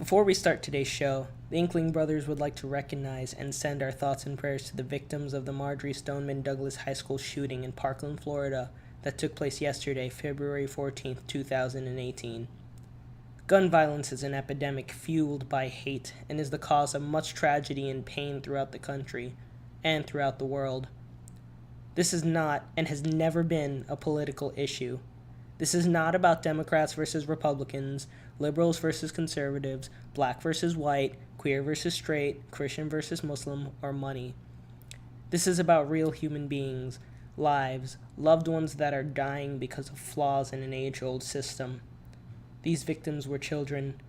Before we start today's show, the Inkling brothers would like to recognize and send our thoughts and prayers to the victims of the Marjory Stoneman Douglas High School shooting in Parkland, Florida, that took place yesterday, February 14th, 2018. Gun violence is an epidemic fueled by hate and is the cause of much tragedy and pain throughout the country and throughout the world. This is not and has never been a political issue. This is not about Democrats versus Republicans, liberals versus conservatives, black versus white, queer versus straight, Christian versus Muslim, or money. This is about real human beings, lives, loved ones that are dying because of flaws in an age-old system. These victims were children.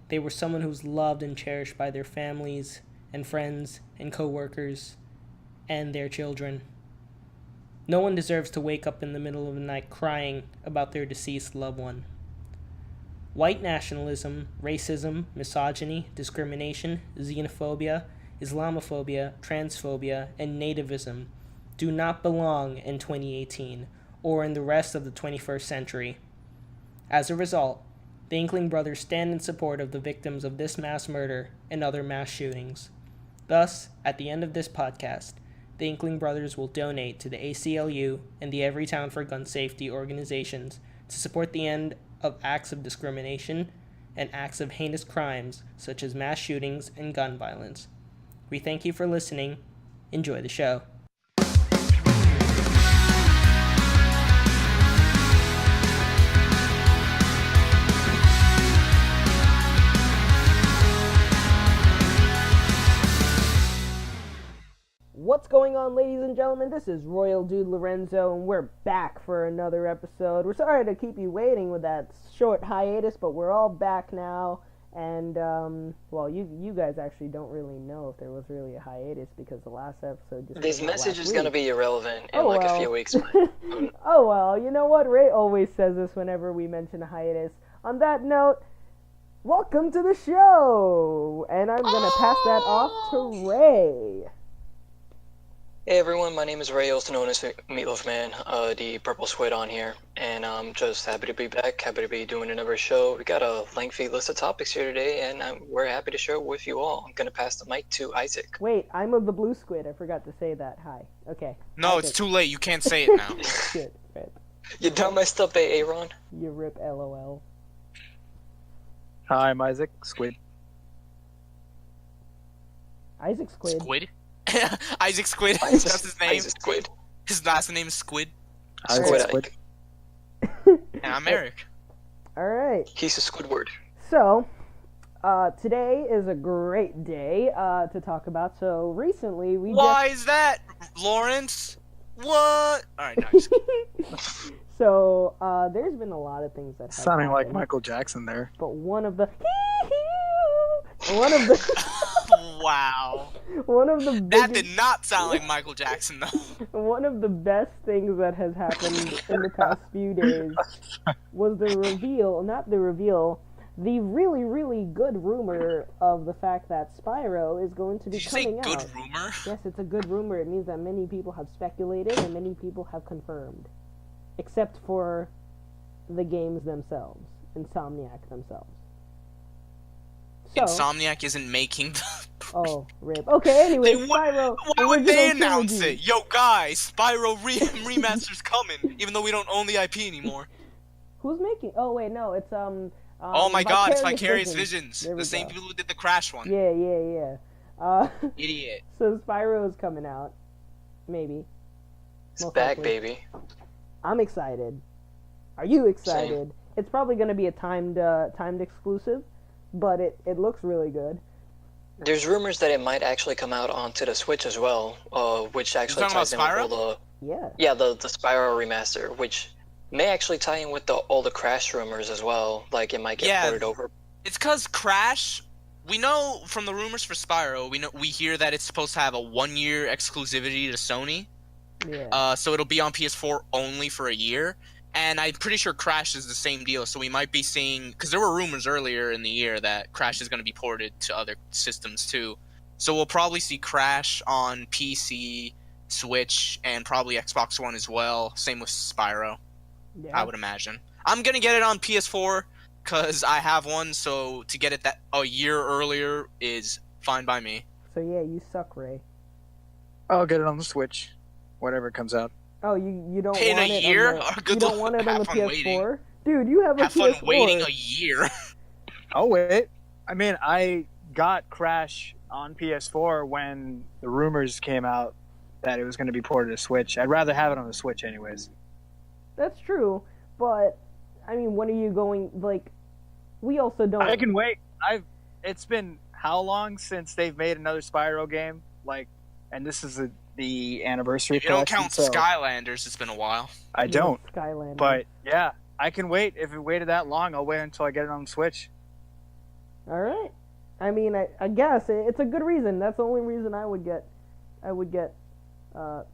They were someone who was loved and cherished by their families and friends and co-workers and their children. No one deserves to wake up in the middle of the night crying about their deceased loved one. White nationalism, racism, misogyny, discrimination, xenophobia, Islamophobia, transphobia, and nativism do not belong in 2018 or in the rest of the 21st century. As a result, the Inkling brothers stand in support of the victims of this mass murder and other mass shootings. Thus, at the end of this podcast, the Inkling brothers will donate to the ACLU and the Everytown for Gun Safety organizations to support the end of acts of discrimination and acts of heinous crimes such as mass shootings and gun violence. We thank you for listening. Enjoy the show. What's going on, ladies and gentlemen? This is Royal Dude Lorenzo, and we're back for another episode. We're sorry to keep you waiting with that short hiatus, but we're all back now. And, well, you guys actually don't really know if there was really a hiatus because the last episode just... This message is going to be irrelevant in a few weeks. Oh, well, you know what? Ray always says this whenever we mention a hiatus. On that note, welcome to the show! And I'm going to pass that off to Ray. Hey everyone, my name is Ray, also known as Meatloaf Man, the purple squid on here, and I'm just happy to be back, happy to be doing another show. We got a lengthy list of topics here today, and we're happy to share it with you all. I'm going to pass the mic to Isaac. Wait, I'm of the blue squid, I forgot to say that. Hi. Okay. No, Isaac. It's too late, you can't say it now. Shit, rip. You done messed up, Aaron? You rip LOL. Hi, I'm Isaac, Squid. Isaac Squid. Squid? Isaac Squid, Isaac, that's his name. Isaac Squid. His last name is Squid. Squid. Squid. And I'm Eric. Alright. He's a Squidward. So, today is a great day to talk about. So, recently we Why is that, Lawrence? What? Alright, no, just So, there's been a lot of things that have Sounding like happened, Michael Jackson there. but one of the Wow. one of the That biggest, did not sound like Michael Jackson, though. one of the best things that has happened in the past few days was the really, really good rumor of the fact that Spyro is going to be Did you say coming good out. rumor? Yes, it's a good rumor. It means that many people have speculated and many people have confirmed. Except for the games themselves. Insomniac themselves. So, Insomniac isn't making the... oh, rip. Okay, anyway, Spyro. Why would they original announce trilogy. it? Yo, guys, Spyro Remaster's coming, even though we don't own the IP anymore. Who's making? Oh, wait, no, it's, Oh my god, it's Vicarious Visions. There we The same go. people who did the Crash one. Yeah. Idiot. So Spyro is coming out. Maybe. It's Most back, likely. baby. I'm excited. Are you excited? Same. It's probably going to be a timed exclusive, but it looks really good. There's rumors that it might actually come out onto the Switch as well, which actually talking ties in with about all Yeah. the Spyro remaster, which may actually tie in with all the Crash rumors as well. Like it might get ported over. It's cause Crash, we know from the rumors for Spyro, we hear that it's supposed to have a 1-year exclusivity to Sony. Yeah. So it'll be on PS4 only for a year. And I'm pretty sure Crash is the same deal, so we might be seeing... Because there were rumors earlier in the year that Crash is going to be ported to other systems too. So we'll probably see Crash on PC, Switch, and probably Xbox One as well. Same with Spyro, Yeah. I would imagine. I'm going to get it on PS4 because I have one, so to get it that a year earlier is fine by me. So yeah, you suck, Ray. I'll get it on the Switch, whatever comes out. Oh, you don't In want a it year? on the, Good you don't luck. want it on the Have fun waiting. PS4? Dude, you have a Have PS4. fun waiting a year. I'll wait. I mean, I got Crash on PS4 when the rumors came out that it was going to be ported to Switch. I'd rather have it on the Switch anyways. That's true, but I mean, when are you going? Like, we also don't. I can wait. It's been how long since they've made another Spyro game? Like, and this is the anniversary. You don't collection, count so Skylanders. It's been a while. I don't. Skylander. But yeah, I can wait. If it waited that long, I'll wait until I get it on the Switch. All right. I mean, I guess it's a good reason. That's the only reason I would get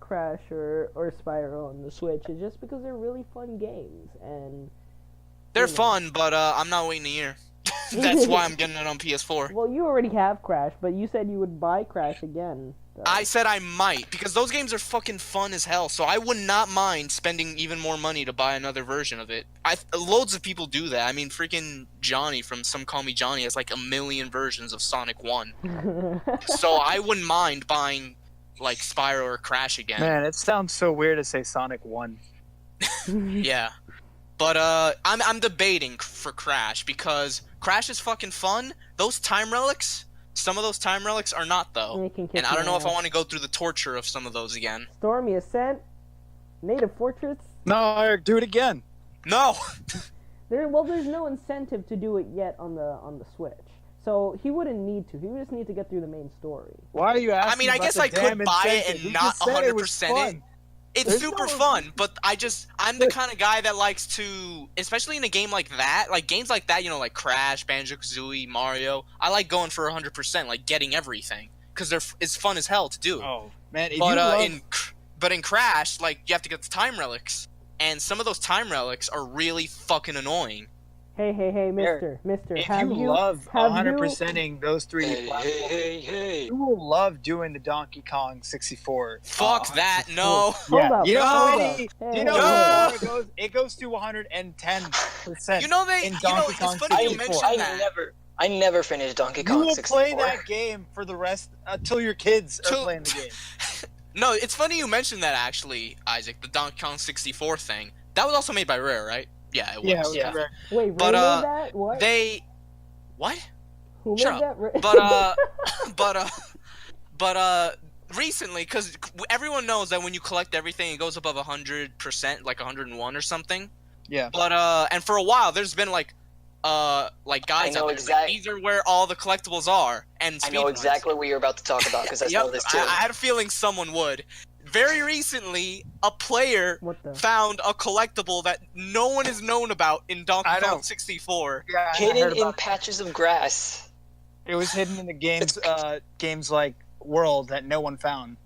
Crash or Spyro on the Switch, is just because they're really fun games, and They're fun, but I'm not waiting a year. That's why I'm getting it on PS4. well, you already have Crash, but you said you would buy Crash again. So. I said I might, because those games are fucking fun as hell, so I would not mind spending even more money to buy another version of it. Loads of people do that. I mean, freaking Johnny from Some Call Me Johnny has like 1 million versions of Sonic 1. So I wouldn't mind buying, like, Spyro or Crash again. Man, it sounds so weird to say Sonic 1. Yeah. But I'm debating for Crash, because Crash is fucking fun. Those time relics, some of those time relics are not, though. And I don't know if I want to go through the torture of some of those again. Stormy Ascent, Native Fortress. No, Eric, do it again. No! There's no incentive to do it yet on the Switch. So he wouldn't need to. He would just need to get through the main story. Why are you asking? I mean, I about guess the I damn could buy it incentive? and You not just said it was 100% fun. it. It's There's super no- fun, but I'm the kind of guy that likes to, especially in a game like that, like games like that, you know, like Crash, Banjo-Kazooie, Mario, I like going for 100%, like getting everything, because it's fun as hell to do. Oh man, if But you love... in Crash, like, you have to get the time relics, and some of those time relics are really fucking annoying. Hey, Mister, if have you you love have 100%ing those 3D Hey, platforms, hey. you will love doing theNkey Kong 64. Fuck that, no. Yeah, Hold up, you know hold how up. many? Hey, Do you know hey, how hey. far it goes? It goes to 110%. You know, in Donkey Kong it's funny you 64. mentioned that. I never finished Donkey You Kong will 64. play that game for the rest until your kids are Till- playing the game. No, it's funny you mentioned that, actually, Isaac, the Donkey Kong 64 thing. That was also made by Rare, right? Yeah, it was. Yeah, it was Yeah. rare. Wait, Ray But, made that? What? What? Who Shut made that? Ray? But recently, because everyone knows that when you collect everything, it goes above 100%, like 101 or something. Yeah. But and for a while, there's been like guides I know out there, like, these are where all the collectibles are, and I know speedruns. exactly what you're about to talk about because I Yep, saw this too. I had a feeling someone would. Very recently, a player What the? found a collectible that no one has known about in Donkey I know. Kong 64. Yeah, I heard Hidden in about it. patches of grass. It was hidden in the games like world that no one found.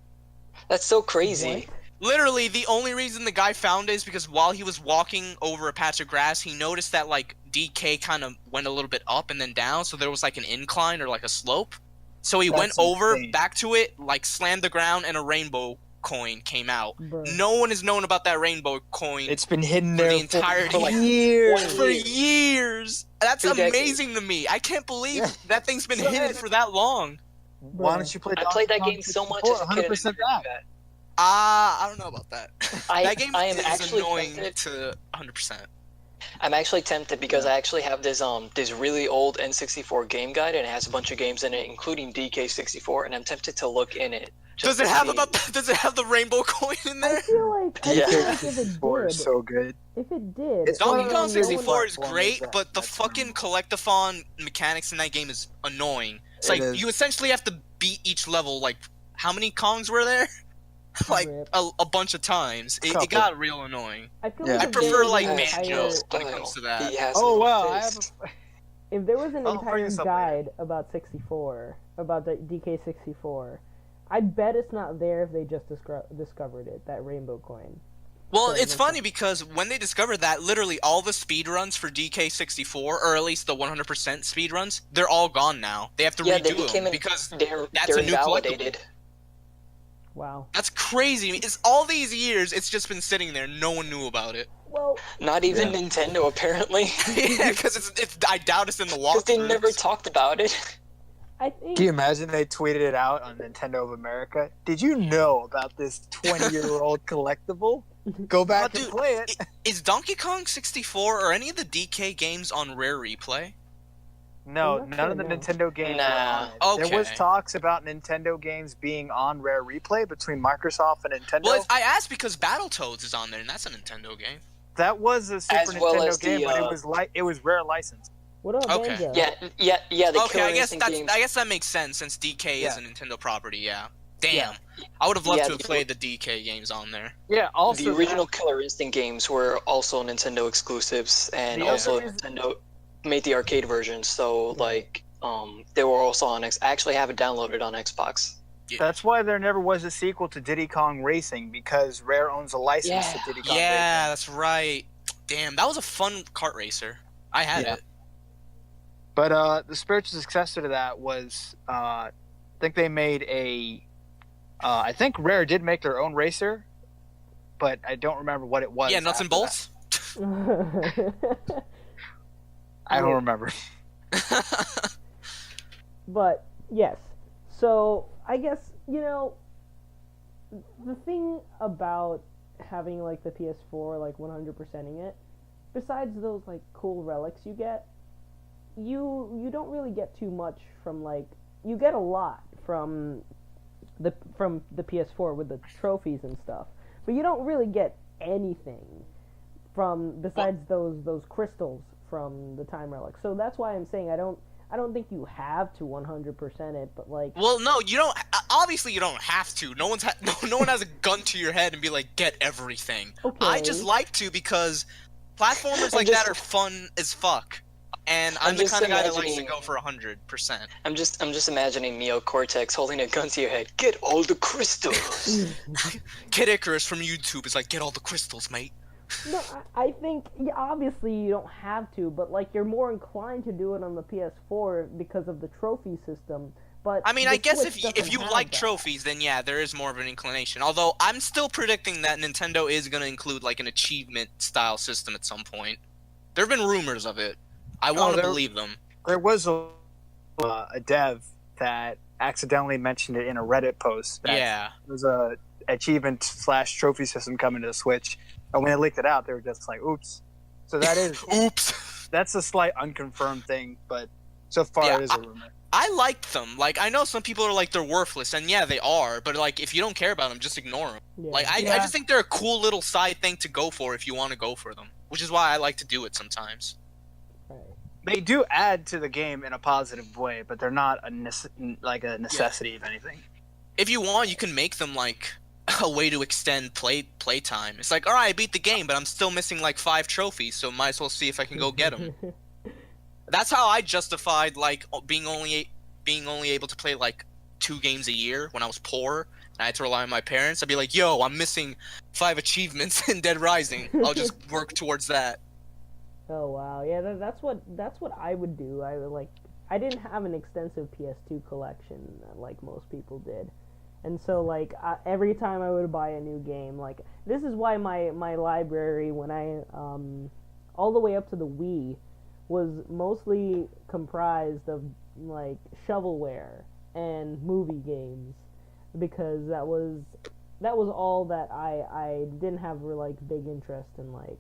That's so crazy. Literally, the only reason the guy found it is because while he was walking over a patch of grass, he noticed that, like, DK kind of went a little bit up and then down, so there was, like, an incline or, like, a slope. So he went That's over, insane. back to it, like, slammed the ground, and a rainbow coin came out. Bruh. No one has known about that rainbow coin It's been hidden For the there entirety- for like years. for years. That's 2 decades. amazing to me. I can't believe Yeah. that thing's been So hidden good. for that long. Why don't you play? I played that Donkey game Kong so much 64? as a kid. 100% that. I don't know about that. That game I am is actually annoying tempted. to 100%. I'm actually tempted because I actually have this really old N64 game guide and it has a bunch of games in it, including DK64, and I'm tempted to look in it. Does it have the rainbow coin in I there? feel like Yeah. if it 64 is did, so good. if it did, It's Donkey one of Kong those 64 is platformers great, that- but the that's fucking collectathon mechanics in that game is annoying. It's It like is. you essentially have to beat each level. Like, how many Kongs were there? Like Rip. a bunch of times. It Couple. got real annoying. I feel Yeah. like I if prefer there was like an Banjo entire- when it comes to that. He has Oh no wow, I have. taste. If there was an I'll bring entire this up later. guide about 64, about the DK64, I'd bet it's not there if they just discovered it, that rainbow coin. Well, So, it's that's funny because when they discovered that, literally all the speedruns for DK64, or at least the 100% speedruns, they're all gone now. They have to Yeah, they redo became them because they're that's a new invalidated. Wow. that's crazy. It's all these years, it's just been sitting there. No one knew about it. Well, Not even Yeah. Nintendo, apparently. Yeah, because I doubt it's in the Because they walkthroughs. never talked about it. I think. Can you imagine they tweeted it out on Nintendo of America? Did you know about this 20-year-old collectible? Go back and Dude, play it. Is Donkey Kong 64 or any of the DK games on Rare Replay? No, I'm not none of sure, the no. Nintendo games were Nah. on it. There was Okay. talks about Nintendo games being on Rare Replay between Microsoft and Nintendo. Well, I asked because Battletoads is on there, and that's a Nintendo game. That was a Super As well Nintendo as game, the, but it was Rare license. What about Okay. Banjo? Yeah. The Okay, Killer I guess Instinct games. that makes sense since DK is Yeah. a Nintendo property. Yeah. Damn. Yeah. I would have loved Yeah, to have the- played the DK games on there. Yeah, also The original Killer Instinct games were also Nintendo exclusives, and The also other reason- Nintendo made the arcade versions. So like, they were also on X. I actually have it downloaded on Xbox. That's why there never was a sequel to Diddy Kong Racing, because Rare owns a license to Yeah. Diddy Kong Yeah, Racing. that's right. Damn, that was a fun kart racer. I had Yeah. it. But the spiritual successor to that was, I think they made I think Rare did make their own racer, but I don't remember what it was. Yeah, nuts and after bolts. that. I don't remember. But yes, so I guess the thing about having like the PS4 like 100%ing it, besides those like cool relics you get, you don't really get too much from like you get a lot from the PS4 with the trophies and stuff, but you don't really get anything from besides those crystals from the time relic. So that's why I'm saying I don't think you have to 100% it, but like Well, no, you don't. Obviously, you don't have to. No one has a gun to your head and be like, get everything. okay. I just like to because platformers like that are fun as fuck, and I'm the just kind of guy that likes to imagining- go for 100%. I'm just imagining Neo Cortex holding a gun to your head. Get all the crystals. Kid Icarus from YouTube is like, get all the crystals, mate. No, I think obviously you don't have to, but like you're more inclined to do it on the PS4 because of the trophy system. But I mean, the I guess Switch if doesn't you have like that. trophies, then yeah, there is more of an inclination. Although I'm still predicting that Nintendo is going to include like an achievement style system at some point. There have been rumors of it. I want to believe them. There was a dev that accidentally mentioned it in a Reddit post. That Yeah. There was a achievement / trophy system coming to the Switch, and when they leaked it out, they were just like, "Oops." So that is Oops. that's a slight unconfirmed thing, but so far Yeah, it is a rumor. I liked them. Like, I know some people are like, they're worthless, and yeah, they are. But like, if you don't care about them, just ignore them. Yeah. Like, I just think they're a cool little side thing to go for if you want to go for them. Which is why I like to do it sometimes. Right. They do add to the game in a positive way, but they're not a necessity of anything. If you want, you can make them like a way to extend playtime. It's like, all right, I beat the game, but I'm still missing like 5 trophies, so might as well see if I can go get them. That's how I justified like being only able to play like 2 games a year when I was poor and I had to rely on my parents. I'd be like, yo, I'm missing 5 achievements in Dead Rising. I'll just work towards that. Oh wow, yeah, that's what I would do. I didn't have an extensive PS2 collection like most people did, and so like every time I would buy a new game, like this is why my library when I all the way up to the Wii was mostly comprised of like shovelware and movie games, because that was all that I didn't have like big interest in like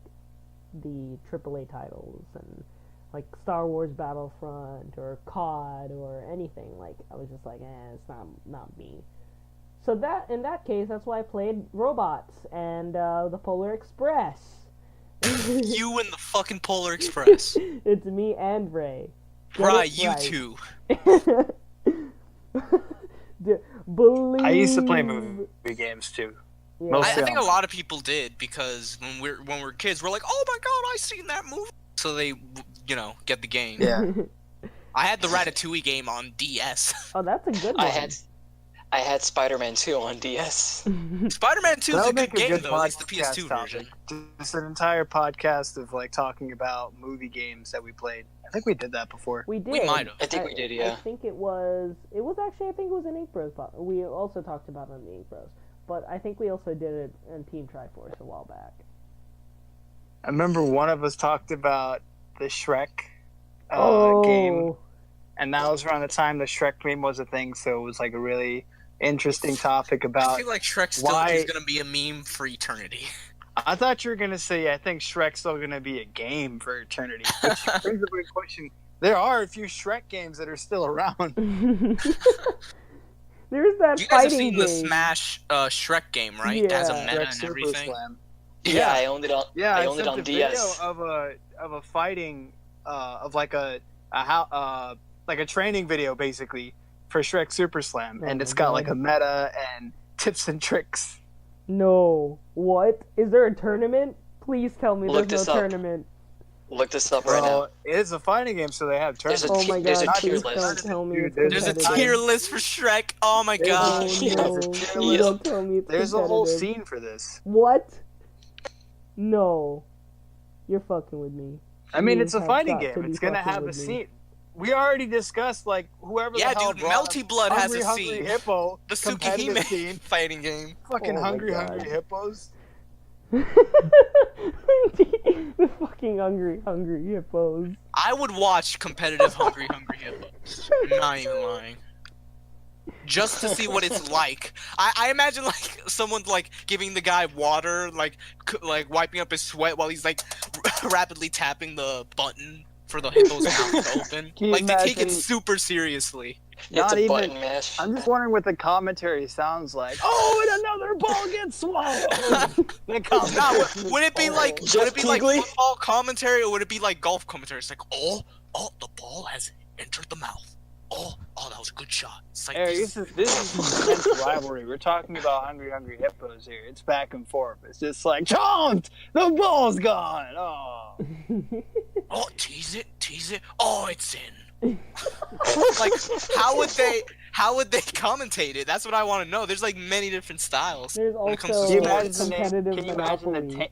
the AAA titles and like Star Wars Battlefront or COD or anything. Like I was just like, it's not me. So that in that case, that's why I played Robots and the Polar Express. You and the fucking Polar Express. It's me and Ray. Get Right, it you right. two. Believe. I used to play movie games too. Yeah. Mostly I think a on- lot of people did because when we're kids, we're like, oh my god, I seen that movie. So they, get the game. Yeah. I had the Ratatouille game on DS. Oh, that's a good one. I had Spider-Man 2 on DS. Spider-Man 2 is That'll a good make game though, at least the podcast PS2 topic. version. Just an entire podcast of like talking about movie games that we played. I think we did that before. We did. We might have. I think we did, yeah. I think it was actually, I think it was an Ink Bros. We also talked about it on the Ink Bros. But I think we also did it in Team Triforce a while back. I remember one of us talked about the Shrek Oh, game, and that was around the time the Shrek game was a thing. So it was like a really interesting topic I about feel like Shrek still why. is gonna be a meme for eternity. I thought you were gonna say I think Shrek's still gonna be a game for eternity. Which brings up a question. There are a few Shrek games that are still around. there's that You guys have fighting seen game. the Smash Shrek game, right? It has a Yeah. meta Shrek and Super everything. Slam. Yeah, I owned it on. Yeah, I owned it sent on a DS. video of a fighting of like a how like a training video basically for Shrek Super Slam, Oh and my it's got like God. a meta and tips and tricks. No. What? Is there a tournament? Please tell me Look there's this no up. tournament. Look this up right now. Well, it is a fighting game, so they have There's tournaments. a Oh my there's god, a tier please don't list. tell me Dude, it's There's a competitive. tier list for Shrek. Oh my There's god. Oh Yeah. no, There's a tier please list. don't tell me it's There's a whole competitive. scene for this. What? No. You're fucking with me. I mean, You it's a have fighting got to game. be It's gonna fucking have a with me. scene. We already discussed like whoever Yeah, the hell dude, brought Melty Blood has Hungry a Hungry scene. Hippo The competitive Tsukihime scene. fighting game. Fucking Oh my Hungry God. Hungry Hippos. The fucking hungry hippos. I would watch competitive Hungry Hippos. I'm not even lying. Just to see what it's like. I imagine like someone like giving the guy water, like wiping up his sweat while he's like rapidly tapping the button for the hippo's mouth to open. Can you Like they take it imagine- super seriously. It's Not a even- button mash. I'm just wondering what the commentary sounds like. Oh, and another ball gets swallowed. The commentary. Nah, would it be like Jeff Keighley? football commentary or would it be like golf commentary? It's like, oh, the ball has entered the mouth. Oh, that was a good shot. It's like Hey, this is intense rivalry. We're talking about Hungry Hungry Hippos here. It's back and forth. It's just like, chomped! The ball's gone! Oh. oh, tease it. Oh, it's in. Like, how would they commentate it? That's what I want to know. There's like many different styles. There's when it comes also to Can you imagine sports. competitive Can you imagine Monopoly.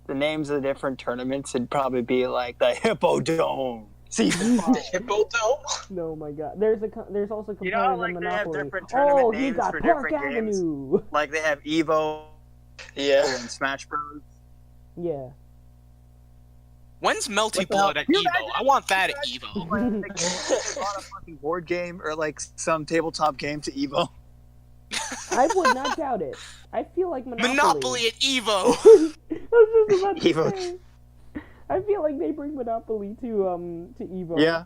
the names of the different tournaments? It'd probably be like the Hippodome. Season 5. Hippo Dome? No, my god. There's also competitive You know, like, they have Monopoly. different tournament Oh, he names got for Park different games. Avenue. Like they have Evo Yeah. and Smash Bros. Yeah. When's Melty What the hell? Blood at Can you Evo? imagine- I want that at Evo. Like, they bought a fucking board game or like some tabletop game to Evo. I would not doubt it. I feel like Monopoly at Evo. I was just about to Evo. say. I feel like they bring Monopoly to Evo. Yeah.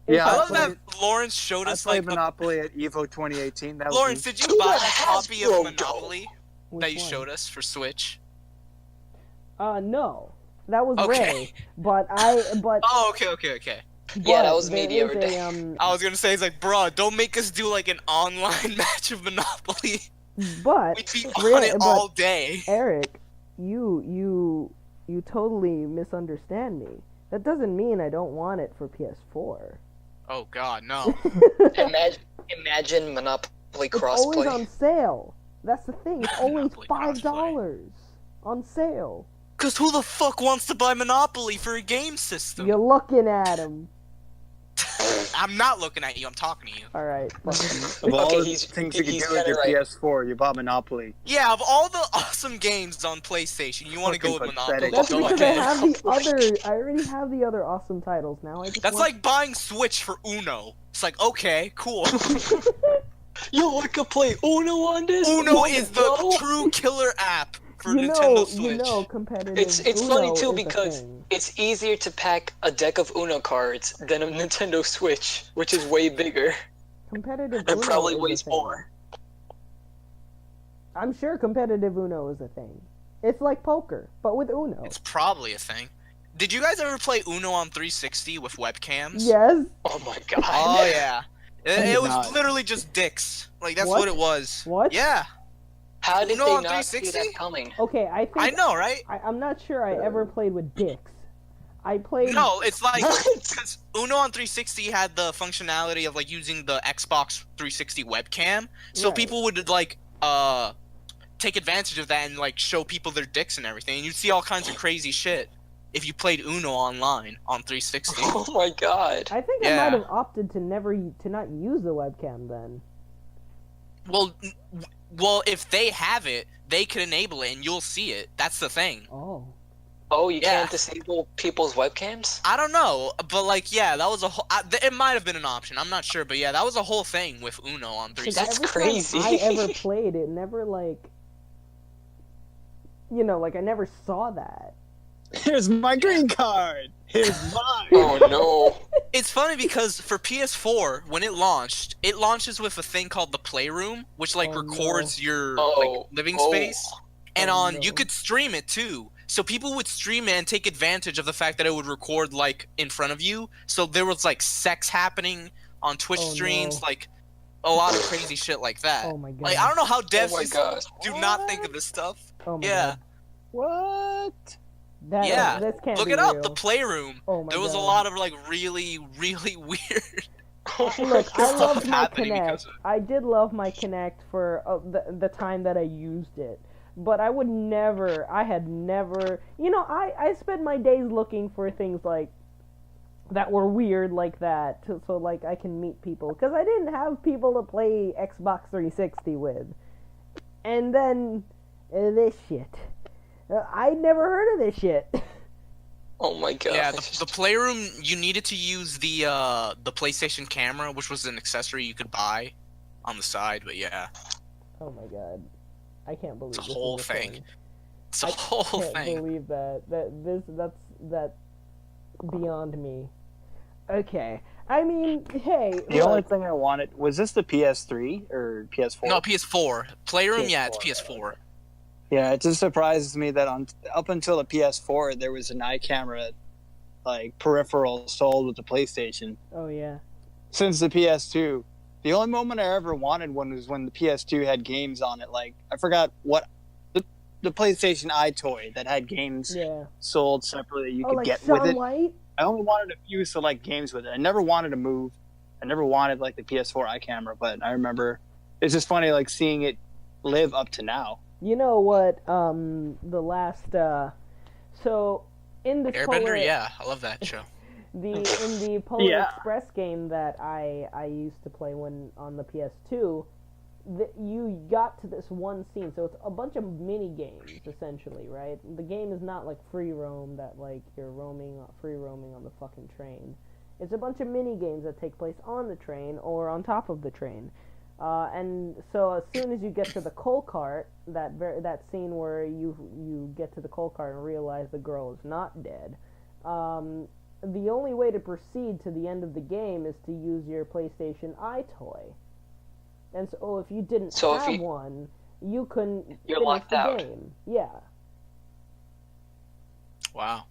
It's Yeah, I I love played- that Lawrence showed I us played like Monopoly at Evo 2018. That was Lawrence, me. did you buy that copy of Hasbro Monopoly Which that you one? showed us for Switch? No. That was Okay. Ray. But Oh, okay. Yeah, that but was me the there other is day. I was gonna say, it's like, bruh, don't make us do like an online match of Monopoly. but We'd be Ray- on it but all day. Eric, you totally misunderstand me. That doesn't mean I don't want it for PS4. Oh god, no. Imagine Monopoly It's always crossplay. on sale. That's the thing. It's always Monopoly $5 on sale. Cause who the fuck wants to buy Monopoly for a game system? You're looking at him. I'm not looking at you, I'm talking to you. All right. fuck you. Of all Okay, the he's- things you can he's do with your kinda right. PS4, you bought Monopoly. Yeah, of all the awesome games on PlayStation, you want to go with Fucking Monopoly? pathetic. That's Go because I ahead. have the other. I already have the other awesome titles now. I just That's want... like buying Switch for Uno. It's like, okay, cool. Yo, I could play Uno on this. Uno What is hell? the true killer app for you Nintendo know, Switch. competitive. It's Uno funny too is a because thing. it's easier to pack a deck of Uno cards than a Nintendo Switch, which is way bigger competitive and Uno probably is a weighs thing. more. I'm sure competitive Uno is a thing. It's like poker, but with Uno. It's probably a thing. Did you guys ever play Uno on 360 with webcams? Yes. Oh my god. Oh yeah. did It was not. literally just dicks. Like that's What? what it was. What? Yeah. How did Uno they on not see 360? that coming? Okay, I think I know, right? I'm not sure I ever played with dicks. I played. No, it's like What? because Uno on 360 had the functionality of like using the Xbox 360 webcam, so Right. people would like take advantage of that and like show people their dicks and everything. And you'd see all kinds of crazy shit if you played Uno online on 360. Oh my god. I think I Yeah. might have opted to not use the webcam then. Well, if they have it, they can enable it and you'll see it. That's the thing. Oh. Oh, you Yeah. can't disable people's webcams? I don't know, but like, yeah, that was a whole. It might have been an option. I'm not sure, but yeah, that was a whole thing with Uno on 360. That's every crazy. time I ever played it, never like, like I never saw that. Here's my green card. Here's mine. Oh no. It's funny because for PS4, when it launches with a thing called the Playroom, which like Oh, records your Oh, like living space, and Oh, on no. you could stream it too. So people would stream it and take advantage of the fact that it would record like in front of you. So there was like sex happening on Twitch Oh, streams, no. like a lot of crazy shit like that. Oh my god. Like I don't know how Oh devs my just gosh. do not think of this stuff. Oh my Yeah. god. What? That, Yeah. This can't Look be it up, real. the Playroom. Oh my There was god. a lot of like really, really weird. Oh my Look, I God. loved my happening because Kinect. of- I did love my Kinect for the time that I used it. But I had never, I spent my days looking for things like, that were weird like that, so like I can meet people. Because I didn't have people to play Xbox 360 with. And then, this shit. I'd never heard of this shit. Oh my god. Yeah, the Playroom, you needed to use the PlayStation camera, which was an accessory you could buy on the side, but yeah. Oh my god. I can't believe It's a this whole is a thing. It's a I whole can't thing. believe that's beyond me. Okay. I mean, hey, The only look, thing I wanted was this the PS3 or PS4? No, PS4. Playroom, yeah, it's PS4. PS4. Yeah, it just surprises me that up until the PS4 there was an eye camera like peripheral sold with the PlayStation. oh yeah. Since the PS2, the only moment I ever wanted one was when the PS2 had games on it. Like I forgot what the PlayStation iToy that had games Yeah. sold separately that you could like get Shaun with it. White? I only wanted a few select games with it. I never wanted to move. I never wanted like the PS4 eye camera, but I remember it's just funny like seeing it live up to now. You know what, the last, so, in the Airbender, yeah, I love that show. in the Polar Yeah. Express game that I used to play when on the PS2, you got to this one scene, so it's a bunch of mini games essentially, right? The game is not like free roam that like you're free roaming on the fucking train. It's a bunch of mini games that take place on the train or on top of the train. And so as soon as you get to the coal cart, that scene where you get to the coal cart and realize the girl is not dead, the only way to proceed to the end of the game is to use your PlayStation iToy. And so if you didn't So if have you- one, you couldn't You're finish locked the out. game. Yeah. Wow.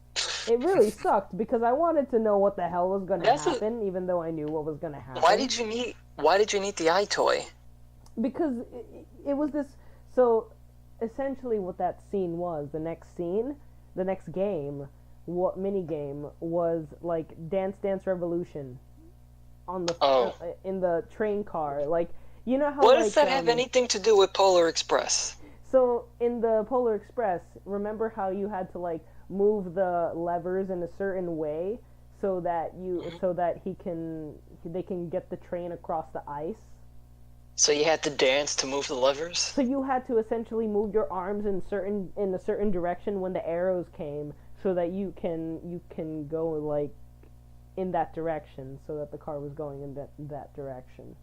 It really sucked because I wanted to know what the hell was going to That's a- happen, even though I knew what was going to happen. Why did you need the iToy? Because it was this. So essentially, what that scene was, the next game, what mini game was like Dance Dance Revolution, on the Oh. in the train car. Like you know how What like, does that have anything to do with Polar Express? So in the Polar Express, remember how you had to like move the levers in a certain way so that they can get the train across the ice. So you had to dance to move the levers? So you had to essentially move your arms in a certain direction when the arrows came, so that you can go like in that direction, so that the car was going in that direction.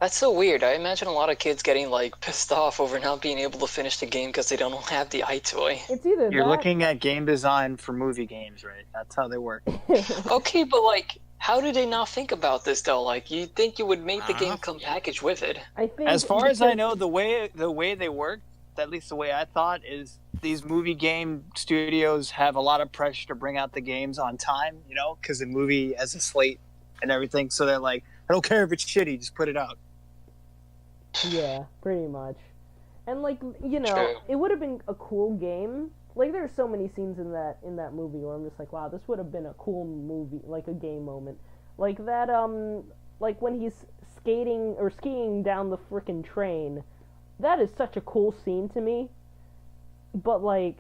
That's so weird. I imagine a lot of kids getting like pissed off over not being able to finish the game because they don't have the iToy. It's either You're that. looking at game design for movie games, right? That's how they work. Okay, but like, how did they not think about this though? Like, you'd think you would make the game come packaged with it. I think As far as I because- know, the way they work, at least the way I thought, is these movie game studios have a lot of pressure to bring out the games on time, because the movie has a slate and everything. So they're like, I don't care if it's shitty, just put it out. Yeah, pretty much. And like True. it would have been a cool game. Like there's so many scenes in that movie where I'm just like, wow, this would have been a cool movie, like a game moment. Like that like when he's skiing down the frickin' train. That is such a cool scene to me. But like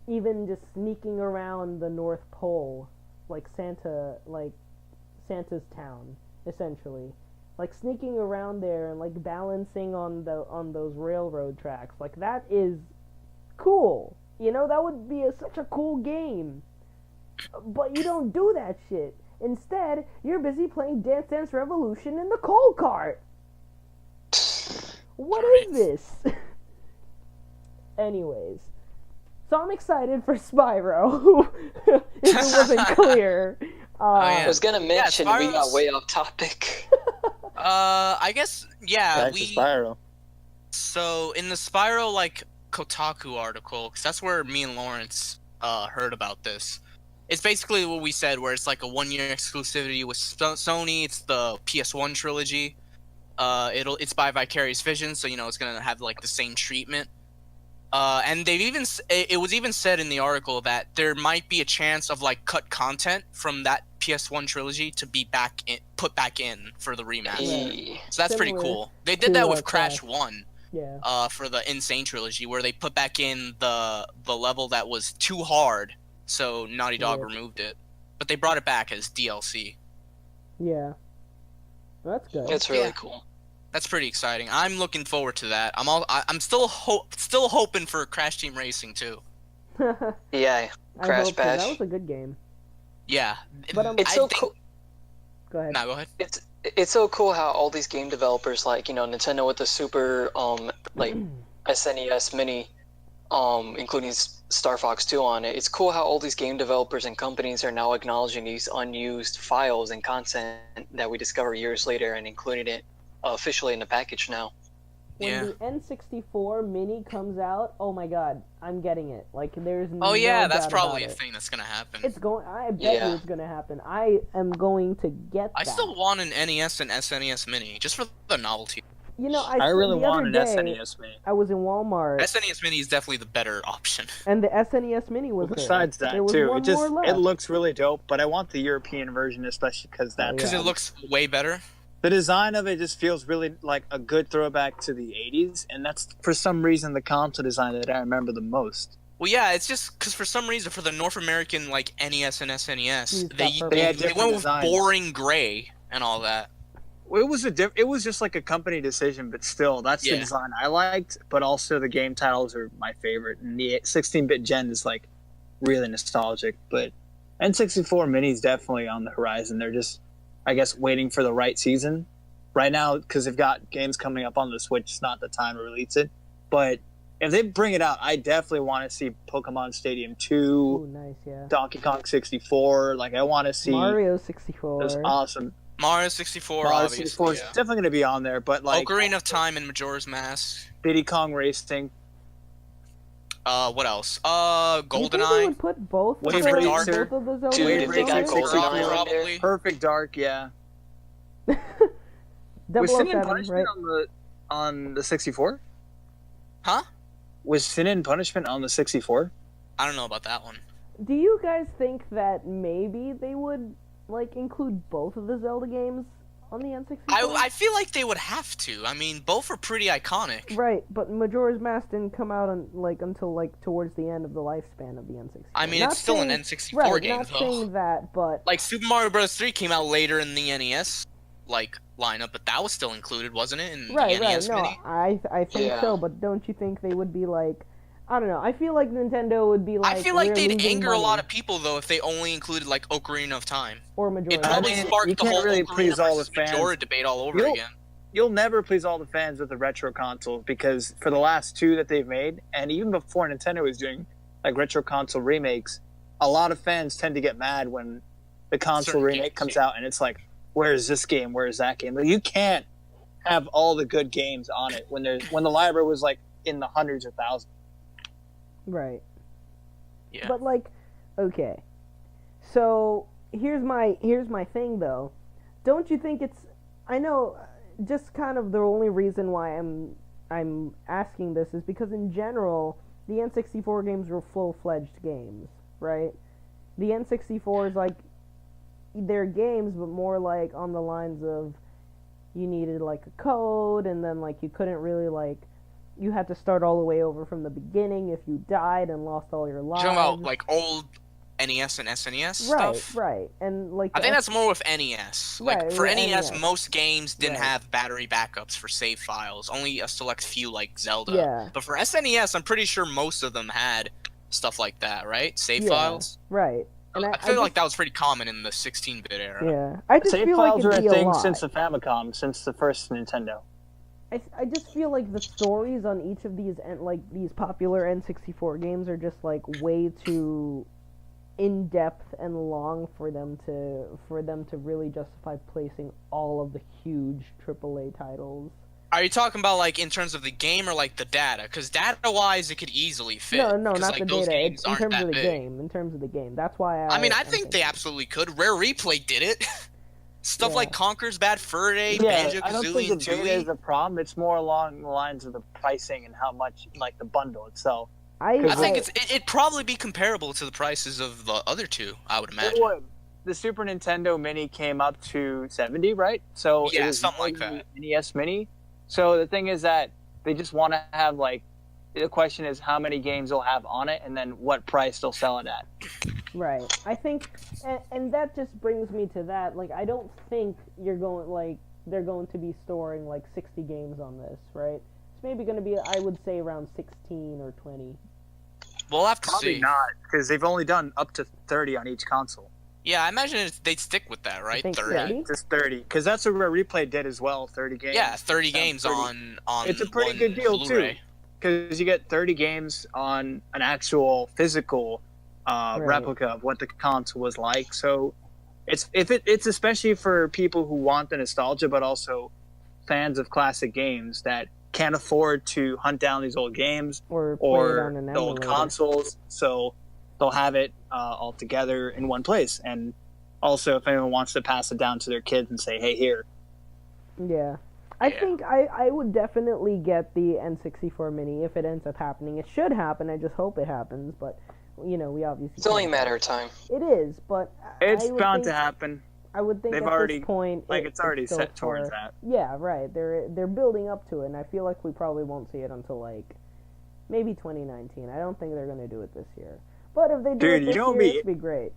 even just sneaking around the North Pole, like Santa's town, essentially. Like sneaking around there and like balancing on those railroad tracks, like that is cool. You know, that would be such a cool game. But you don't do that shit. Instead, you're busy playing Dance Dance Revolution in the cold cart. What is this? Anyways. So I'm excited for Spyro, if it wasn't clear. I was gonna mention we got Spyro's- way off topic. I guess, yeah, Back to Spyro. So, in the Spyro, like, Kotaku article, because that's where me and Lawrence heard about this. It's basically what we said, where it's like a 1-year exclusivity with Sony. It's the PS1 trilogy. It's by Vicarious Vision, so, you know, it's gonna have, like, the same treatment. And it was even said in the article that there might be a chance of like cut content from that PS1 trilogy to be put back in for the remaster. So that's pretty Similar cool. They did that with Crash Crash. 1, Yeah. for the Insane trilogy, where they put back in the level that was too hard, so Naughty Dog removed it, but they brought it back as DLC. Yeah. That's good. It's really cool. That's pretty exciting. I'm looking forward to that. I'm still hoping for Crash Team Racing too. Yeah, I Crash hope so. Bash. That was a good game. Yeah, But, It's so cool. Go ahead. No, go ahead. It's so cool how all these game developers, like, you know, Nintendo with the Super like SNES Mini, including Star Fox 2 on it. It's cool how all these game developers and companies are now acknowledging these unused files and content that we discover years later and including it officially in the package now. When the N64 Mini comes out, oh my god, I'm getting it. Like, there's no Oh yeah, that's doubt probably a about it. thing that's gonna happen. It's going. I bet you it's gonna happen. I am going to get that. I still want an NES and SNES Mini just for the novelty. You know, I really the want other an day, SNES Mini. I was in Walmart, SNES Mini is definitely the better option. and the SNES Mini was Besides there. that, There was too, one more left. it looks really dope. But I want the European version, especially because that Because Yeah. it looks way better. the design of it just feels really like a good throwback to the '80s, and that's for some reason the console design that I remember the most. Well, yeah, it's just because for some reason for the North American like NES and SNES, He's they got They had they different went with designs. boring gray and all that. It was it was just like a company decision, but still, that's the Yeah. design I liked. But also, the game titles are my favorite, and the 16-bit gen is like really nostalgic. But N64 Mini is definitely on the horizon. They're just, I guess, waiting for the right season right now because they've got games coming up on the Switch. It's not the time to release it, but if they bring it out, I definitely want to see Pokemon Stadium 2, Ooh, nice, yeah. Donkey Kong 64. Like, I want to see Mario 64. those awesome. Mario 64, Mario obviously. 64 is Yeah. definitely going to be on there, but like Ocarina of Time and Majora's Mask. Diddy Kong Racing. What else? Do you think they GoldenEye. would put both Wave of Racer. both of the Zelda Dude, games if they on got there? GoldenEye on there, Probably. Perfect Dark, yeah. Was Sin and 007, Punishment right? on the 64? Huh? Was Sin and Punishment on the 64? I don't know about that one. Do you guys think that maybe they would like include both of the Zelda games on the N64? I feel like they would have to. I mean, both are pretty iconic. Right, but Majora's Mask didn't come out until towards the end of the lifespan of the N64. I mean, Not it's still saying, an N64 right, game, not though. saying that, but Like Super Mario Bros. 3 came out later in the NES lineup, but that was still included, wasn't it? In the right. NES No, Mini. I think Yeah. so, but don't you think they would be like? I don't know. I feel like Nintendo would be like. I feel like we're they'd losing anger a lot money, of people though if they only included like Ocarina of Time. or Majora's It probably I mean, sparked you the can't whole really Ocarina please all versus the fans. Majora debate all over You'll- again. You'll never please all the fans with the retro consoles because for the last two that they've made, and even before Nintendo was doing like retro console remakes, a lot of fans tend to get mad when the console Certain remake games, comes yeah. out and it's like, where's this game? Where's that game? Like, you can't have all the good games on it when the library was like in the hundreds of thousands. Right. Yeah. But like, okay. So here's my thing though. Don't you think it's? I know, just kind of the only reason why I'm asking this is because in general the N64 games were full-fledged games, right? The N64 is like they're games, but more like on the lines of you needed like a code, and then like you couldn't really like. You had to start all the way over from the beginning if you died and lost all your lives. You're talking about like old NES and SNES right, stuff? right, and like I think that's more with NES. Like Right, for with NES, NES. most games didn't Right. have battery backups for save files. Only a select few like Zelda. Yeah. But for SNES, I'm pretty sure most of them had stuff like that, right? Save Yeah. files. Right. And I feel like that was pretty common in the 16-bit era. Yeah, I just Save feel like files it'd are be a a thing lot. since the Famicom, since the first Nintendo. I just feel like the stories on each of these these popular N64 games are just like way too in depth and long for them to really justify placing all of the huge AAA titles. Are you talking about like in terms of the game or like the data? Because data-wise, it could easily fit. No, 'cause, not like, the those data. games In aren't terms that of the big. game. In terms of the game. That's why I mean, I I'm think they thinking. absolutely could. Rare Replay did it. Stuff Yeah. like Conker's Bad Fur Day, Yeah, Banjo I don't Kazooie, think and the data is Tooie. a problem. It's more along the lines of the pricing and how much, like the bundle itself. I think it'd probably be comparable to the prices of the other two, I would imagine. It would. The Super Nintendo Mini came up to $70, right? So Yeah, it was something more like than that. the NES Mini. So the thing is that they just want to have like, the question is how many games they'll have on it, and then what price they'll sell it at. Right. I think, and that just brings me to that. Like, I don't think they're going to be storing like 60 games on this, right? It's maybe going to be, I would say, around 16 or 20. We'll have to Probably see. not, because they've only done up to 30 on each console. Yeah, I imagine they'd stick with that, right? think 30. 30? Yeah, just 30. Because that's what Rare Replay did as well, 30 games. Yeah, 30 Sounds games pretty- on It's a pretty one good deal, Blu-ray. too. Because you get 30 games on an actual physical replica of what the console was like. So it's especially for people who want the nostalgia, but also fans of classic games that can't afford to hunt down these old games Or play it on an the old emulator. consoles. So they'll have it all together in one place. And also, if anyone wants to pass it down to their kids and say, hey, here. Yeah. I Yeah. think I would definitely get the N64 Mini if it ends up happening. It should happen. I just hope it happens. But, we obviously It's only a can't. matter of time. It is, but It's I would bound think, to happen. I would think They've at already- this point, It's already still set towards far. that. Yeah, right. They're building up to it, and I feel like we probably won't see it until like maybe 2019. I don't think they're gonna do it this year. But if they do Dude, it this year, it'd be great.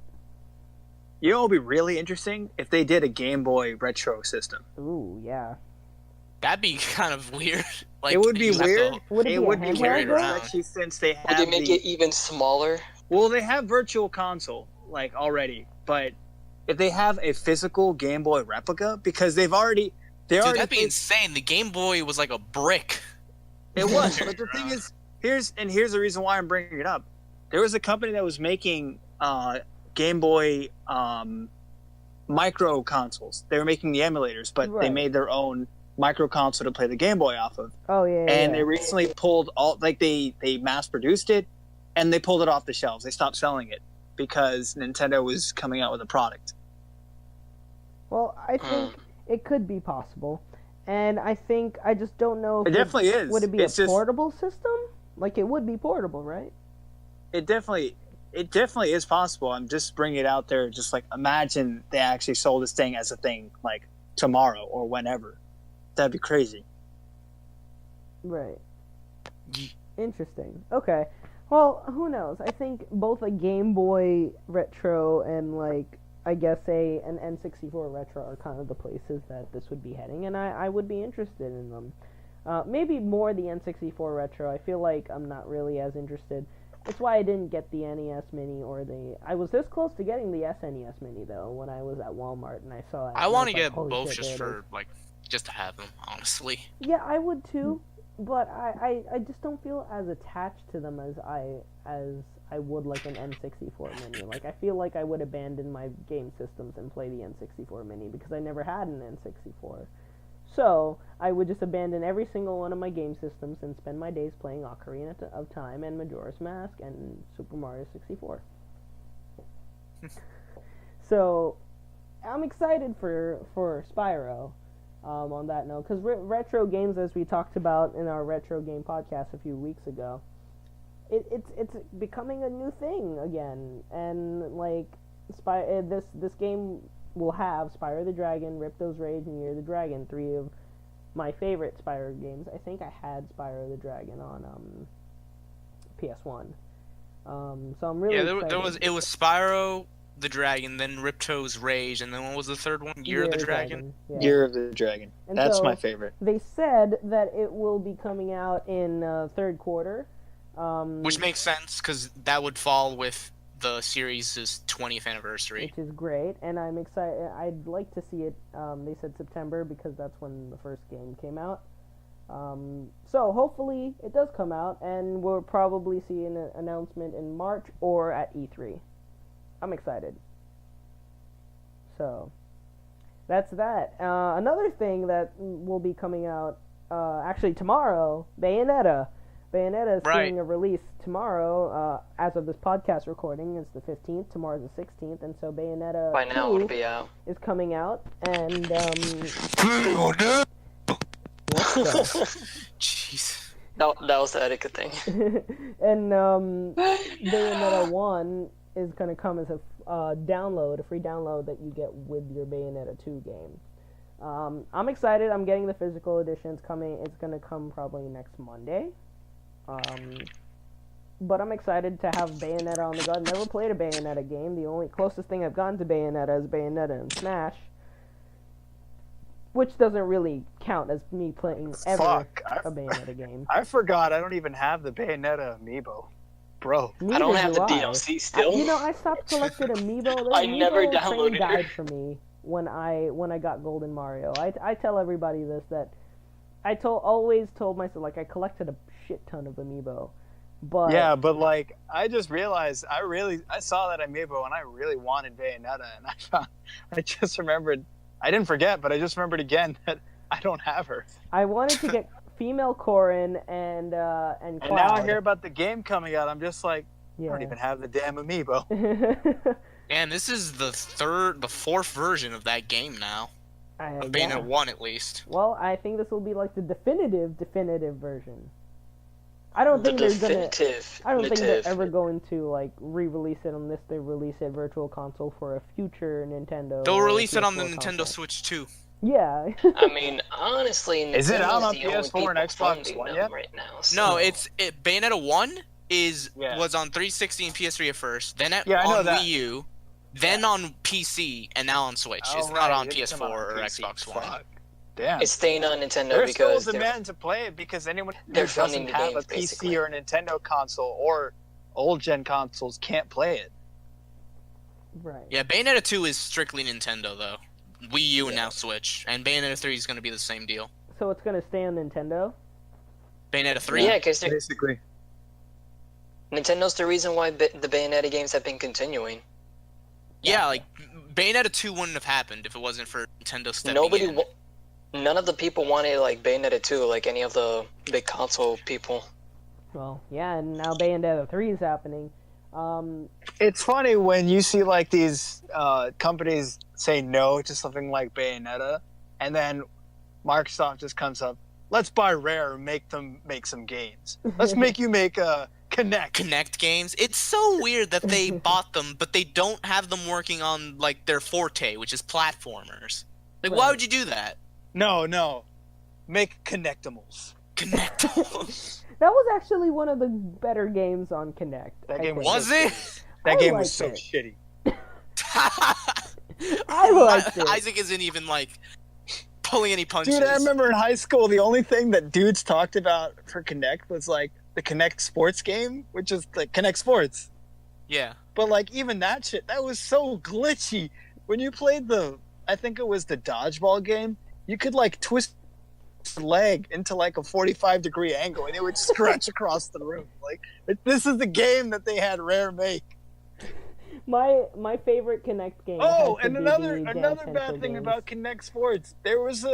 You know what would be really interesting? If they did a Game Boy retro system. Ooh, yeah. That'd be kind of weird. Like, It would be you have to- weird. Would it be a would be handheld weird, though? especially since they Would have they make it even smaller? Well, they have Virtual Console like already, but if they have a physical Game Boy replica, because Dude, that'd be made- insane. The Game Boy was like a brick. It was, but the thing is, here's the reason why I'm bringing it up. There was a company that was making Game Boy micro consoles. They were making the emulators, but they Right. made their own micro console to play the Game Boy off of. Oh yeah. And yeah. they recently pulled they mass produced it, and they pulled it off the shelves. They stopped selling it because Nintendo was coming out with a product. Well, I think it could be possible, and I just don't know if It definitely is. Would it be It's a just- portable system? Like it would be portable, right? It definitely is possible. I'm just bringing it out there. Just like imagine they actually sold this thing as a thing like tomorrow or whenever. That'd be crazy. Right. Interesting. Okay. Well, who knows? I think both a Game Boy Retro and like I guess an N64 Retro are kind of the places that this would be heading, and I would be interested in them. Maybe more the N64 Retro. I feel like I'm not really as interested. That's why I didn't get the NES Mini or the. I was this close to getting the SNES Mini though when I was at Walmart and I saw it. I and want was to like, get "Holy both shit, just there it is." for like just to have them, honestly. Yeah, I would too, but I just don't feel as attached to them as I would like an N64 Mini. Like I feel like I would abandon my game systems and play the N64 Mini because I never had an N64. So I would just abandon every single one of my game systems and spend my days playing Ocarina of Time and Majora's Mask and Super Mario 64. So I'm excited for Spyro. On that note, because retro games, as we talked about in our retro game podcast a few weeks ago, it's becoming a new thing again, and like this game will have Spyro the Dragon, Ripto's Rage, and Year of the Dragon, three of my favorite Spyro games. I think I had Spyro the Dragon on PS1, so I'm really excited. It was Spyro the Dragon, then Ripto's Rage, and then what was the third one? Year of the Dragon. Yeah. Year of the Dragon. And That's so my favorite. They said that it will be coming out in third quarter, Which makes sense because that would fall with the series' 20th anniversary. Which is great, and I'm excited. I'd like to see it. They said September because that's when the first game came out. So hopefully it does come out, and we'll probably see an announcement in March or at E3. I'm excited. So that's that. Another thing that will be coming out actually tomorrow, Bayonetta. Bayonetta is seeing a release tomorrow. As of this podcast recording, it's the 15th. Tomorrow's the 16th, and so Bayonetta By now 2 it'll be out. is coming out, and Jeez. That was the etiquette thing. and Bayonetta 1 is going to come as a download, a free download that you get with your Bayonetta 2 game. I'm excited. I'm getting the physical edition. It's coming. It's going to come probably next Monday. But I'm excited to have Bayonetta on the go. I've never played a Bayonetta game. The only closest thing I've gotten to Bayonetta is Bayonetta and Smash, which doesn't really count as me playing ever a Bayonetta game. I forgot I don't even have the Bayonetta amiibo. Bro. I don't have the DLC still. I stopped collecting amiibo. I never downloaded died for me when I got Golden Mario. I tell everybody this, that I always told myself, like, I collected a shit ton of amiibo. But yeah, but like I just realized I saw that amiibo and I really wanted Bayonetta, and I just remembered, I didn't forget, but I just remembered again that I don't have her. I wanted to get female Corrin and Cloud. And now I hear about the game coming out. I'm just like, I don't even have the damn amiibo. And this is the fourth version of that game now. Of Bayonetta 1 at least. Well, I think this will be like the definitive version. I don't think they're ever going to like re-release it unless they release it Virtual Console for a future Nintendo. They'll release it on the PS4 Nintendo console. Switch too. Yeah. I mean, honestly, is it out on Nintendo's the PS4 only and Xbox One yet? right now. So. No, Bayonetta 1 was on 360 and PS3 at first, then on Wii U, then on PC, and now on Switch. It's not on PS4 or Xbox One. Fuck. Damn. It's staying on Nintendo There's because still demand to play it because anyone who they're doesn't funding the have games, a PC basically. or a Nintendo console or old gen consoles can't play it. Right. Yeah, Bayonetta 2 is strictly Nintendo though. Wii U and now Switch, and Bayonetta 3 is going to be the same deal. So it's going to stay on Nintendo? Bayonetta 3? Yeah, because Basically. Nintendo's the reason why the Bayonetta games have been continuing. Yeah, like Bayonetta 2 wouldn't have happened if it wasn't for Nintendo stepping in. None of the people wanted like Bayonetta 2, like any of the big console people. Well, yeah, and now Bayonetta 3 is happening. It's funny when you see like these companies say no to something like Bayonetta, and then Microsoft just comes up, let's buy Rare and make them make some games. Let's make you make a Kinect games. It's so weird that they bought them, but they don't have them working on like their forte, which is platformers. Like, why would you do that? No. Make Kinectimals. Kinectimals. That was actually one of the better games on Kinect. That game was it? That game was so shitty. I liked it. Isaac isn't even like pulling any punches. Dude, I remember in high school the only thing that dudes talked about for Kinect was like the Kinect Sports game, which is like Kinect Sports. Yeah. But like even that shit, that was so glitchy. When you played I think it was the dodgeball game, you could like twist your leg into like a 45-degree angle and it would stretch across the room. Like this is the game that they had Rare make. My favorite Kinect game. Oh, and another bad thing about Kinect Sports, there was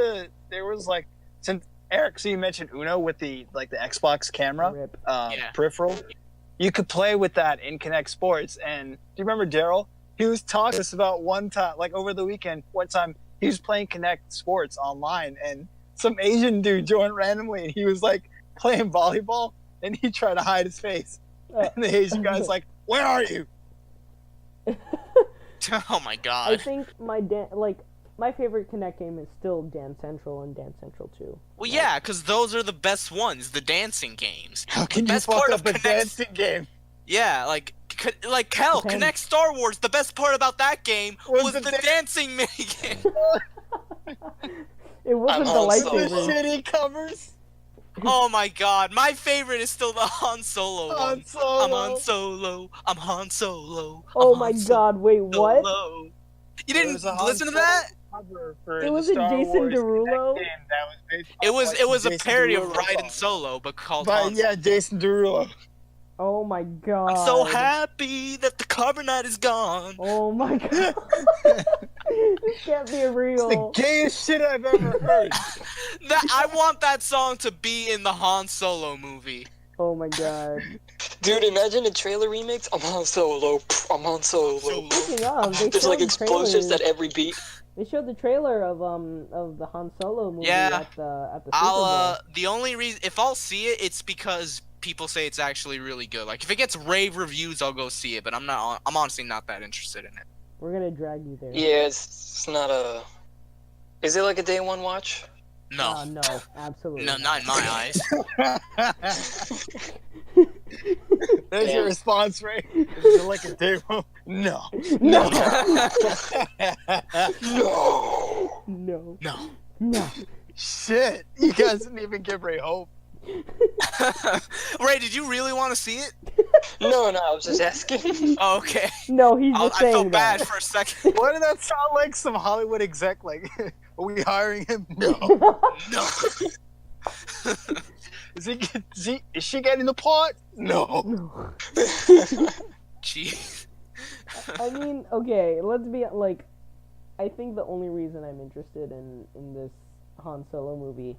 like, since Eric, so you mentioned Uno with the Xbox camera peripheral, you could play with that in Kinect Sports. And do you remember Daryl? He was talking to us about one time, like over the weekend, one time he was playing Kinect Sports online, and some Asian dude joined randomly, and he was like playing volleyball, and he tried to hide his face, and the Asian guy's like, "Where are you?" Oh my god. I think my favorite Kinect game is still Dance Central and Dance Central 2. Well, yeah, because those are the best ones, the dancing games. How can the you best fuck part up of a Kinect... dancing game? Yeah, like hell, Kinect Star Wars, the best part about that game was the dancing minigame. It wasn't the The lightsabers. shitty covers. Oh my god, my favorite is still the Han Solo Han one. Solo. I'm Han Solo. I'm Han Solo. Oh I'm my Han god, wait, what? Solo. You There didn't was a Han listen to Solo that? cover for It the wasn't Star Jason Wars Derulo? Connect game that was based It off, was like, it was a Jason parody Derulo of Raiden song. Solo, but called But Han. yeah, Jason Derulo. Oh my god. I'm so happy that the carbonite is gone. Oh my god. This can't be It's the real. gayest shit I've ever heard. I want that song to be in the Han Solo movie. Oh my god. Dude, imagine a trailer remix. I'm Han Solo. I'm Han Solo. Speaking of, they There's like showed explosions trailers. at every beat. They showed the trailer of the Han Solo movie Yeah. at the Super I'll Bowl. the only reason if I'll see it, it's because people say it's actually really good. Like if it gets rave reviews, I'll go see it. But I'm honestly not that interested in it. We're gonna drag you there. Yeah, it's not a. Is it like a day one watch? No, No, absolutely. no, not in my eyes. There's your response, Ray. Is it like a day one? No. No. No. No. No. No. Shit. You guys didn't even give Ray hope. Ray, did you really want to see it? No, I was just asking. Oh, okay. No, he's just I saying felt bad that. for a second. Why did that sound like some Hollywood exec? Like, are we hiring him? No. No. Is she getting the part? No. No. Jeez. I mean, okay, let's be like, I think the only reason I'm interested in this Han Solo movie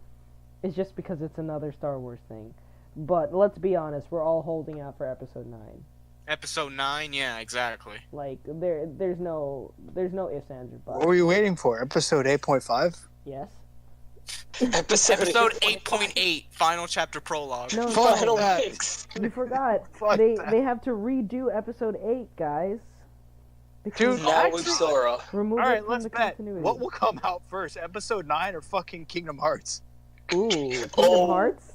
is just because it's another Star Wars thing. But let's be honest, we're all holding out for Episode 9. Episode 9, yeah, exactly. Like there's no ifs, ands, or buts. What were you waiting for? Episode 8.5? Yes. Episode Episode 8.8, final chapter prologue. No, Final Fuck that. mix. you forgot. Fuck they that. they have to redo Episode 8, guys. Because Dude, Now with actually- Sora. remove All it right, from let's the bet. continuity. What will come out first, Episode 9 or fucking Kingdom Hearts? Ooh, Kingdom Oh. Hearts.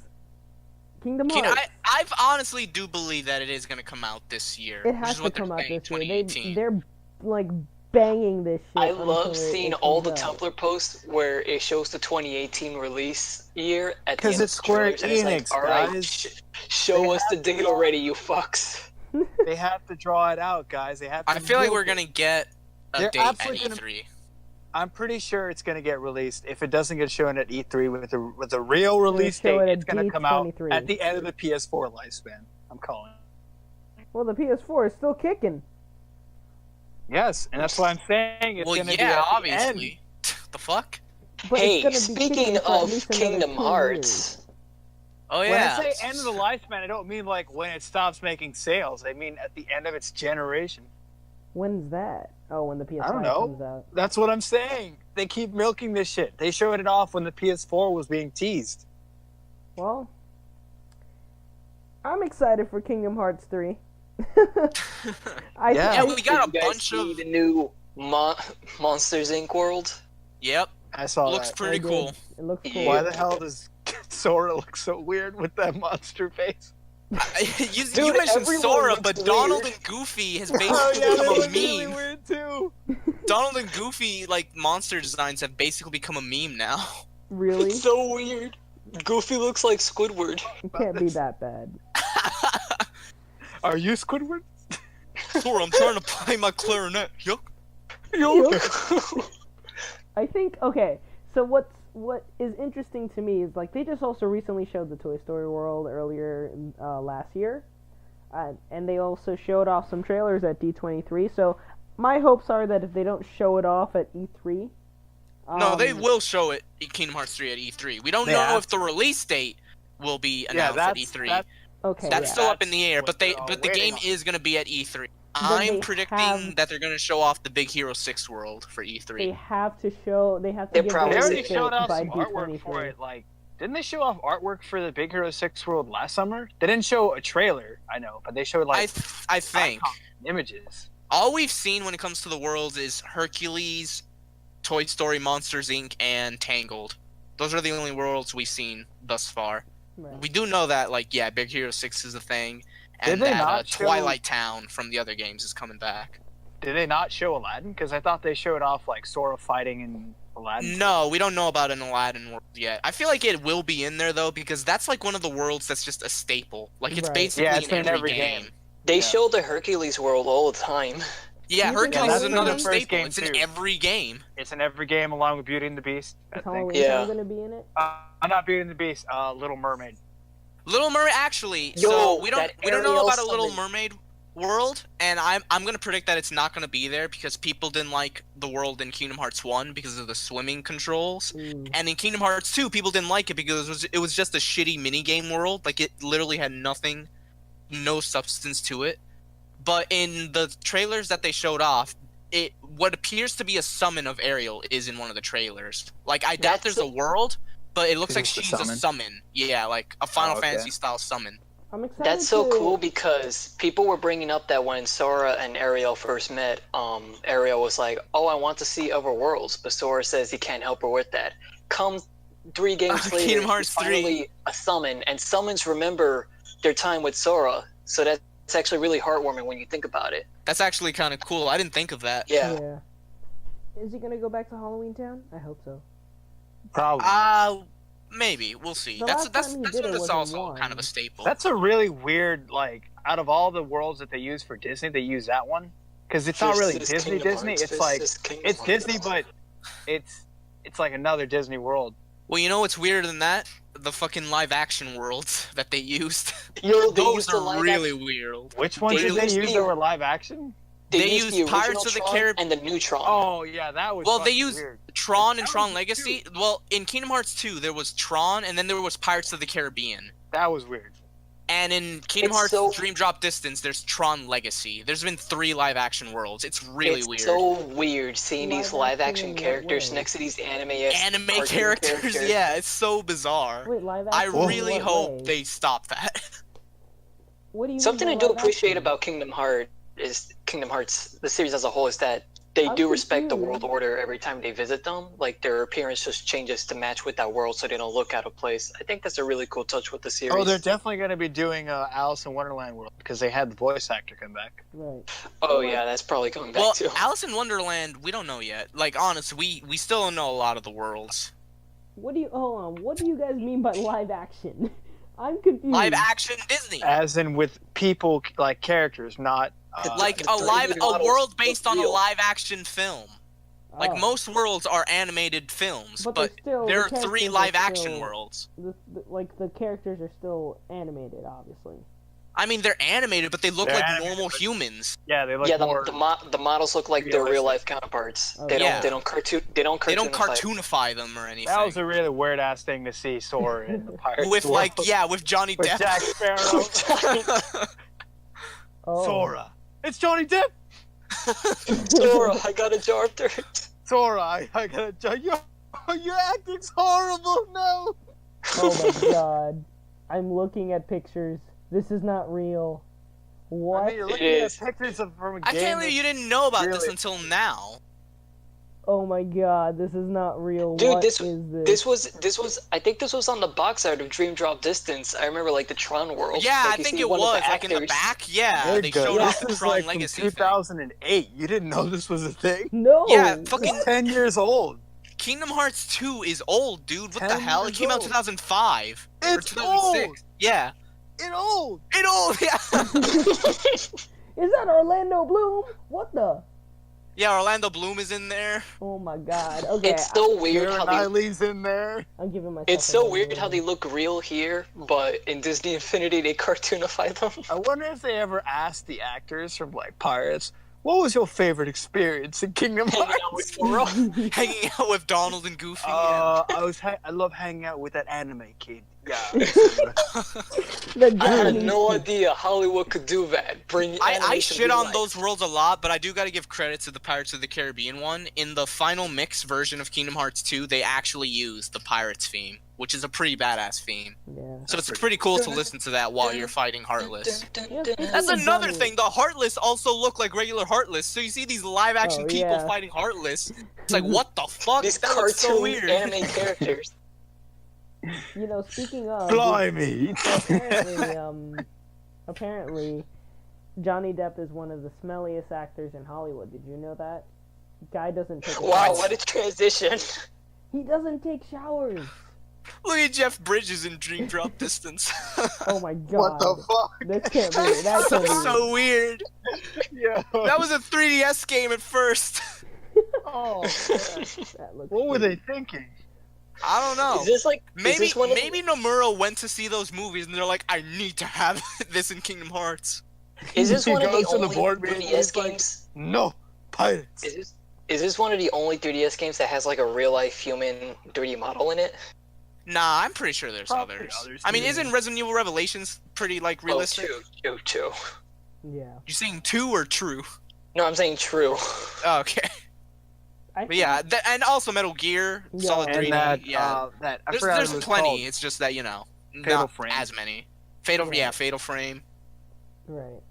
Kingdom Hearts. I honestly do believe that it is going to come out this year. It which has is to what come they're out saying, this year. 2018. They're like banging this shit. I until love it seeing all the comes out. Tumblr posts where it shows the 2018 release year at the 'Cause end it's of the Square trailers, and it's Enix, like, all right, guys. show They us the date already, you fucks. They have to draw it out, guys. They have to I feel like milk we're it. going to get a They're date at absolutely gonna- E3. I'm pretty sure it's going to get released. If it doesn't get shown at E3 with a real gonna release show date, it it's at going to come out D23. at the end of the PS4 lifespan. I'm calling it. Well, the PS4 is still kicking. Yes, and that's what I'm saying. It's Well, going to yeah, be at obviously. The fuck? But Hey, it's gonna be speaking kicking for at of least another Kingdom 2 Hearts, Oh, When yeah. I say end of the lifespan, I don't mean like when it stops making sales. I mean at the end of its generation. When's that? Oh, when the PS5 I don't know. comes out. That's what I'm saying. They keep milking this shit. They showed it off when the PS4 was being teased. Well, I'm excited for Kingdom Hearts 3. Yeah. We got a did you guys bunch see of... the new Monsters Inc. world. Yep, I saw looks that. pretty I did. cool. It looks cool. Yeah. Why the hell does Sora look so weird with that monster face? you Dude, mentioned everyone Sora, looks but weird. Donald and Goofy has basically Oh yeah, become that a looks meme. really weird too. Donald and Goofy, like, monster designs have basically become a meme now. Really? It's so weird. Goofy looks like Squidward. It can't be that bad. Are you Squidward? Sora, I'm trying to play my clarinet. Yuck. I think, okay, so what is interesting to me is, like, they just also recently showed the Toy Story World earlier last year, and they also showed off some trailers at D23, so my hopes are that if they don't show it off at E3... No, they will show it in Kingdom Hearts 3 at E3. We don't They know have if the release date will be announced at E3. Okay, That's yeah. still up in That's the air, what but they're all the waiting game on. is going to be at E3. they I'm predicting have- that they're going to show off the Big Hero 6 world for They E3. have to show... They have to They give probably They the already release showed date off by some artwork D23. for it. Like, didn't they show off artwork for the Big Hero 6 World last summer? They didn't show a trailer, I know, but they showed like I think images. all we've seen when it comes to the worlds is Hercules, Toy Story, Monsters Inc., and Tangled. Those are the only worlds we've seen thus far. Right. We do know that, like, yeah, Big Hero 6 is a thing, Did and they that not show- Twilight Town from the other games is coming back. Did they not show Aladdin? Because I thought they showed off like Sora fighting in Aladdin. No, we don't know about an Aladdin world yet. I feel like it will be in there though, because that's like one of the worlds that's just a staple. Like it's Right. basically Yeah, it's in in every every game. game. They Yeah. show the Hercules world all the time. Yeah, You think Hercules is Halloween another Town- First staple. game, It's in too. every game. It's in every game along with Beauty and the Beast. I Is think. Halloween Yeah. Town gonna be in it? Not Beauty and the Beast. Little Mermaid. Little Mermaid, actually. Yo, So we don't know Ariel about a Little summon. Mermaid world, and I'm gonna predict that it's not gonna be there because people didn't like the world in Kingdom Hearts 1 because of the swimming controls, and in Kingdom Hearts 2 people didn't like it because it was just a shitty mini game world. Like it literally had nothing, no substance to it. But in the trailers that they showed off, what appears to be a summon of Ariel is in one of the trailers. Like I doubt That's there's a world, but it looks Is like this the she's a summon? summon. Yeah, like a Final okay. Fantasy style summon. I'm excited. That's so to... cool because people were bringing up that when Sora and Ariel first met, Ariel was like, "Oh, I want to see other worlds," but Sora says he can't help her with that. Come 3 games later, Kingdom Hearts he's finally a summon, and summons remember their time with Sora, so that's actually really heartwarming when you think about it. That's actually kind of cool. I didn't think of that. Yeah. Is he gonna go back to Halloween Town? I hope so. Probably. Maybe we'll see. The That's last time he that's did one it that's was in also one. kind of a staple. That's a really weird, like, out of all the worlds that they use for Disney, they use that one. Because it's not really This is Disney Kingdom Disney. Hearts. It's This like, is Kingdom it's Hearts. Disney, but it's like another Disney world. Well, you know what's weirder than that? The fucking live action worlds that they used. Yo, they Those used the are live really action. weird. Which ones They did they used use the- that were live action? They used used the Pirates original of the Tron Caribbean. and the new Tron. Oh, yeah, that was Well, they fucking used weird. Tron and That Tron was Legacy. Well, in Kingdom Hearts 2, there was Tron, and then there was Pirates of the Caribbean. That was weird. And in Kingdom It's Hearts so- Dream Drop Distance, there's Tron Legacy. There's been 3 live action worlds. It's really it's weird. so weird seeing these Live live action action in what characters way? next to these anime Characters, yeah, it's so bizarre. Wait, live I action. in really what hope way? they stop that. What do you Something I mean do by live appreciate action? about Kingdom Hearts, the series as a whole, is that they I'm do respect the confused. world order every time they visit them. Like their appearance just changes to match with that world, so they don't look out of place. I think that's a really cool touch with the series. Oh, they're definitely going to be doing Alice in Wonderland world because they had the voice actor come back. Right. Oh yeah, that's probably coming back Well, too. Alice in Wonderland, we don't know yet. Like, honestly, we still don't know a lot of the worlds. What do you hold on? What do you guys mean by live action? I'm confused. Live action Disney. As in with people, like characters, not... Like the 3D a models world based look on a real. live action film. Like Oh. most worlds are animated films, But but they're still- there the are 3 characters are live action still- worlds. Like the characters are still animated, obviously. I mean, they're animated, but they look They're like animated, normal but- humans. Yeah, they look Yeah, more... the models look like their realistic. real life counterparts. Oh, They yeah. don't they don't cartoon they don't They don't cartoonify. cartoonify them or anything. That was a really weird ass thing to see Sora in the Pirates With world. like, yeah, with Johnny with Depp. Jack Sparrow. Oh. Sora. It's Johnny Depp. Sora, I got a jar of dirt. Sora, I gotta... Your acting's horrible. No. Oh my god. I'm looking at pictures. This is not real. What? I mean, you're looking It at is. pictures of from a game. I can't believe you didn't know about this really- until now. Oh my god, this is not real. Dude, What this is this was I think this was on the box art of Dream Drop Distance. I remember like the Tron world. Yeah, Like, I you think see it one of the was, like in the actors- back. Yeah, They're they good. showed off This the is Tron like from Legacy thing. 2008. You didn't know this was a thing? No. Yeah, fucking It's 10 years old. Kingdom Hearts 2 is old, dude. What the 10 hell? It years came out old. 2005 or It's 2006. old. Yeah, It's old. it old. Yeah. Is that Orlando Bloom? What the? Yeah, Orlando Bloom is in there. Oh my god. Okay. It's so weird Keira how they Knightley's in there. I'm giving myself. it's so another weird how one. they look real here, but in Disney Infinity they cartoonify them. I wonder if they ever asked the actors from like Pirates, what was your favorite experience in Kingdom Hanging out Hearts? with Sora. Hanging out with Donald and Goofy. yeah. I love hanging out with that anime kid. Yeah. The I had Johnny- no idea Hollywood could do that. Bring I animation shit to on life. those worlds a lot, but I do gotta give credit to the Pirates of the Caribbean one. In the final mix version of Kingdom Hearts 2, they actually used the Pirates theme, which is a pretty badass theme. Yeah. So it's pretty cool to listen to that while you're fighting Heartless. Yeah, speaking That's of another Johnny- thing. The Heartless also look like regular Heartless. So you see these live action Oh, people yeah. fighting Heartless. It's like, what the fuck? These That looks so cartoon weird. anime characters. You know, speaking of. Blimey. Apparently, Johnny Depp is one of the smelliest actors in Hollywood. Did you know that? Guy doesn't take a Wow, shower. what a transition. He doesn't take showers. Look at Jeff Bridges in Dream Drop Distance. Oh my god. What the fuck? This can't be. That can't be. So weird. Yeah. That was a 3DS game at first. Oh, That looks what were crazy. they thinking? I don't know. Is this like Maybe one of maybe Nomura went to see those movies and they're like, I need to have this in Kingdom Hearts. Is this He one of the goes to the only board meeting and 3DS he's like, games? No, pirates. Is this one of the only 3DS games that has like a real life human 3D model in it? Nah, I'm pretty sure there's Probably others. others, I mean, too. isn't Resident Evil Revelations pretty like realistic? Oh, two. Yeah. You saying two or true? No, I'm saying true. Oh, okay. I But yeah, and also Metal Gear, Yeah. Solid And 3D. And yeah, that I there's forgot what it was plenty. called. It's just that not Frame. as many. Fatal, Right. yeah, Fatal Frame. Right.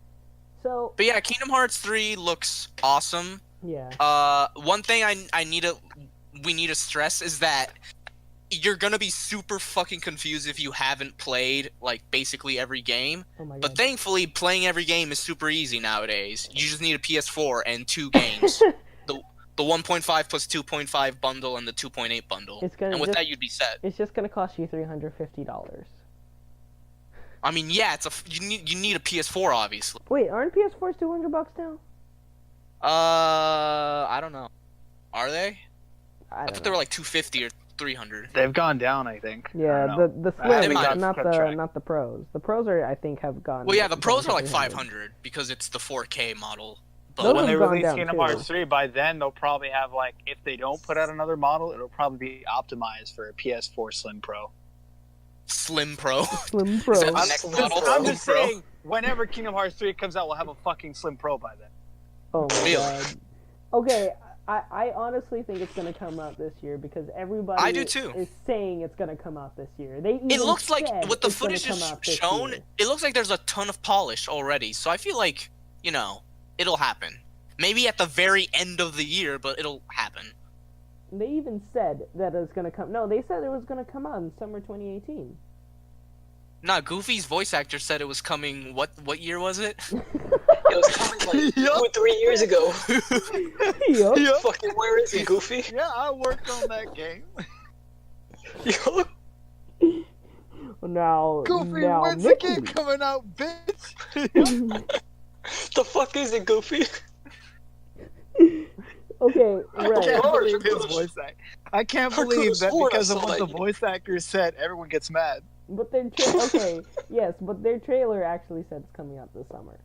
So But yeah, Kingdom Hearts 3 looks awesome. yeah. One thing we need to stress is that you're gonna be super fucking confused if you haven't played like basically every game. Oh my god. But thankfully, playing every game is super easy nowadays. You just need a PS4 and 2 games. The 1.5 plus 2.5 bundle and the 2.8 bundle. It's gonna And with just- that, you'd be set. It's just gonna cost you $350. I mean, yeah, you need a PS4, obviously. Wait, aren't PS4s $200 now? I don't know. Are they? I I don't thought know. they were like 250 or 300. They've gone down, I think. I Yeah, don't know. the I haven't Slim, got not kept track. the pros. The pros are, I think, have gone. Well, yeah, the down pros to are like 300. 500 because it's the 4K model. Those But When have they gone release down, Kingdom too. Hearts 3, by then they'll probably have like, if they don't put out another model, it'll probably be optimized for a PS4 Slim Pro. Slim Pro. Slim Pro. Is that the I'm- next I'm model? I'm just Pro. saying, whenever Kingdom Hearts 3 comes out, we'll have a fucking Slim Pro by then. Oh my Really? god. Okay, I honestly think it's gonna come out this year because everybody I do too. is saying it's gonna come out this year. They It even looks like said with the it's gonna footage come out this shown, year. it looks like there's a ton of polish already. So I feel like, it'll happen. Maybe at the very end of the year, but it'll happen. They even said that it's gonna come. No, they said it was gonna come out in summer 2018. Nah, Goofy's voice actor said it was coming. What year was it? It was coming like 2 or 3 years ago. Yup. Yeah, Fucking where is it, Goofy? yeah, I worked on that game. Yo, Now, Goofy, now when's the Mickey. game coming out, bitch? the fuck is it, Goofy? Okay, I right. can't Lord, believe his Lord. voice act. I can't I could've believe that sworn I because of saw what that. the voice actors said, everyone gets mad. But their okay, yes, but their trailer actually said it's coming out this summer.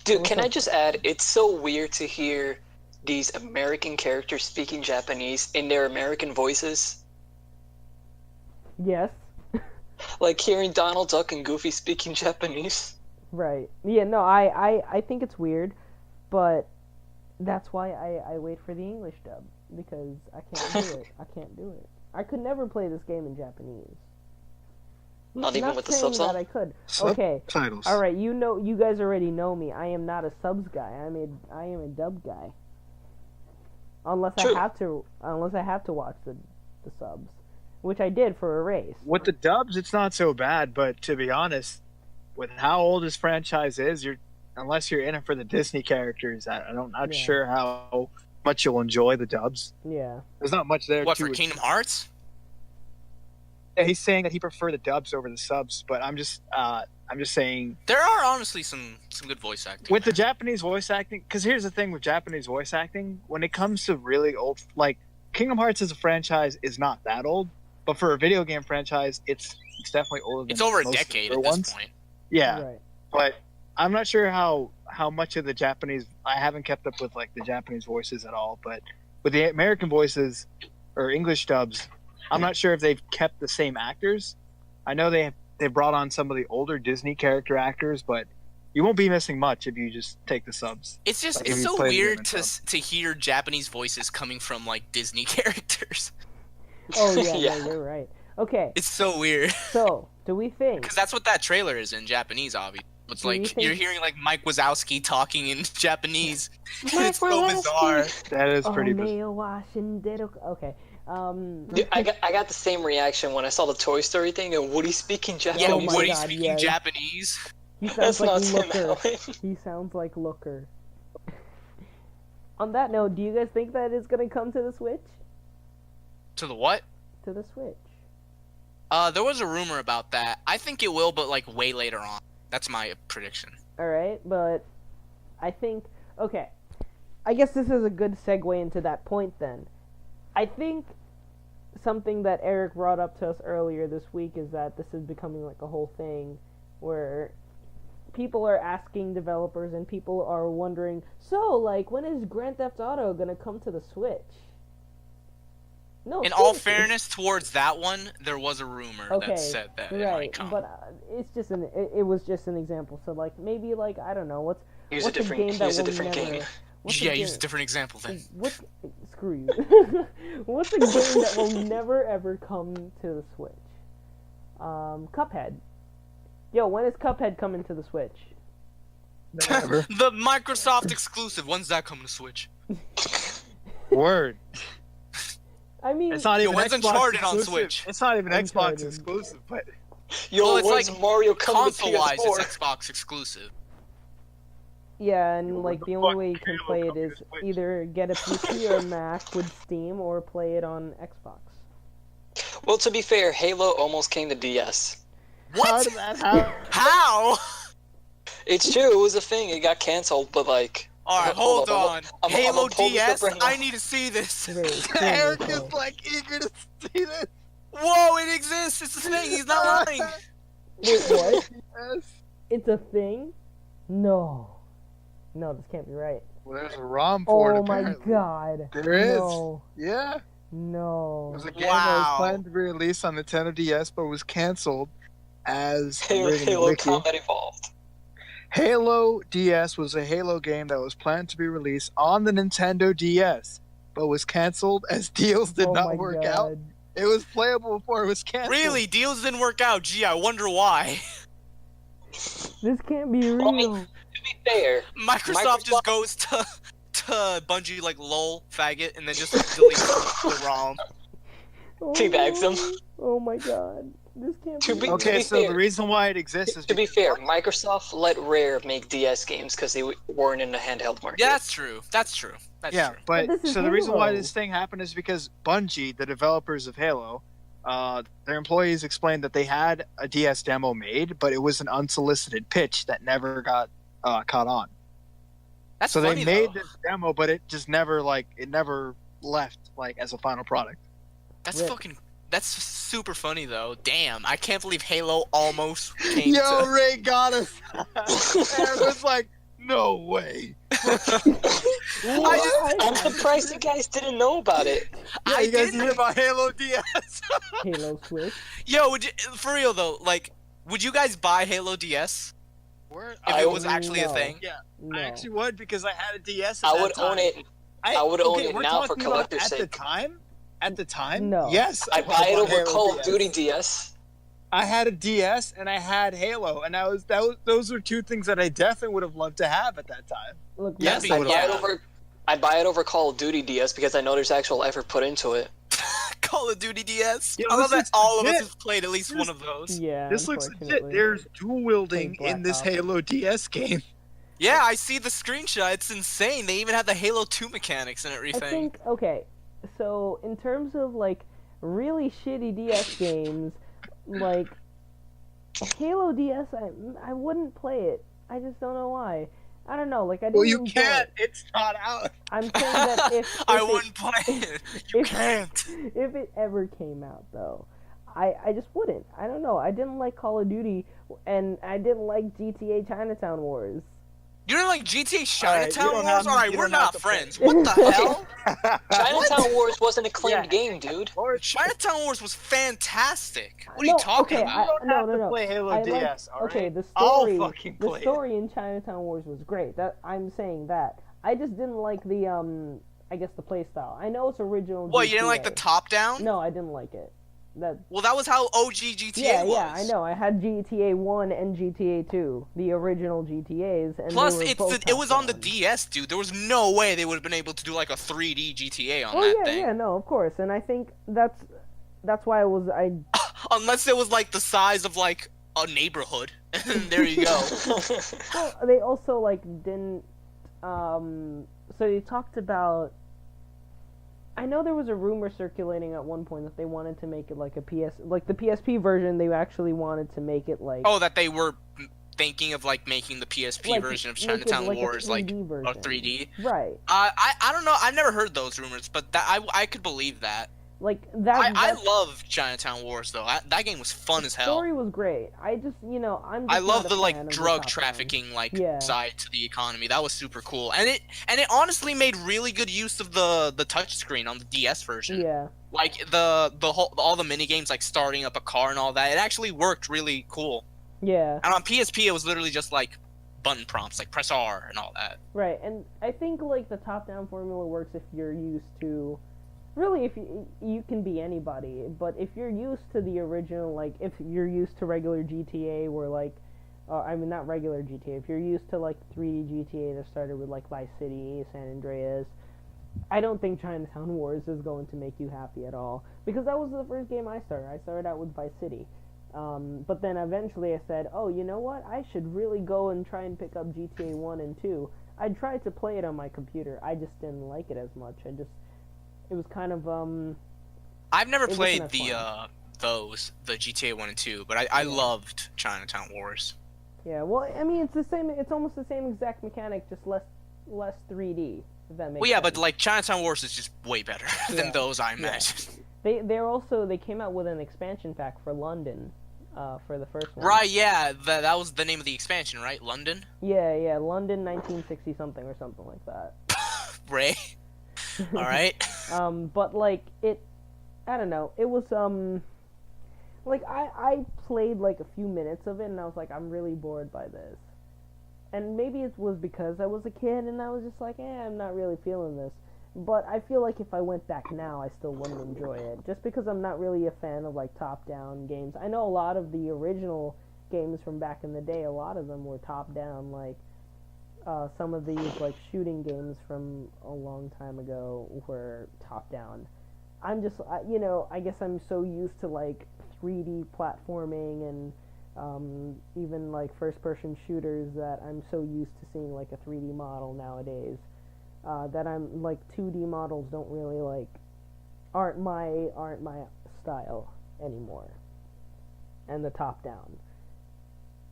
Dude, can I just add, it's so weird to hear these American characters speaking Japanese in their American voices. Yes. Like hearing Donald Duck and Goofy speaking Japanese. Right. Yeah, no, I think it's weird, but that's why I wait for the English dub, because I can't do it. I can't do it. I could never play this game in Japanese. Not even Not with the saying subs that on. I could. Okay. Titles. All right, you guys already know me. I am not a subs guy. I am a dub guy. Unless True. I have to watch the subs, which I did for a race. With the dubs, it's not so bad, but to be honest, with how old this franchise is, unless you're in it for the Disney characters, I'm not Yeah. sure how much you'll enjoy the dubs. Yeah. There's not much there. What to for it. Kingdom Hearts? Yeah, he's saying that he preferred the dubs over the subs, but I'm just saying There are honestly some good voice acting. with the Japanese voice acting. Because here's the thing with Japanese voice acting: when it comes to really old, like Kingdom Hearts as a franchise is not that old, but for a video game franchise, it's definitely older. Than It's over a most of the decade other at this ones. point. Yeah, Right. but I'm not sure how much of the Japanese. I haven't kept up with like the Japanese voices at all, but with the American voices or English dubs, I'm not sure if they've kept the same actors. I know they brought on some of the older Disney character actors, but you won't be missing much if you just take the subs. It's just Like, if it's you so play the game weird in to hear Japanese voices coming from like Disney characters. Oh yeah, Yeah. no, you're right. Okay, It's so weird so do we think? because that's what that trailer is in Japanese. Obviously, it's Do you like think- you're hearing like Mike Wazowski talking in Japanese. Mike It's so Wazowski. bizarre. That is Oh, pretty bizarre. Mayo Washington. Okay. Dude, I got the same reaction when I saw the Toy Story thing and Woody speaking Yeah, Japanese. Oh my Woody God, speaking yeah. Japanese. He sounds That's not like Tim Looker. Allen. He sounds like Looker. On that note, do you guys think that it's gonna come to the Switch? To the what? To the Switch. There was a rumor about that. I think it will, but like way later on. That's my prediction. Alright, but I think... Okay. I guess this is a good segue into that point then. I think something that Eric brought up to us earlier this week is that this is becoming like a whole thing where people are asking developers and people are wondering, so, like, when is Grand Theft Auto gonna come to the Switch? No, In all seriously. fairness, towards that one, there was a rumor that said that it might come. But it's just it was just an example. So, like, maybe, like, I don't know, what's Use what's a different game that use a will different never, game. what's Yeah, a use a game- different example then. Screw you. What's a game that will never ever come to the Switch? Cuphead. Yo, when is Cuphead coming to the Switch? Never. The Microsoft exclusive. When's that coming to Switch? Word. I mean, It's not even when's Xbox Uncharted on exclusive. Switch? It's not even Uncharted. Xbox exclusive, but Yo, Well, it's when's like Mario coming to Console-wise, PS4? it's Xbox exclusive. yeah, and Yo, like what the the only fuck way you is can Halo play it coming is to Switch? either get a PC or Mac with Steam or play it on Xbox. Well, to be fair, Halo almost came to DS. how What? did that happen? How? It's true, it was a thing. It got canceled, but like, Alright, Hold hold on, on. I'm Halo gonna pull this DS? up right now. I need to see this. Very Eric extremely is so. like eager to see this. Whoa, it exists. It's a thing. He's not lying. Wait, what? Yes. It's a thing? No. No, this can't be right. Well, there's a ROM for it, Oh my apparently. god. There is. No. Yeah. It No. was a game that Wow. was planned to be released on Nintendo DS, but was canceled as Halo, written in Halo Wiki. Combat Evolved. Halo DS was a Halo game that was planned to be released on the Nintendo DS, but was canceled as deals did Oh my not work out. god. It was playable before it was canceled. Really? Deals didn't work out. Gee, I wonder why. This can't be Well, I mean, real. to be fair, Microsoft just goes to Bungie like lol faggot and then just deletes the ROM. Oh, teabags them. Oh my god. This can't To be be- real. Okay, be so fair- the reason why it exists is to be because fair, Microsoft let Rare make DS games because they weren't in the handheld market. Yeah, that's true. That's true. That's yeah, true. but But this is so the reason why Halo. this thing happened is because Bungie, the developers of Halo, their employees explained that they had a DS demo made, but it was an unsolicited pitch that never got caught on. That's So funny, they made though. this demo, but it just never never left as a final product. That's Rip. fucking. That's super funny though. Damn, I can't believe Halo almost came Yo, to. Ray got us. Aaron was like, "No way." I'm surprised you guys didn't know about it. Yeah, I you guys didn't. hear about Halo DS? Halo Switch. Yo, would you, for real though, like, would you guys buy Halo DS Word? if I it was actually a no. thing? Yeah, No. I actually would because I had a DS. At I that would own time. it. I would own it we're now for talking about collector's at sake. the time. At the time, No. yes, I'd buy it bought over Halo Call of DS. Duty DS. I had a DS and I had Halo, and those were two things that I definitely would have loved to have at that time. Look, Yeah, Yes, I'd I'd be- buy it yeah. over. I'd buy it over Call of Duty DS because I know there's actual effort put into it. Call of Duty DS. Yo, I love this that looks all of us legit. have played at least one of those. yeah. This looks legit. unfortunately. There's dual wielding Like in this Black Ops. Halo DS game. Yeah, I see the screenshot. It's insane. They even have the Halo 2 mechanics and I everything. think okay. So in terms of like really shitty DS games, like Halo DS, I wouldn't play it. I just don't know why. I don't know. Like I didn't. Well, you enjoy can't. It. It's not out. I'm saying that if I it- wouldn't play it. You if- can't. if it ever came out though, I just wouldn't. I don't know. I didn't like Call of Duty, and I didn't like GTA Chinatown Wars. You don't like GTA Alright, you Chinatown don't Wars? have- Alright, you we're don't have not to play. friends. What the hell? Chinatown Wars was an acclaimed Yeah. game, dude. Chinatown Wars was fantastic. What are you No, talking okay, about? You don't have to no. play Halo I DS. like, all okay, right? the I'll story, fucking the play it. story in Chinatown Wars was great. That I'm saying that. I just didn't like the I guess the play style. I know it's original. What, you didn't like the GTA. top down? No, I didn't like it. That Well, that was how OG GTA yeah, was. yeah, I know. I had GTA 1 and GTA 2, the original GTAs, and Plus, they were both it was on the top-down. DS, dude. There was no way they would have been able to do like a 3D GTA on Oh that yeah, thing. yeah, no, of course, and I think that's why I Unless it was like the size of like a neighborhood. And there you go. well, they also like didn't so they talked about. I know there was a rumor circulating at one point that they wanted to make it like a like the PSP version. They actually wanted to make it like. Oh, that they were thinking of like making the PSP like, version of make it Chinatown like Wars a 3D like version. a 3D. Right. I don't know. I've never heard those rumors, but I could believe that. Like that. I love Chinatown Wars though. That game was fun as hell. Story was great. I just I'm. Just I love not a the fan like of the drug top trafficking like Yeah. side to the economy. That was super cool, and it honestly made really good use of the touchscreen on the DS version. Yeah. Like the whole all the mini games like starting up a car and all that. It actually worked really cool. Yeah. And on PSP, it was literally just like button prompts, like press R and all that. Right, and I think like the top-down formula works if you're used to. Really, if you can be anybody, but if you're used to the original, like if you're used to regular GTA, where like, I mean not regular GTA, if you're used to like 3D GTA that started with like Vice City, San Andreas, I don't think Chinatown Wars is going to make you happy at all, because that was the first game I started. I started out with Vice City, but then eventually I said, oh, you know what? I should really go and try and pick up GTA 1 and 2. I tried to play it on my computer. I just didn't like it as much. It was kind of I've never It played wasn't as the GTA 1 and 2, but I loved Chinatown Wars. Yeah, well, I mean, it's the same. It's almost the same exact mechanic, just less 3D. If that makes Well, yeah, sense. but like Chinatown Wars is just way better than Yeah. those, I imagine. They came out with an expansion pack for London, for the first one. Right? Yeah, that was the name of the expansion, right? London. Yeah, London 1960 something or something like that. Ray. All right. But like I don't know. It was like I played like a few minutes of it and I was like, I'm really bored by this. And maybe it was because I was a kid and I was just like, I'm not really feeling this. But I feel like if I went back now, I still wouldn't enjoy it. Just because I'm not really a fan of like top-down games. I know a lot of the original games from back in the day, a lot of them were top-down. Like some of these like shooting games from a long time ago were top-down. I'm just, I guess I'm so used to like 3D platforming and even like first-person shooters that I'm so used to seeing like a 3D model nowadays. That I'm like 2D models don't really like aren't my style anymore, and the top down.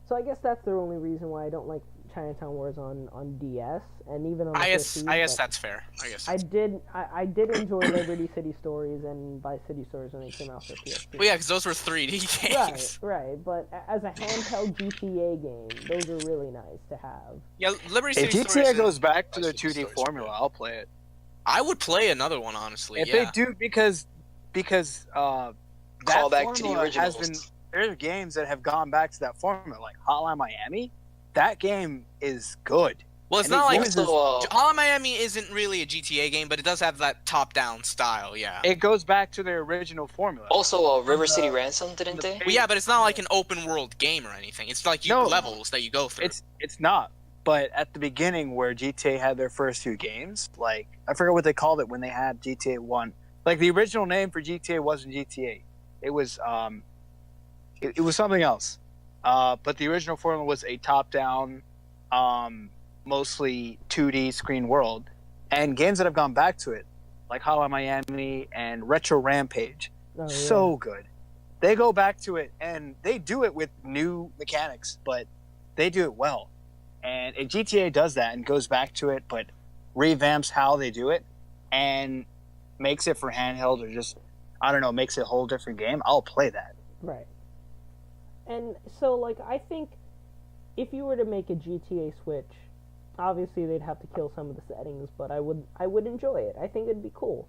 So I guess that's the only reason why I don't like Chinatown Wars on DS and even on the I PC, guess but that's fair. I guess. I did enjoy Liberty City Stories and Vice City Stories when they came out for PSP. Well, yeah, because those were 3D games. Right. But as a handheld GTA game, those are really nice to have. Yeah, Liberty If City GTA Stories goes and back to Vice the City 2D Stories formula, I'll play it. I would play another one, honestly. If yeah. they do, because that Call back to the formula has originals. been. There's games that have gone back to that formula, like Hotline Miami. That game is good. Well, it's And not it like uses- Hotline Miami isn't really a GTA game, but it does have that top-down style. Yeah. It goes back to their original formula. Also, River City Ransom, didn't they? Well, yeah, but it's not like an open-world game or anything. It's like No. levels that you go through. It's not. But at the beginning, where GTA had their first few games, like I forget what they called it when they had GTA 1. Like the original name for GTA wasn't GTA. It was it was something else. But the original formula was a top-down, mostly 2D screen world, and games that have gone back to it, like Hotline Miami and Retro Rampage, Oh, so good. They go back to it and they do it with new mechanics, but they do it well. And GTA does that and goes back to it, but revamps how they do it and makes it for handheld or just, I don't know, makes it a whole different game. I'll play that. Right. And so, like, I think if you were to make a GTA Switch, obviously they'd have to kill some of the settings, but I would enjoy it. I think it'd be cool.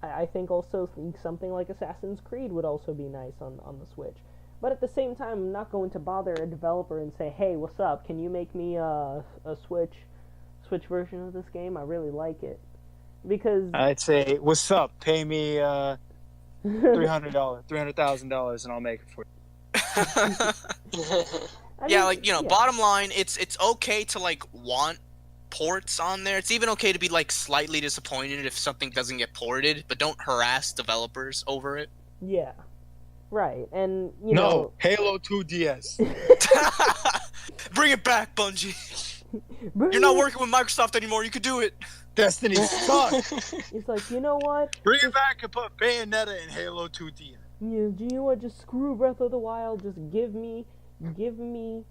I think also something like Assassin's Creed would also be nice on the Switch. But at the same time, I'm not going to bother a developer and say, hey, what's up? Can you make me a Switch version of this game? I really like it. Because I'd say, what's up? Pay me $300,000, and I'll make it for you. Yeah, like, bottom line, it's okay to like want ports on there. It's even okay to be like slightly disappointed if something doesn't get ported, but don't harass developers over it. Yeah. Right. And No, Halo 2 DS. Bring it back, Bungie. You're not working with Microsoft anymore. You could do it. Destiny sucks. He's like, you know what? Bring it back and put Bayonetta in Halo 2D. You know what? Just screw Breath of the Wild. Just give me Bayonetta!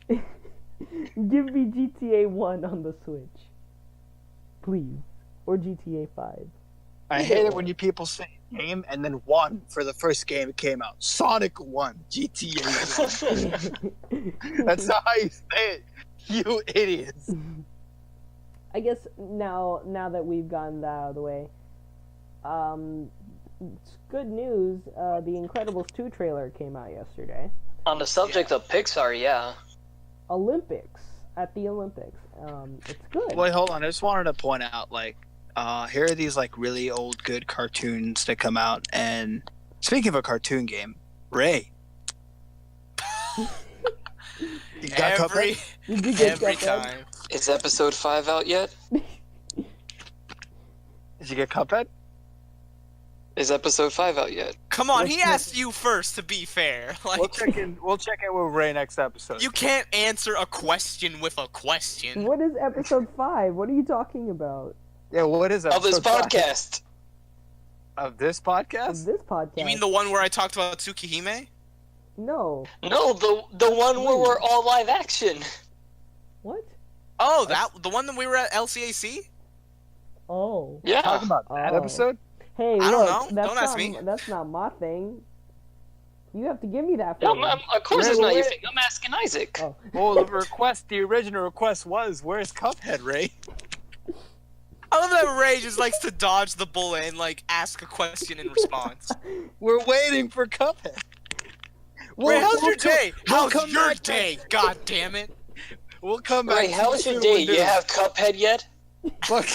Give me GTA 1 on the Switch. Please. Or GTA 5. I hate it when you people say game and then 1 for the first game it came out. Sonic 1, GTA 1. That's not how you say it, you idiots. I guess now that we've gotten that out of the way, it's good news. The Incredibles 2 trailer came out yesterday. On the subject of Pixar, yeah. Olympics. At the Olympics. It's good. Wait, hold on. I just wanted to point out, like, here are these, like, really old good cartoons that come out. And speaking of a cartoon game, Ray. You got Every time. Is episode 5 out yet? Did you get Cuphead? Is episode 5 out yet? Come on, he asked you first. To be fair, like We'll check in with Ray next episode. you can't answer a question with a question. What is episode 5? What are you talking about? Yeah, what is that? Of this podcast. Of this podcast? Of this podcast? You mean the one where I talked about Tsukihime? No. No, the one where we're all live action. What? Oh, the one that we were at LCAC? Oh. Yeah. Talking about that Oh. episode? Hey, I look, don't know. That's Don't not, ask me. That's not my thing. You have to give me that. No, thing. of course Wait, it's not your wait. thing. I'm asking Isaac. Oh. Well, the original request was, where's Cuphead, Ray? I love that Ray just likes to dodge the bullet and like ask a question in response. We're waiting for Cuphead. Ray, how's your day? we'll How's come your back day? God damn it! We'll come back. Ray, how's your day? You have Cuphead yet? Fuck.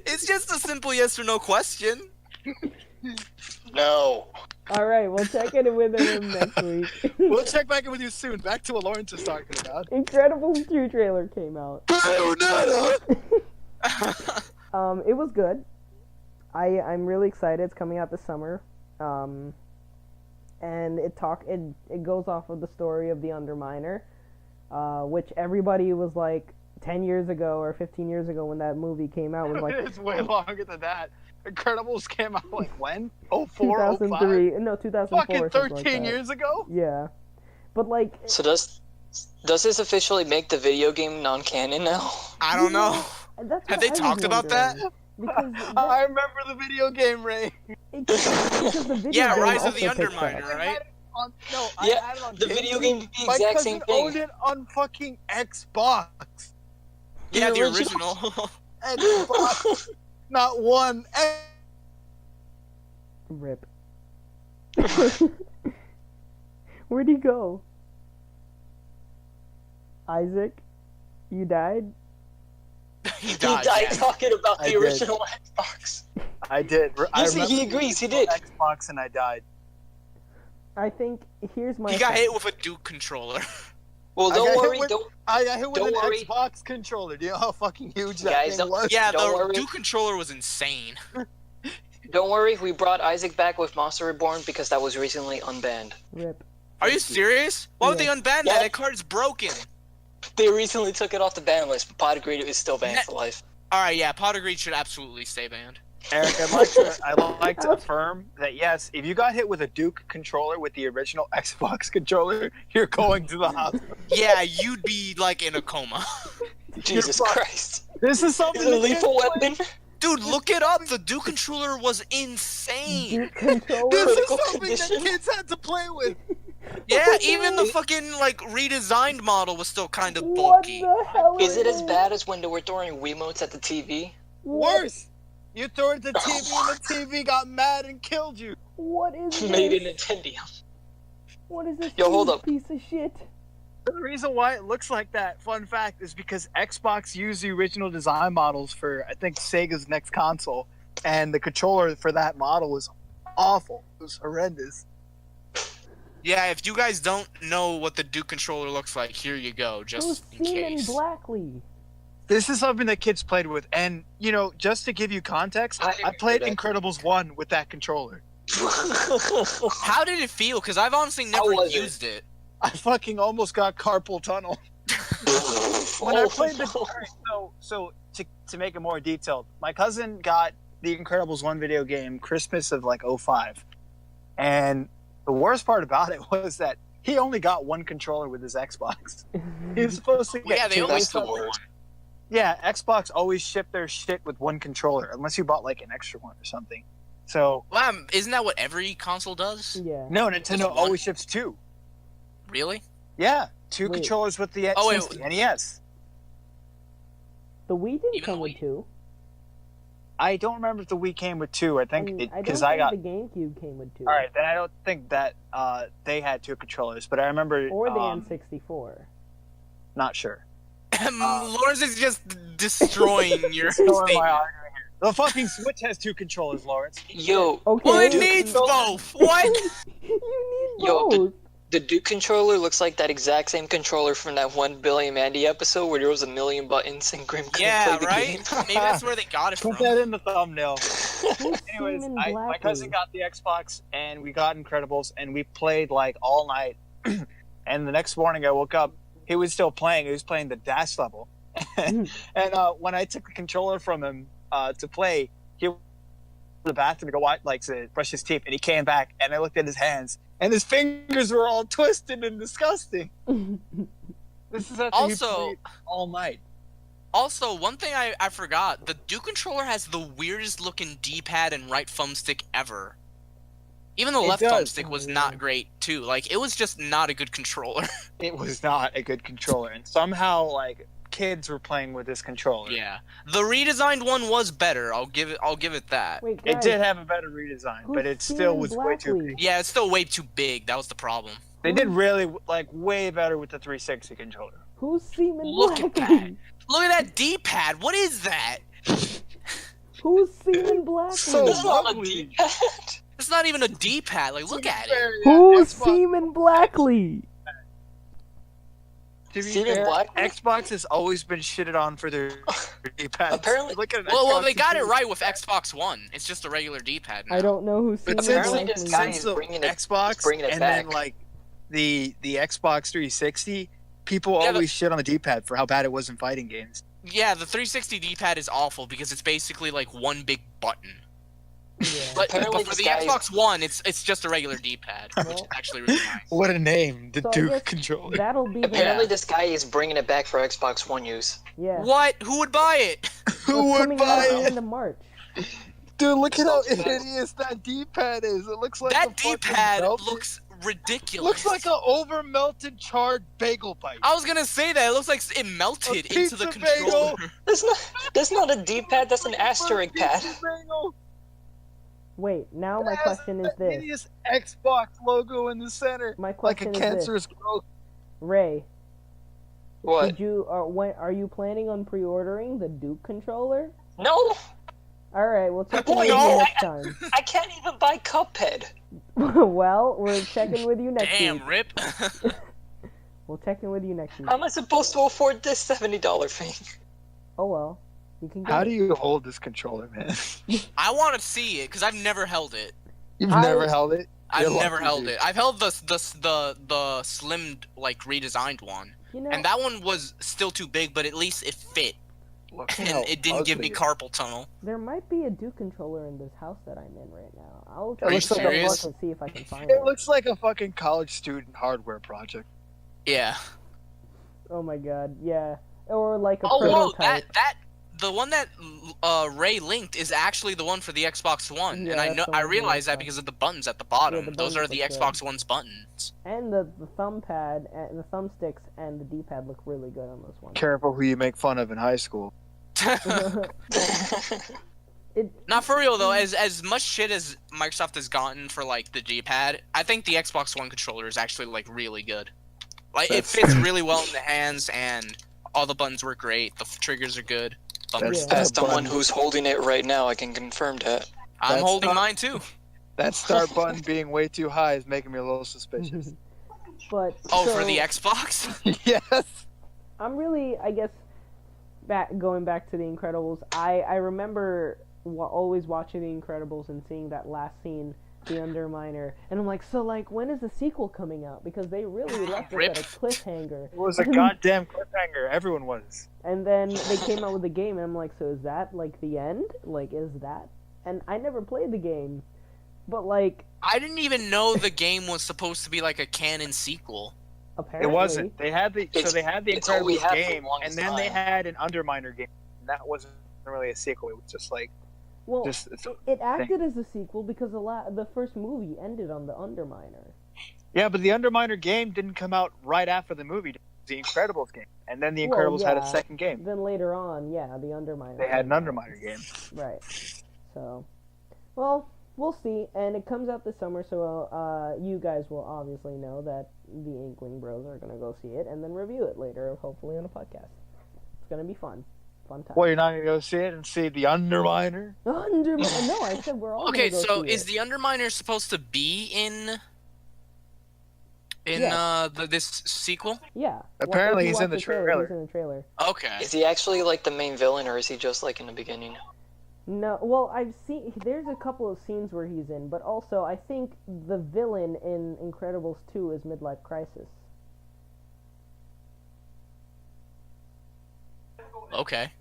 It's just a simple yes or no question. No. All right, we'll check in with him next week. We'll check back in with you soon. Back to what Lawrence was talking about. Incredibles 2 trailer came out. Bayonetta! It was good. I'm really excited. It's coming out this summer. And it goes off of the story of the Underminer, which everybody was like 10 years ago or 15 years ago when that movie came out was like It's way longer than that. Incredibles came out like when? 04, 2003. 05? No, 2004. Fucking or something 13 like that. years ago? Yeah. But like So does this officially make the video game non-canon now? I don't know. that's Have what they I was talked about that? wondering. Because I remember the video game, Ray. because the video Yeah, game Rise of the also takes Underminer, place. right? I Yeah, had it on the video GameCube. game did the My exact cousin same thing. owned it on fucking Xbox. Yeah, the original. original. Xbox. Not one. Rip. Where'd he go? Isaac? You died? He He died. died yeah. talking about I the did. original Xbox. I did. I You see, he remember agrees, he the did. Xbox and I died. I think here's my He got thing. hit with a Duke controller. Well, I don't got hit worry. with- Don't I got hit with Don't an worry. Xbox controller. Do you know how fucking huge that Guys, thing was? Yeah, Don't the worry. Duke controller was insane. worry. We brought Isaac back with Monster Reborn because that was recently unbanned. Rip. Are you serious? Why would they Yeah. unban that? Yeah. That card's broken. They recently took it off the ban list, but Pot Agreed is still banned for life. Alright, yeah, Pot Agreed should absolutely stay banned. Eric, I'd like to affirm that yes, if you got hit with a Duke controller with the original Xbox controller, you're going to the hospital. Yeah, you'd be like in a coma. Jesus fucked. Christ. This is something Is it a that lethal kids play. weapon? Dude, look it up. The Duke controller was insane. Duke controller. This is Critical something condition. that kids had to play with. Yeah, even the fucking like redesigned model was still kind of What bulky. the hell Is it as this? bad as when they were throwing Wiimotes at the TV? What- Worse. You threw it at the TV and the TV got mad and killed you. What is Made in this? Nintendo. What is this Yo, hold huge up. piece of shit? The reason why it looks like that, fun fact, is because Xbox used the original design models for, I think, Sega's next console, and the controller for that model was awful. It was horrendous. Yeah, if you guys don't know what the Duke controller looks like, here you go, It was just in Seaman case. Blackley. This is something that kids played with, and, you know, just to give you context, I played remember that. Incredibles 1 with that controller. How did it feel? Because I've honestly How never was it? used it. I fucking almost got carpal tunnel. When I played the so to make it more detailed, my cousin got the Incredibles 1 video game Christmas of like '05, and the worst part about it was that he only got one controller with his Xbox. He was supposed to get Yeah, they two. always That's the come with worst. one. Yeah, Xbox always shipped their shit with one controller, unless you bought like an extra one or something. So Well, isn't that what every console does? Yeah. no, Just Nintendo one? always ships two. Really? Yeah, two Wait. controllers with the Oh, wait. since the NES. The Wii didn't Even come the with Wii? two. I don't remember if the Wii came with two. I think And I don't because think I got. the GameCube came with two. All right, then I don't think that they had two controllers, but I remember. Or the N64. Not sure. Lawrence is just destroying your Still am I statement. arguing here? The fucking Switch has two controllers, Lawrence. Yo, Okay. Well, it Dude, needs no. both. What? You need Yo, both. the Duke controller looks like that exact same controller from that one Billy and Mandy episode where there was a million buttons and Grim couldn't Yeah, play the right? game. Maybe that's where they got it from. Put that in the thumbnail. Who's Anyways, Seaman my Blackley? cousin got the Xbox and we got Incredibles and we played like all night. And the next morning I woke up, he was still playing. He was playing the Dash level. And when I took the controller from him to play, he went to the bathroom to go to brush his teeth, and he came back and I looked at his hands and his fingers were all twisted and disgusting. This is after Also- he played all night. Also, one thing I forgot, the Duke controller has the weirdest looking D-pad and right thumbstick ever. Even the It left does. thumbstick was not great too. Like, it was just not a good controller. It was not a good controller, and somehow like kids were playing with this controller. Yeah. The redesigned one was better. I'll give it that. Wait, guys, It did have a better redesign, who's but it still Seaman was way too Blackley? big. Yeah, it's still way too big. That was the problem. They did really way better with the 360 controller. Who's Seaman Look at Blackley? Look at that D-pad. What is that? Who's Seaman Blackley? So That's not a lovely. D-pad. It's not even a D-pad. Like, look at it. Who's Seaman Blackley? To be Seaman fair, Blackley? Xbox has always been shitted on for their D-pads. Apparently- Look at an Well, Xbox they got it controller. right with Xbox One. It's just a regular D-pad now. I don't know who Seaman But Apparently Blackley this is. guy since is the bringing it- Xbox bringing it and then back. like the Xbox 360, people Yeah, always shit on the D-pad for how bad it was in fighting games. Yeah, the 360 D-pad is awful because it's basically like one big button. Yeah. But Apparently for this the guy is- Xbox One, it's just a regular D-pad, which is Well- actually really nice. What a name, the So I Duke guess controller. That'll be the Apparently this guy is bringing it back for Xbox One use. yeah. What? Who would buy it? Who It's would coming buy out it? in the March. Dude, look at how So bad. hideous that D-pad is. It looks like That a fucking D-pad melted- looks ridiculous. looks like an over-melted charred bagel bite. I was gonna say that. It looks like it melted A into the pizza controller. bagel. That's not a D-pad, that's an asterisk pad. Pizza bagel. Wait, now my It has question is that this. hideous Xbox logo in the center, My like a question is this. cancerous growth. Ray, What? did you when are you planning on pre-ordering the Duke controller? No! All right, we'll check in Boy, with you no, next time. I can't even buy Cuphead. Well, we're checking with you next Damn, week. Rip. We'll check in with you next week. How am I supposed to afford this $70 thing? Oh well, you can. Get How it. do you hold this controller, man? I want to see it because I've never held it. You've I- never held it? I've You're never lucky, held dude. it. I've held the slim like redesigned one, You know, and that one was still too big, but at least it fit, Look and how it didn't give me ugly carpal tunnel. there might be a Duke controller in this house that I'm in right now. I'll It try to looks like a look serious? and see if I can find it it. looks like a fucking college student hardware project. Yeah. Oh my god, yeah. Or like a Oh, whoa! prototype. That the one that Ray linked is actually the one for the Xbox One, Yeah, and I that's know the I one for the realized that Xbox. because of the buttons at the bottom. the Those buttons are the look good. Xbox One's buttons. And the thumb pad, and the thumbsticks, and the D-pad look really good on this one. Careful who you make fun of in high school. Not for real though. As much shit as Microsoft has gotten for like the D-pad, I think the Xbox One controller is actually like really good. Like it That's- fits really well in the hands, and all the buttons work great. The triggers are good. That's- Yeah. As someone button. who's holding it right now, I can confirm that. I'm That's holding not- mine too. That start button being way too high is making me a little suspicious. But Oh, so, for the Xbox? Yes. I'm really, I guess, going back to the Incredibles. I remember always watching the Incredibles and seeing that last scene The Underminer. And I'm like, so, like, when is the sequel coming out? Because they really left us at a cliffhanger. It was a goddamn cliffhanger. Everyone was. And then they came out with the game, and I'm like, so is that, like, the end? Like, is that? And I never played the game. But, like... I didn't even know the game was supposed to be, like, a canon sequel. Apparently. It wasn't. They had the it's all we Incredibles had for the game, longest and then they time. had an Underminer game. That wasn't really a sequel. It was just like... Well, Just- it acted as a sequel because the first movie ended on the Underminer. Yeah, but the Underminer game didn't come out right after the movie. The Incredibles game. And then the Well, Incredibles had a yeah. second game. Then later on, yeah, the Underminer. They had an Underminer game. Right. So, well, we'll see. And it comes out this summer, so you guys will obviously know that the Inkling Bros are going to go see it and then review it later, hopefully on a podcast. It's going to be fun. Fun time. Well, you're not going to go see it and see the Underminer? Underminer? No, I said we're all Okay, going to so go see is it. the Underminer supposed to be in Yes. this sequel? Yeah. Apparently If you he's in watch the trailer. He's in the trailer. Okay. Is he actually like the main villain, or is he just like in the beginning? No, well, I've seen. There's a couple of scenes where he's in, but also I think the villain in Incredibles 2 is Midlife Crisis. Okay.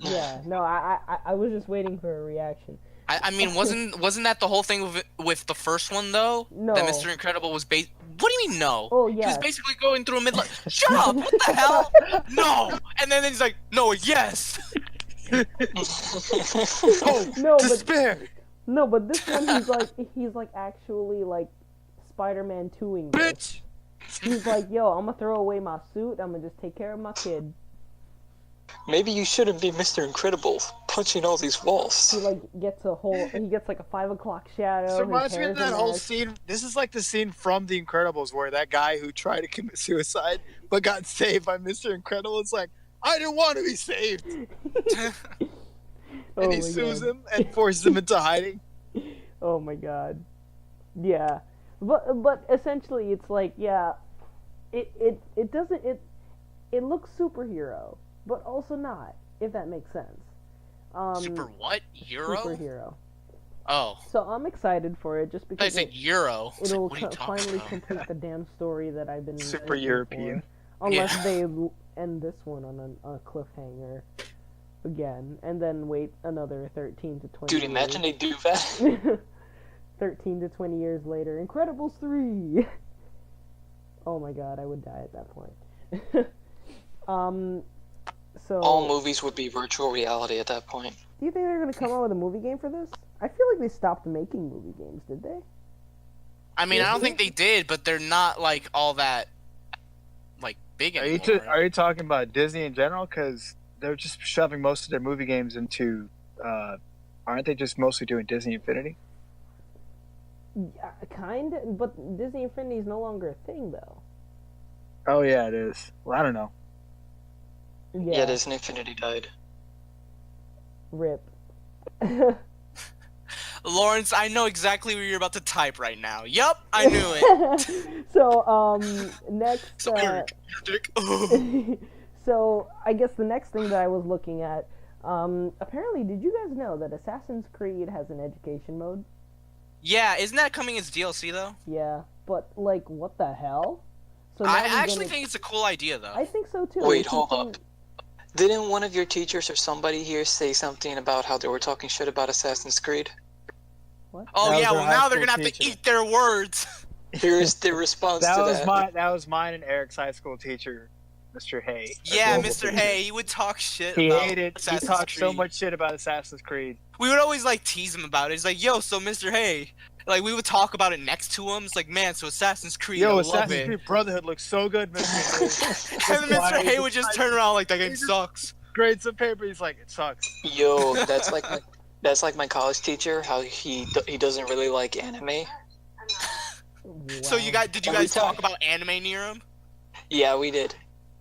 Yeah, no, I was just waiting for a reaction. I mean, wasn't that the whole thing with the first one though? No. That Mr. Incredible was based. What do you mean no? Oh, He yeah. was basically going through a midlife. Shut up! What the hell? No! And then he's like, no, yes. Oh, No, but despair! this one he's like actually like Spider-Man 2ing this. Bitch! He's like, yo, I'm gonna throw away my suit. I'm gonna just take care of my kid. Maybe you shouldn't be Mr. Incredible, punching all these walls. He like gets like a 5 o'clock shadow. This his reminds me hair's of a that whole mess. scene. This is like the scene from The Incredibles where that guy who tried to commit suicide but got saved by Mr. Incredible. It's like, I didn't want to be saved. Oh And he my sues God. him and forces him into hiding. Oh my God. Yeah. But essentially it's like, yeah, it doesn't it looks superhero, but also not, if that makes sense. Super what? Euro? Superhero. Oh, So I'm excited for it just I because said Euro. I was like, it'll what are you talking finally about? complete the damn story that I've been Super waiting European. for. Unless Yeah. they end this one on a cliffhanger again, and then wait another 13 to 20 Dude, years. imagine they do that. 13 to 20 years later, Incredibles 3! Oh my god, I would die at that point. So... All movies would be virtual reality at that point. Do you think they're gonna come out with a movie game for this? I feel like they stopped making movie games, did they? I mean, I don't think they did, but they're not like all that like big Are anymore. you talking about Disney in general? Because they're just shoving most of their movie games into. Aren't they just mostly doing Disney Infinity? Yeah, kind of, but Disney Infinity is no longer a thing, though. Oh yeah, it is. Well, I don't know. Yeah, Disney Infinity died. Rip. Lawrence, I know exactly what you're about to type right now. Yup, I knew it. So, next, So weird. Dick. so I guess the next thing that I was looking at, apparently, did you guys know that Assassin's Creed has an education mode? Yeah, isn't that coming as DLC though? Yeah, but, like, what the hell? So I now we're actually gonna- think it's a cool idea though. I think so, too. Wait, We're hold teaching- up. Didn't one of your teachers or somebody here say something about how they were talking shit about Assassin's Creed? What? Oh That was yeah, our well high now they're school gonna have to teacher. eat their words. Here's the response That to was that. that was mine and Eric's high school teacher, Mr. Hay. our Yeah, global Mr. teacher. Hay, he would talk shit He about hated. He Assassin's talked so Creed. much shit about Assassin's Creed. We would always like tease him about it. He's like, "Yo, so Mr. Hay," like we would talk about it next to him. It's like, "Man, so Assassin's Creed, I Yo, love Assassin's it." Creed Brotherhood looks so good, Mr. Hay. And then Mr. Hay would just turn around like that game sucks. Grades of paper. He's like, it sucks. Yo, that's like my college teacher. How he doesn't really like anime. So Wow. did you Every guys talk time. about anime near him? Yeah, we did.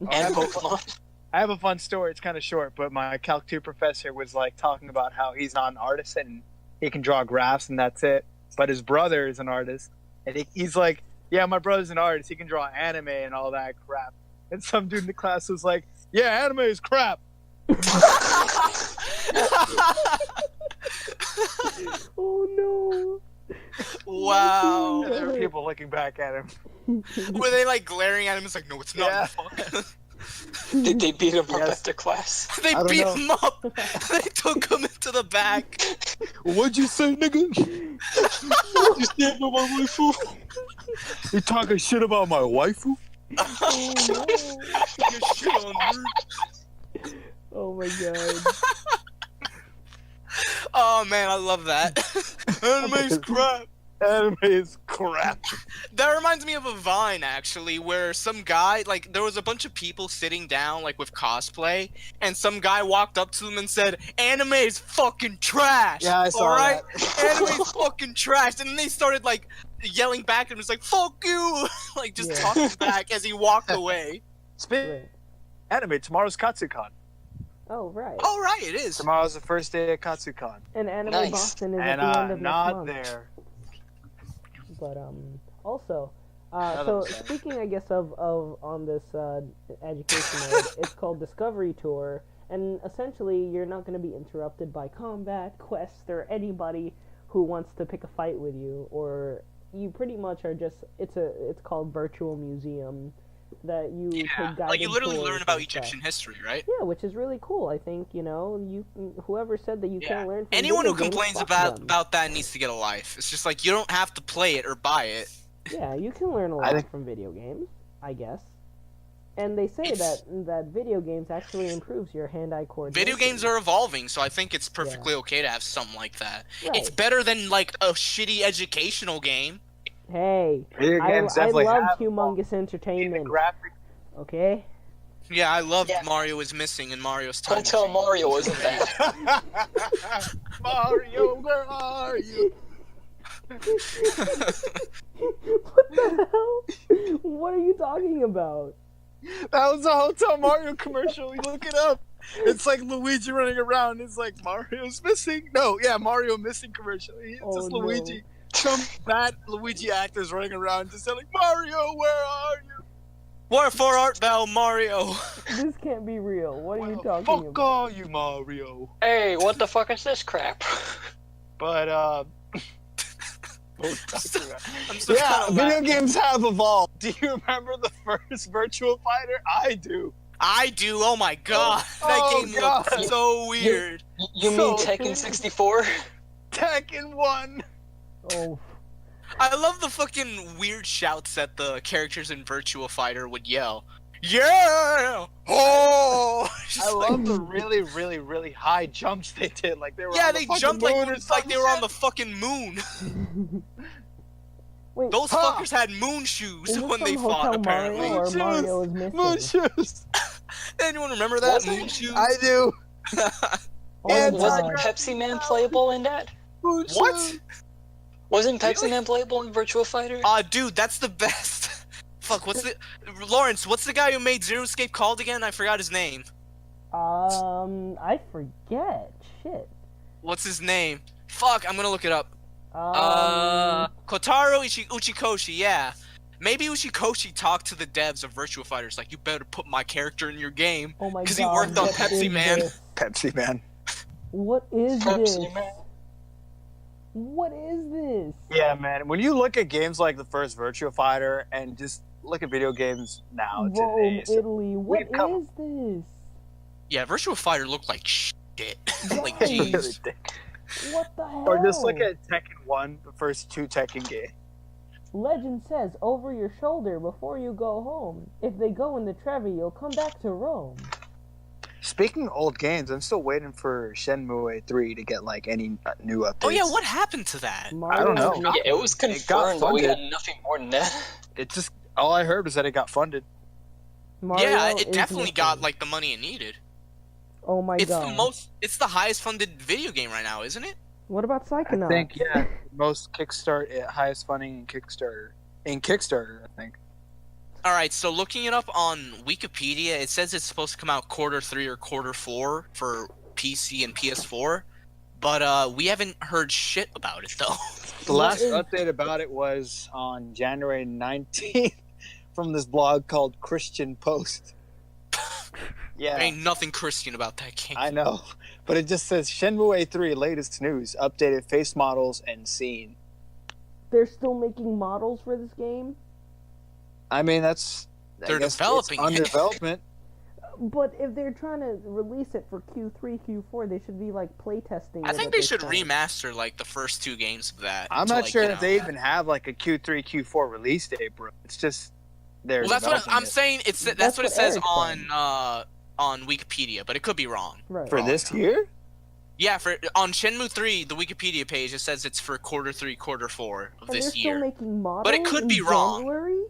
I And have a- Pokemon. I have a fun story. It's kind of short, but my Calc 2 professor was like talking about how he's not an artist and he can draw graphs and that's it. But his brother is an artist, and he's like, "Yeah, my brother's an artist. He can draw anime and all that crap." And some dude in the class was like, "Yeah, anime is crap." Oh no. Wow. And there were people looking back at him. Were they like glaring at him? It's like, no, it's not. Yeah. Fuck. Did they beat him up Yes. after class? They I don't beat know. him up. They took him into the back. What'd you say, nigga? You stand by my waifu? You talking shit about my waifu? Your shit on her. Oh my god. Oh man, I love that. Anime's crap. Anime is crap. That reminds me of a Vine actually, where some guy, like, there was a bunch of people sitting down, like, with cosplay, and some guy walked up to them and said, "Anime is fucking trash." Yeah, I saw Alright? that. Anime is fucking trash, and then they started like yelling back at him, it's like, "Fuck you!" Like just Yeah. talking back as he walked away. Speaking anime, tomorrow's Katsucon. Oh right. Oh right, it is. Tomorrow's the first day of Katsucon. And Anime Nice. Boston is And at the end of not next month. there. But also, Another so side. speaking, I guess of on this education mode, it's called Discovery Tour, and essentially you're not going to be interrupted by combat, quests, or anybody who wants to pick a fight with you, or you pretty much are just it's called Virtual Museum that you take guided Like you literally tours learn about and stuff. Egyptian history, right? Yeah, which is really cool. I think whoever said that you can't learn. From Anyone who video games, complains fuck them. about that needs to get a life. It's just like you don't have to play it or buy it. Yeah, you can learn a I lot think- from video games, I guess. And they say It's- that video games actually improves your hand-eye coordination. Video games are evolving, so I think it's perfectly okay to have something like that. Right. It's better than like a shitty educational game. Hey, Video I games definitely love have humongous the entertainment. graphic. Okay. Yeah, I loved Yeah. Mario is Missing in Mario's time. Don't tell Mario wasn't bad. Mario, where are you? What the hell? What are you talking about? That was a Hotel Mario commercial. You look it up. It's like Luigi running around. It's like Mario's missing. No, yeah, Mario missing commercial. It's Oh, just no. Luigi. Some bad Luigi actors running around just saying, Mario, where are you? Wherefore art thou, Mario? This can't be real. What are you Well, talking fuck about? are you, Mario? Hey, what the fuck is this crap? But, I'm so yeah, kinda video laughing. games have evolved. Do you remember the first Virtual Fighter? I do. I do. Oh my god, Oh that game God. looked so weird. You So mean Tekken 64? Tekken 1. Oh, I love the fucking weird shouts that the characters in Virtua Fighter would yell. Yeah! Oh! Just I like- love the really, really, really high jumps they did. Like they were yeah, on the they fucking jumped moon or like they were on some the fucking moon. wait. Those Ha! fuckers had moon shoes Is this when they from fought, Hotel apparently. Mario or Moon Mario is shit. missing? Moon shoes. Anyone remember that? Was it? Moon shoes? I do. Oh my And Wasn't God. Pepsi Man playable in that? Moon What? shoes. Wasn't Pepsi Really? Man playable in Virtua Fighter? Dude, that's the best. Fuck, what's the... Lawrence, what's the guy who made Zero Escape called again? I forgot his name. I forget. Shit. What's his name? Fuck, I'm gonna look it up. Kotaro Uchikoshi, yeah. Maybe Uchikoshi talked to the devs of Virtua Fighters, like, you better put my character in your game. Oh my god. 'Cause he worked on what Pepsi is Man. this? Pepsi Man. What is this? Pepsi Man. What is this? Yeah, man. When you look at games like the first Virtua Fighter and just look at video games now Rome, today, Italy. What we've come- is this? Yeah, Virtua Fighter looked like shit. Like, Right. jeez. What the hell? Or just look at Tekken 1, the first two Tekken games. Legend says over your shoulder before you go home. If they go in the Trevi, you'll come back to Rome. Speaking of old games, I'm still waiting for Shenmue 3 to get like any new updates. Oh yeah, what happened to that? Mario don't know. is Yeah, it was got confirmed, but we had funded. nothing more than that. It just all I heard was that it got funded. Mario Yeah, is it definitely missing. got, like, the money it needed. Oh my It's god. it's the highest funded video game right now, isn't it? What about Psychonauts? I think most highest funding in Kickstarter. In Kickstarter, I think. Alright, so looking it up on Wikipedia, it says it's supposed to come out Q3 or Q4 for PC and PS4, but we haven't heard shit about it though. The What last is- update about it was on January 19th from this blog called Christian Post. Yeah, Ain't nothing Christian about that game. I know. But it just says Shenmue 3 latest news, updated face models and scene. They're still making models for this game? I mean, I They're guess developing it's under it. development. But if they're trying to release it for Q3, Q4, they should be like playtesting it. I think at they this should point. remaster like the first 2 games of that. I'm to, not like, sure you if know. they even have like a Q3, Q4 release date, bro. It's just they're. Well, that's what developing I'm it. saying. That's That's what it what says Eric on Wikipedia, but it could be wrong. Right. For all I this know. year. Yeah, on Shenmue 3, the Wikipedia page, it says it's for Q3, Q4 of And this they're year. still making models But it could in be wrong. January?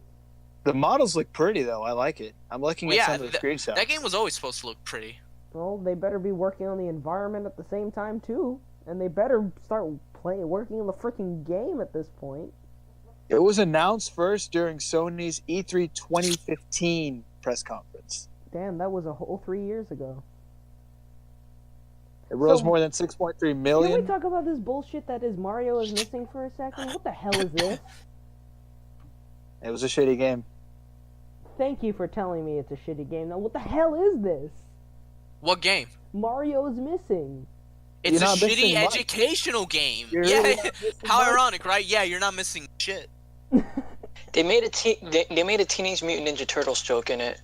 The models look pretty though. I like it. I'm looking Well, at yeah, some of the screenshots. that game was always supposed to look pretty. Well, they better be working on the environment at the same time too, and they better start working on the freaking game at this point. It was announced first during Sony's E3 2015 press conference. Damn, that was a whole 3 years ago. It rose So- more than 6.3 Can million. we talk about this bullshit that is Mario is missing for a second? What the hell is this? It was a shitty game. Thank you for telling me it's a shitty game. Now, what the hell is this? What game? Mario is missing. It's You're a not missing shitty much. educational game. You're Yeah, really not missing how much. ironic, right? Yeah, you're not missing shit. They made a Teenage Mutant Ninja Turtles joke in it.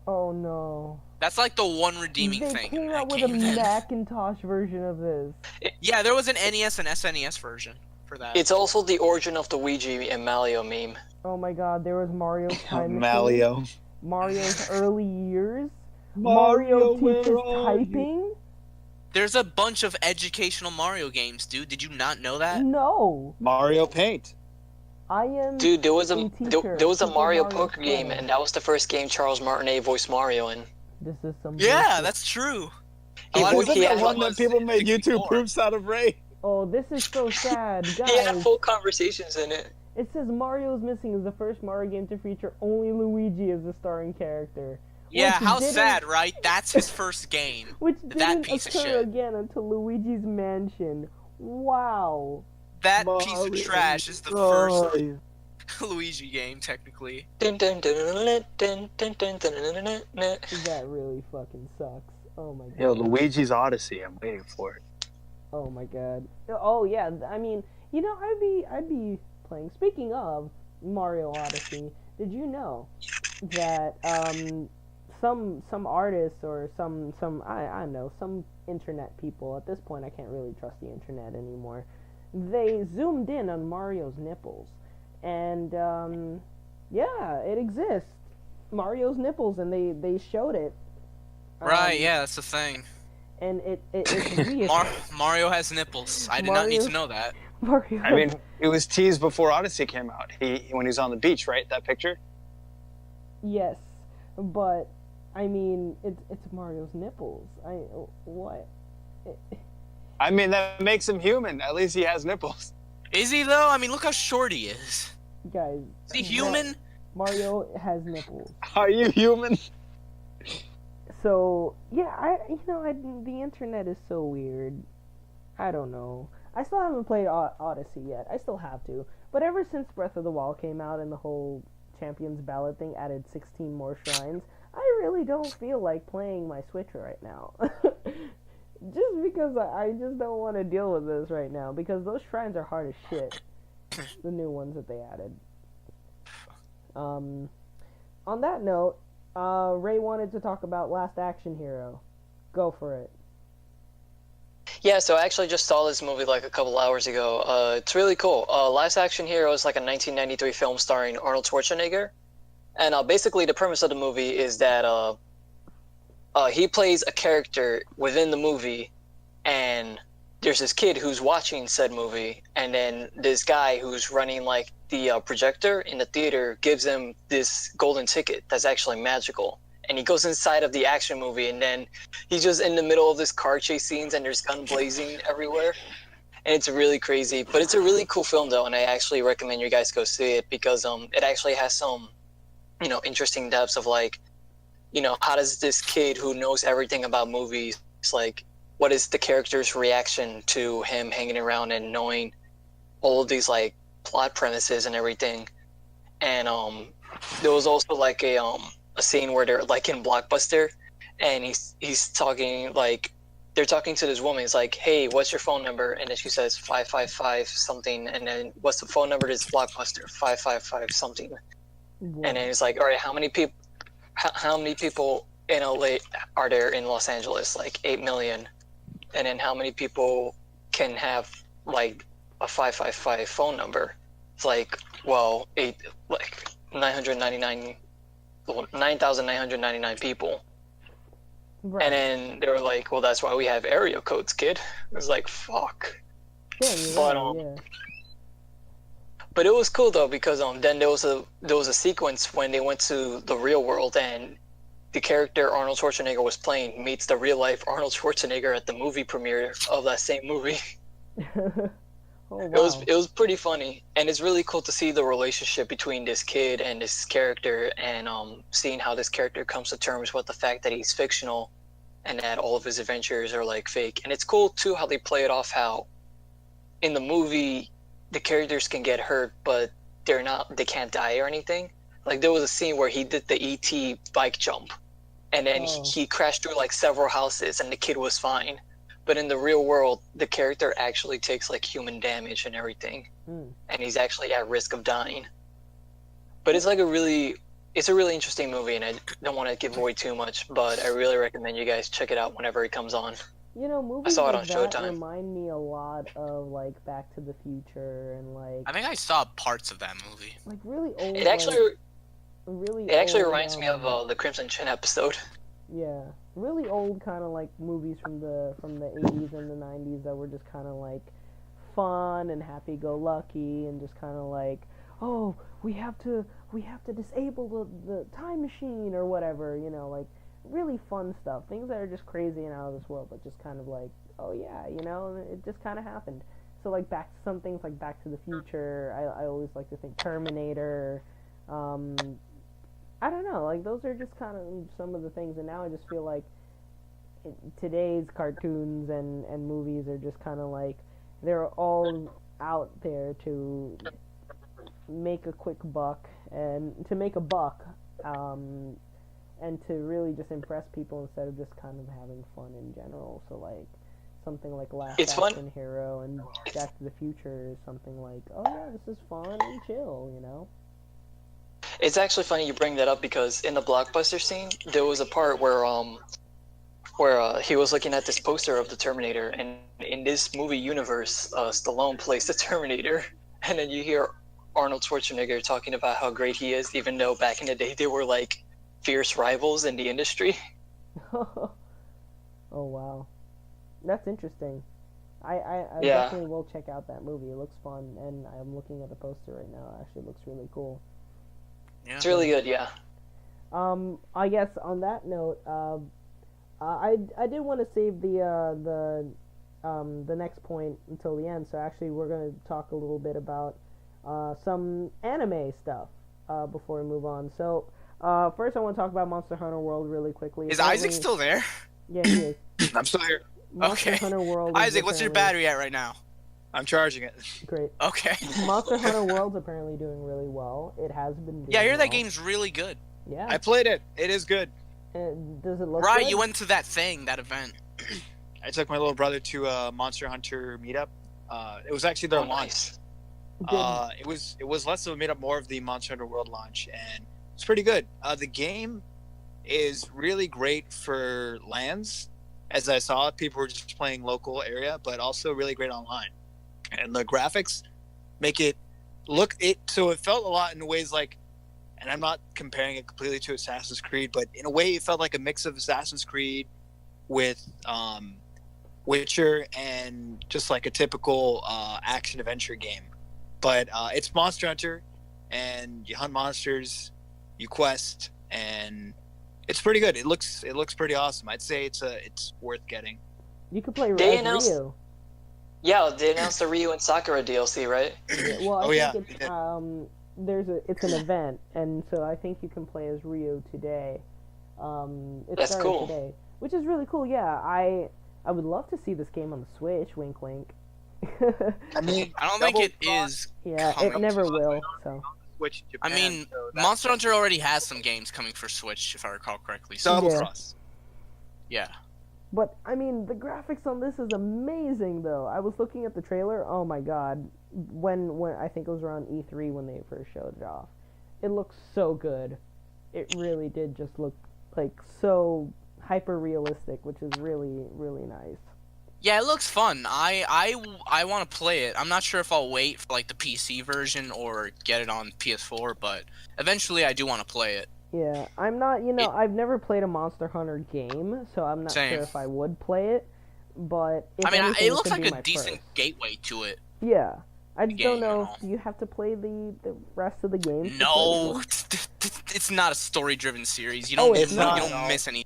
Oh no. That's like the one redeeming They thing in came that out with a game. then. Macintosh version of this. Yeah, there was an NES and SNES version for that. It's also the origin of the Ouija and Mario meme. Oh my god, there was Mario's time machine. Mario. Mario's early years. Mario, Mario where teaches are you? typing? There's a bunch of educational Mario games, dude. Did you not know that? No. Mario Paint. I am Dude, there was a teacher, there was a Super Mario Mario poker game, Play. and that was the first game Charles Martinet voiced Mario in. This is some Yeah, bullshit. that's true. He A lot of voiced- people he think had it one that was people made YouTube 64. proofs out of Ray. Oh, this is so sad, He had guys. full conversations in it. It says Mario's Missing is the first Mario game to feature only Luigi as the starring character. Yeah, Which how didn't- sad, right? That's his first game. Which That didn't piece of occur shit. again until Luigi's Mansion. Wow. That piece of Mario. trash is the Oh, first Luigi game, technically. Dun, dun, dun, dun, dun, dun, dun, dun, dun, dun, dun, dun. That really fucking sucks. Oh my god. Yo, Luigi's Odyssey. I'm waiting for it. Oh my god. Oh yeah, I mean, you know, I'd be playing. Speaking of Mario Odyssey, did you know that some artists or some I don't know, some internet people, at this point I can't really trust the internet anymore, they zoomed in on Mario's nipples, and yeah, it exists, Mario's nipples, and they showed it. Right, yeah, that's the thing. And it's weird. Mario has nipples. I did not need to Mario- know that. Mario. I mean, it was teased before Odyssey came out. When he was on the beach, right? That picture. Yes, but I mean, it's Mario's nipples. What? I mean, that makes him human. At least he has nipples. Is he though? I mean, look how short he is. Guys, Is he human? Mario has nipples. Are you human? So yeah, the internet is so weird. I don't know. I still haven't played Odyssey yet. I still have to. But ever since Breath of the Wild came out and the whole Champions Ballot thing added 16 more shrines, I really don't feel like playing my Switch right now. Just because I just don't want to deal with this right now, because those shrines are hard as shit. The new ones that they added. On that note, Ray wanted to talk about Last Action Hero. Go for it. Yeah, so I actually just saw this movie like a couple hours ago. It's really cool. Last Action Hero is like a 1993 film starring Arnold Schwarzenegger. And basically the premise of the movie is that he plays a character within the movie, and there's this kid who's watching said movie, and then this guy who's running like the projector in the theater gives him this golden ticket that's actually magical. And he goes inside of the action movie, and then he's just in the middle of this car chase scenes, and there's gun blazing everywhere. And it's really crazy. But it's a really cool film, though, and I actually recommend you guys go see it, because it actually has some, interesting depths of, like, how does this kid who knows everything about movies, like, what is the character's reaction to him hanging around and knowing all of these, like, plot premises and everything. And there was also, like, a scene where they're like in Blockbuster, and he's talking, like, they're talking to this woman. It's like, hey, what's your phone number? And then she says 555 something. And then what's the phone number to this Blockbuster? 555 something. Whoa. And then it's like, all right, how many people in LA are there in Los Angeles? Like 8 million. And then how many people can have like a 555 phone number? It's like, well, 9,999 people. Right. And then they were like, well, that's why we have area codes, kid. It was like, fuck. Yeah, you're But, right, yeah. But it was cool though, because then there was a sequence when they went to the real world, and the character Arnold Schwarzenegger was playing meets the real life Arnold Schwarzenegger at the movie premiere of that same movie. Oh, wow. It was pretty funny, and it's really cool to see the relationship between this kid and this character, and seeing how this character comes to terms with the fact that he's fictional and that all of his adventures are like fake. And it's cool too how they play it off, how in the movie the characters can get hurt, but they can't die or anything. Like there was a scene where he did the ET bike jump, and then he crashed through like several houses, and the kid was fine. But in the real world, the character actually takes like human damage and everything, and he's actually at risk of dying. But it's a really interesting movie, and I don't want to give away too much, but I really recommend you guys check it out whenever it comes on. You know, movies saw it like on that Showtime. remind me a lot of like Back to the Future and like I think I saw parts of that movie. like really old. It actually old, reminds me of the Crimson Chin episode. Yeah, really old kind of like movies from the 80s and the 90s that were just kind of like fun and happy-go-lucky and just kind of like, oh, we have to disable the time machine or whatever, you know, like really fun stuff, things that are just crazy and out of this world, but just kind of like, oh yeah, you know, it just kind of happened. So like some things like Back to the Future, I always like to think Terminator, I don't know, like those are just kind of some of the things, and now I just feel like today's cartoons and movies are just kind of like, they're all out there to make a quick buck, and to make a buck, and to really just impress people instead of just kind of having fun in general. So like something like Last Action Hero and Back to the Future is something like, oh yeah, this is fun and chill, you know? It's actually funny you bring that up, because in the Blockbuster scene, there was a part where he was looking at this poster of the Terminator, and in this movie universe, Stallone plays the Terminator, and then you hear Arnold Schwarzenegger talking about how great he is, even though back in the day they were like fierce rivals in the industry. Oh wow, that's interesting. I definitely will check out that movie. It looks fun, and I'm looking at the poster right now. It actually looks really cool. Yeah. It's really good, yeah. I guess on that note, I did want to save the next point until the end. So actually, we're going to talk a little bit about some anime stuff before we move on. So first, I want to talk about Monster Hunter World really quickly. Is Isaac still there? Yeah, he is. I'm still here. Monster Hunter World. Isaac, what's your battery at right now? I'm charging it. Great. Okay. Monster Hunter World's apparently doing really well. It has been doing Yeah, I hear well. that game's really good. Yeah. I played it. It is good. Does it look Right, good? you went to that event. I took my little brother to a Monster Hunter meetup. It was actually their launch. Nice. It was less of a meetup, more of the Monster Hunter World launch, and it's pretty good. The game is really great for LANs. As I saw, people were just playing local area, but also really great online. And the graphics make it look so it felt a lot in ways like, and I'm not comparing it completely to Assassin's Creed, but in a way it felt like a mix of Assassin's Creed with Witcher and just like a typical action adventure game. But it's Monster Hunter, and you hunt monsters, you quest, and it's pretty good. It looks pretty awesome. I'd say it's worth getting. You could play They as announced- Ryu. Yeah, they announced the Ryu and Sakura DLC, right? Well, I think yeah. it's an event, and so I think you can play as Ryu today. That's started cool. today, which is really cool. Yeah, I would love to see this game on the Switch. Wink, wink. I mean, I don't think it is. Yeah, coming. it never will. So Switch I Japan, mean, so Monster Hunter already has some games coming for Switch, if I recall correctly. So, Double Yeah. Cross. yeah. But I mean, the graphics on this is amazing, though. I was looking at the trailer. Oh my god, when I think it was around E3 when they first showed it off, it looks so good. It really did just look like so hyper realistic, which is really really nice. Yeah, it looks fun. I want to play it. I'm not sure if I'll wait for like the PC version or get it on PS4, but eventually I do want to play it. Yeah, I'm not. I've never played a Monster Hunter game, so I'm not Same. sure if I would play it. But if I mean, anything, it looks could like be a my decent first. gateway to it. Yeah, I just don't game, know. you know. Do you have to play the rest of the game? No, it's not a story-driven series. You Oh, don't, it's you not. don't miss any.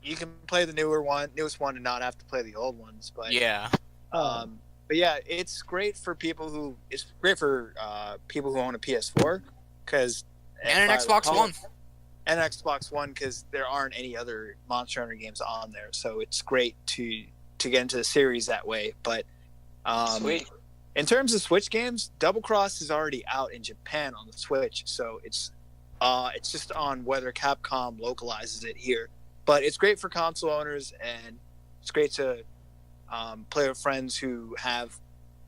You can play the newest one, and not have to play the old ones. But Yeah. but yeah, it's great for people who own a PS4 because And an Xbox One. and Xbox One because there aren't any other Monster Hunter games on there, so it's great to get into the series that way. But Sweet. in terms of Switch games, Double Cross is already out in Japan on the Switch, so it's just on whether Capcom localizes it here. But it's great for console owners, and it's great to play with friends who have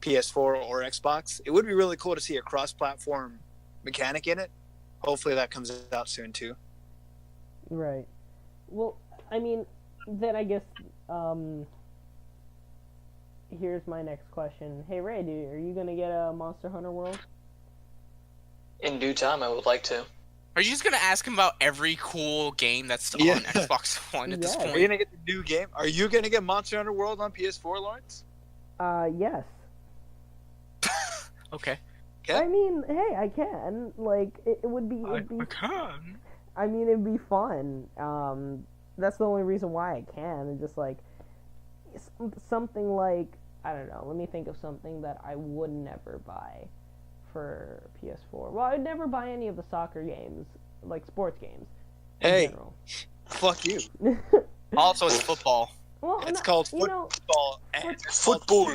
PS4 or Xbox. It would be really cool to see a cross-platform mechanic in it. Hopefully that comes out soon too. Right. Well, I mean, then I guess here's my next question. Hey Ray, are you gonna get a Monster Hunter World? In due time, I would like to. Are you just gonna ask him about every cool game that's Yeah. on Xbox One at this Yeah. Are you point? gonna get the new game? Are you gonna get Monster Hunter World on PS4, Lawrence? Yes. Okay. Okay. I mean, hey, I can. Like, it would be. can. I mean, it'd be fun. That's the only reason why I can. And just like something like, I don't know. Let me think of something that I would never buy for PS4. Well, I'd never buy any of the soccer games, like sports games. In Hey. general. Fuck you. Also, it's football. Well, It's no, called you know, football. And it's called Football.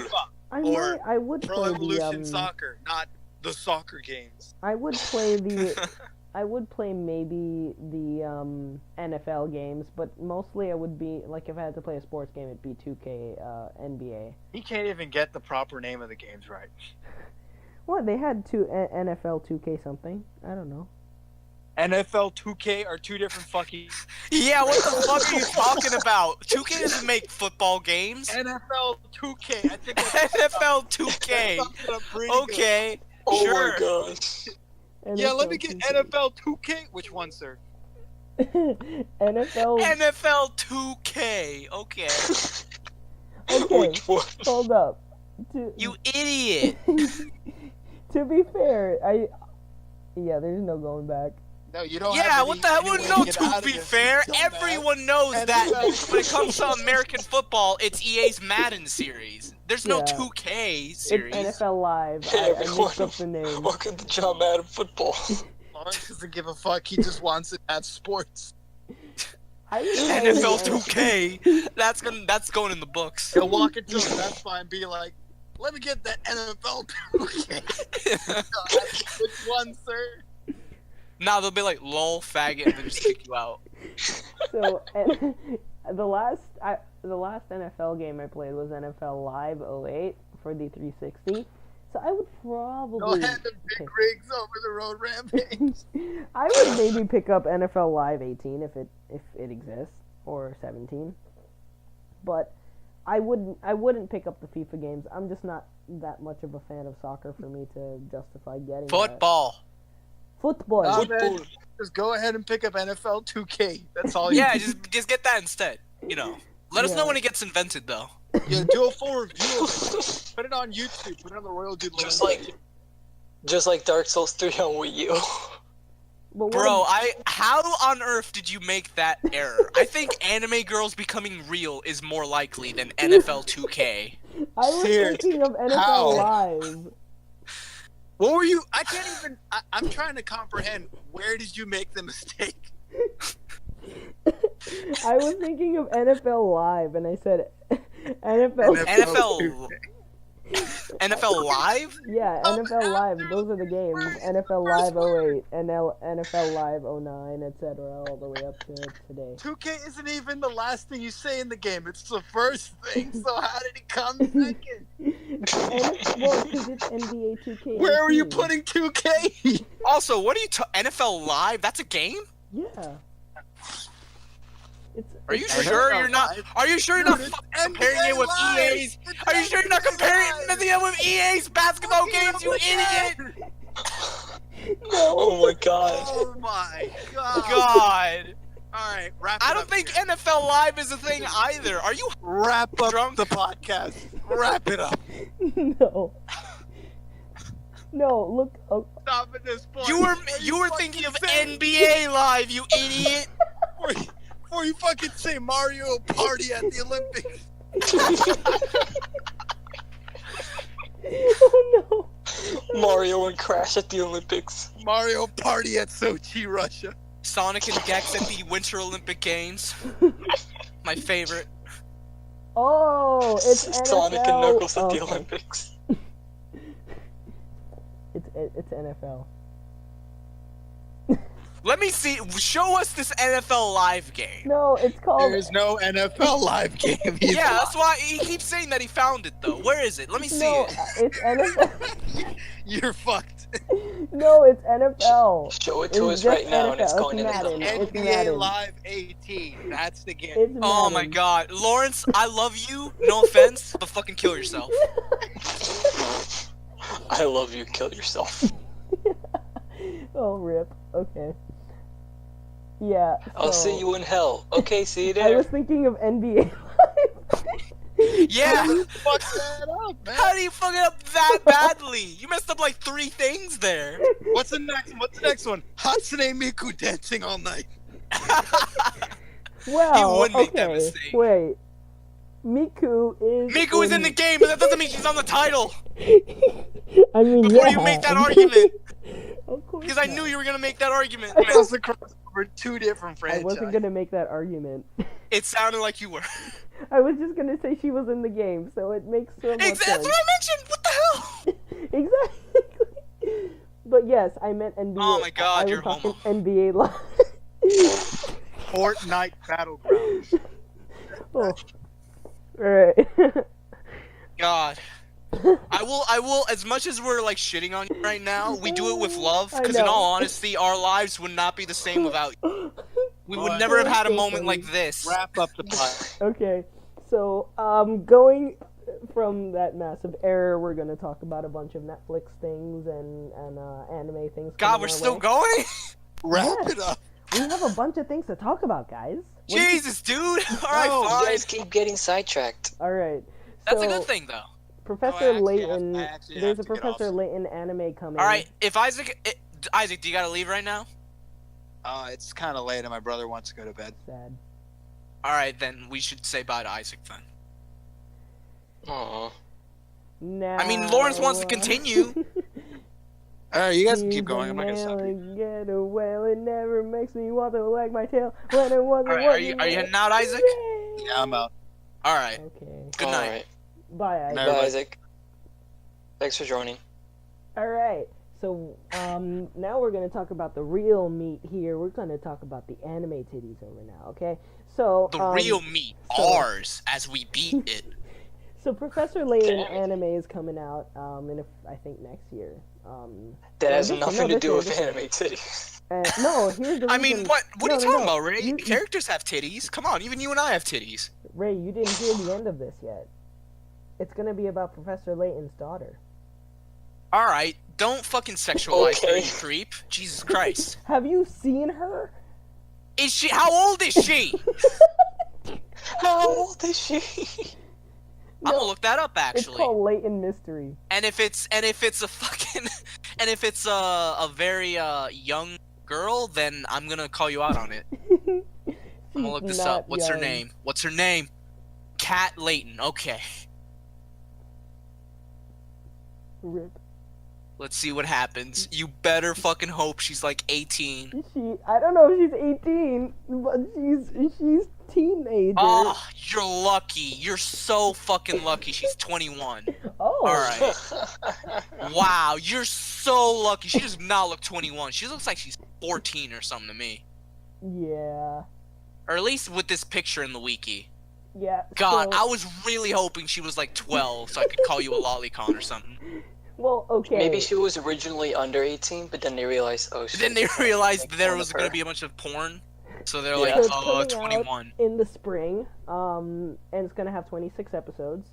FIFA, I would Pro play Evolution the Soccer, not the soccer games. I would play the I would play maybe the NFL games, but mostly I would be like if I had to play a sports game, it'd be 2K NBA. He can't even get the proper name of the games right. What they had NFL 2K something? I don't know. NFL 2K are two different fucking Yeah, what the fuck are you talking about? 2K doesn't make football games. NFL 2K. I think that's NFL 2K. pretty good. Okay. Oh Sure. my gosh. Yeah, let me get 2K. NFL 2K. Which one, sir? NFL. NFL 2K. Okay. Okay, Which one? hold up. You idiot. To be fair, there's no going back. No, you don't. Yeah, have what the hell? any way No, get to out of be this, fair, you dumbass. everyone knows that when it comes to American football, it's EA's Madden series. There's no Yeah. 2K It's series. NFL Live. Hey, I everyone. mixed up the name. Welcome to John Madden Football. Lawrence doesn't give a fuck. He just wants to have sports. I would play NFL the- 2K. That's going in the books. He'll walk into a Best Buy and be like, "Let me get that NFL 2K." Which one, sir? Nah, they'll be like, lol, faggot, and then just kick you out. So the last NFL game I played was NFL Live 08 for the 360. So I would Go probably ahead and big rigs over the road rampage. I would maybe pick up NFL Live 18 if it exists, or 17. But I wouldn't pick up the FIFA games. I'm just not that much of a fan of soccer for me to justify getting that. Football. Football. Nah, Football. man, just go ahead and pick up NFL 2K. That's all you Yeah, do. just get that instead. You know. Let us Yeah. know when it gets invented, though. Yeah, do a full review of it. Put it on YouTube. Put it on the Royal Dude Just like Dark Souls 3 on Wii U. But what Bro, how on earth did you make that error? I think anime girls becoming real is more likely than NFL 2K. I was Seriously, thinking of NFL how? Live. What were you? I can't even. I'm trying to comprehend. Where did you make the mistake? I was thinking of NFL Live, and I said NFL. NFL. NFL Live? Yeah, NFL Live. Those are the games. NFL Live 08, NFL Live 09, etc. all the way up to today. 2K isn't even the last thing you say in the game. It's the first thing. So how did it come second? Well, because it's NBA 2K. Where are you putting 2K? Also, what are you NFL Live? That's a game? Yeah. Are you it's- sure you're not? Are you sure you're not Dude, fucking it's comparing NBA it with Live. EA's? It's Are you sure you're not NBA comparing Live. it with EA's basketball games, you idiot? Oh my god. Oh my god. God. Alright, wrap it I don't up think here. NFL Live is a thing either. Are you Wrap up drunk? the podcast. Wrap it up. No. No, look. Oh, Stop at this point. You were Before thinking of say- NBA Live, you idiot. Before you fucking say Mario Party at the Olympics. oh no. Mario and Crash at the Olympics. Mario Party at Sochi, Russia. Sonic and Gex at the Winter Olympic Games. My favorite. Oh, it's NFL. Sonic and Knuckles at the Okay. Olympics. It's NFL. Let me see. Show us this NFL Live game. No, it's called. There is no NFL live game. He's Yeah, that's why he keeps saying that he found it though. Where is it? Let me see No, it. it's NFL. You're fucked. No, it's NFL. Show it to It's us right just now, and it's NFL. going in It's the Madden. thumbnail. It's NBA Madden. Live 18. That's the game. It's Oh my Madden. god. Lawrence, I love you. No offense, but fucking kill yourself. I love you. Kill yourself. Oh, rip. Okay. Yeah. I'll so- see you in hell. Okay, see you I there. was thinking of NBA Yeah. Fuck that up, man. How do you fuck it up that badly? You messed up like 3 things there. What's the next one? Hatsune Miku dancing all night. Well, would make that okay. mistake. Wait. Miku is. Miku is in the game, but that doesn't mean she's on the title. I mean, Before yeah. you make that argument. Of course. Because I not. knew you were gonna make that argument. It was across over 2 different I franchises. wasn't gonna make that argument. It sounded like you were. I was just gonna say she was in the game, so it makes so much That's sense. what I mentioned. What the hell? Exactly. But yes, I meant NBA. Oh my God, I was you're talking homo. NBA Live. Fortnite Battlegrounds. Oh. Alright. God. I will, as much as we're like shitting on you right now, we do it with love, I because in know. all honesty, our lives would not be the same without you. We would Alright. never have had a So moment funny. like this. Wrap up the pod. Okay, so going from that massive error, we're gonna talk about a bunch of Netflix things and anime things. God, coming we're our still way. going? Wrap Yes. it up. We have a bunch of things to talk about, guys. What do you- Jesus, dude. Alright, No, You fine. guys keep getting sidetracked. All right. That's a so, good thing, though. Professor I Layton. actually There's have a to get off. Professor Layton anime coming. Alright, if Isaac, do you gotta leave right now? It's kind of late and my brother wants to go to bed. Sad. Alright, then we should say bye to Isaac then. Aww. Now. I mean, Lawrence wants to continue. Alright, you guys can keep going. I'm not gonna stop you. Get away, it never makes me want to wag my tail when it wasn't. Alright, are you heading out, Isaac? Yeah, I'm out. Alright, Okay. good night. Alright. Bye, Isaac. No. Bye, Everybody. Isaac. Thanks for joining. All right. So now we're gonna talk about the real meat here. We're gonna talk about the anime titties over now. Okay. So The real meat, so- ours, as we beat it. So Professor Layton Damn it. anime is coming out I think next year. That has this- nothing no, to do this with year. anime titties. No, here's the I reason. mean, what are you No, talking no. about, Ray? You- Characters have titties. Come on, even you and I have titties. Ray, you didn't hear the end of this yet. It's gonna be about Professor Layton's daughter. Alright, don't fucking sexualize her, Okay. you creep. Jesus Christ. Have you seen her? Is she, how old is she? How old is she? I'm gonna look that up, It's actually. called Layton Mystery. And if it's a fucking, and if it's a very young girl, then I'm gonna call you out on it. I'm gonna look this Not up. What's her young. name? What's her name? Cat Layton. Okay. Rip. Let's see what happens. You better fucking hope she's like 18. I don't know if she's 18, but she's teenager. Oh, you're lucky. You're so fucking lucky. She's 21. Oh, Oh. All right. Wow, you're so lucky. She does not look 21. She looks like she's 14 or something to me. Yeah. Or at least with this picture in the wiki. Yeah. God, so- I was really hoping she was like 12 so I could call you a lolicon or something. Well, okay. Maybe she was originally under 18, but then they realized, oh shit. Then they realized make there fun was of going her. to be a bunch of porn. So they're Yeah. like, So it's oh, coming 21. out in the spring, and it's gonna have 26 episodes.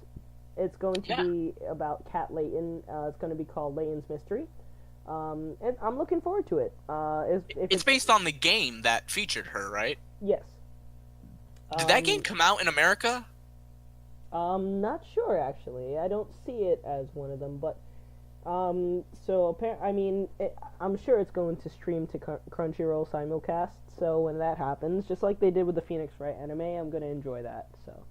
It's going to be about Cat Layton. It's going to be called Layton's Mystery. And I'm looking forward to it. If It's based on the game that featured her, right? Yes. Did that game come out in America? I'm not sure actually. I don't see it as one of them, but so I'm sure it's going to stream to Crunchyroll simulcast. So when that happens, just like they did with the Phoenix Wright anime, I'm gonna enjoy that. So,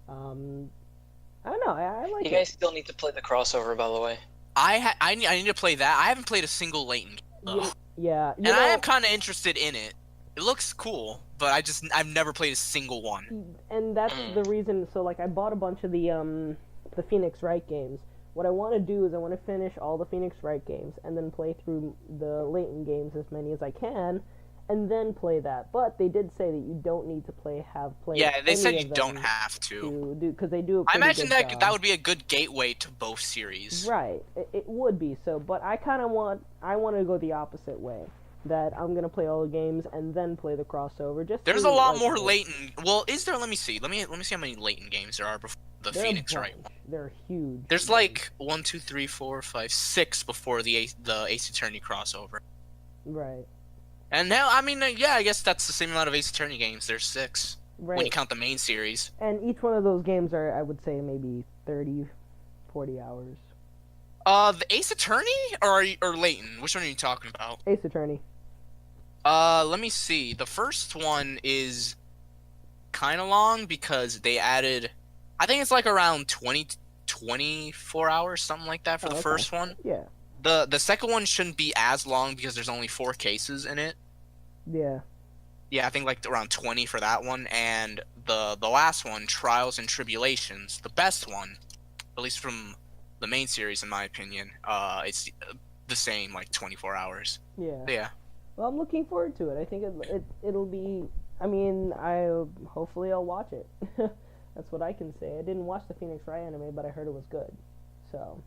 I don't know. I like You it. guys still need to play the crossover, by the way. I need to play that. I haven't played a single Layton game. Ugh. Yeah. And I am kind of interested in it. It looks cool, but I've never played a single one. And that's the reason. So like I bought a bunch of the Phoenix Wright games. What I want to do is I want to finish all the Phoenix Wright games and then play through the Layton games as many as I can, and then play that. But they did say that you don't need to have played. Yeah, they said any you of don't them have to. do because they do. A I pretty imagine good that job. that would be a good gateway to both series. Right, it would be so, but I want to go the opposite way. That I'm gonna play all the games and then play the crossover. There's to, a lot like, more Layton. Well, is there? Let me see. Let me see how many Layton games there are before the they're a Phoenix Wright. bunch. They're huge. There's like 1, 2, 3, 4, 5, 6 before the Ace Attorney crossover. Right. And now, I mean, yeah, I guess that's the same amount of Ace Attorney games. There's 6 Right. when you count the main series. And each one of those games are, I would say, maybe 30, 40 hours. The Ace Attorney or Layton? Which one are you talking about? Ace Attorney. Let me see. The first one is kind of long because they added, I think it's like around 24 hours, something like that for the okay. first one. Yeah. The second one shouldn't be as long because there's only 4 cases in it. Yeah. Yeah, I think like around 20 for that one, and the last one, Trials and Tribulations, the best one, at least from the main series in my opinion. It's the same, like 24 hours. Yeah. Yeah. Well, I'm looking forward to it. I think it'll be. I mean, hopefully I'll watch it. That's what I can say. I didn't watch the Phoenix Wright anime, but I heard it was good. So.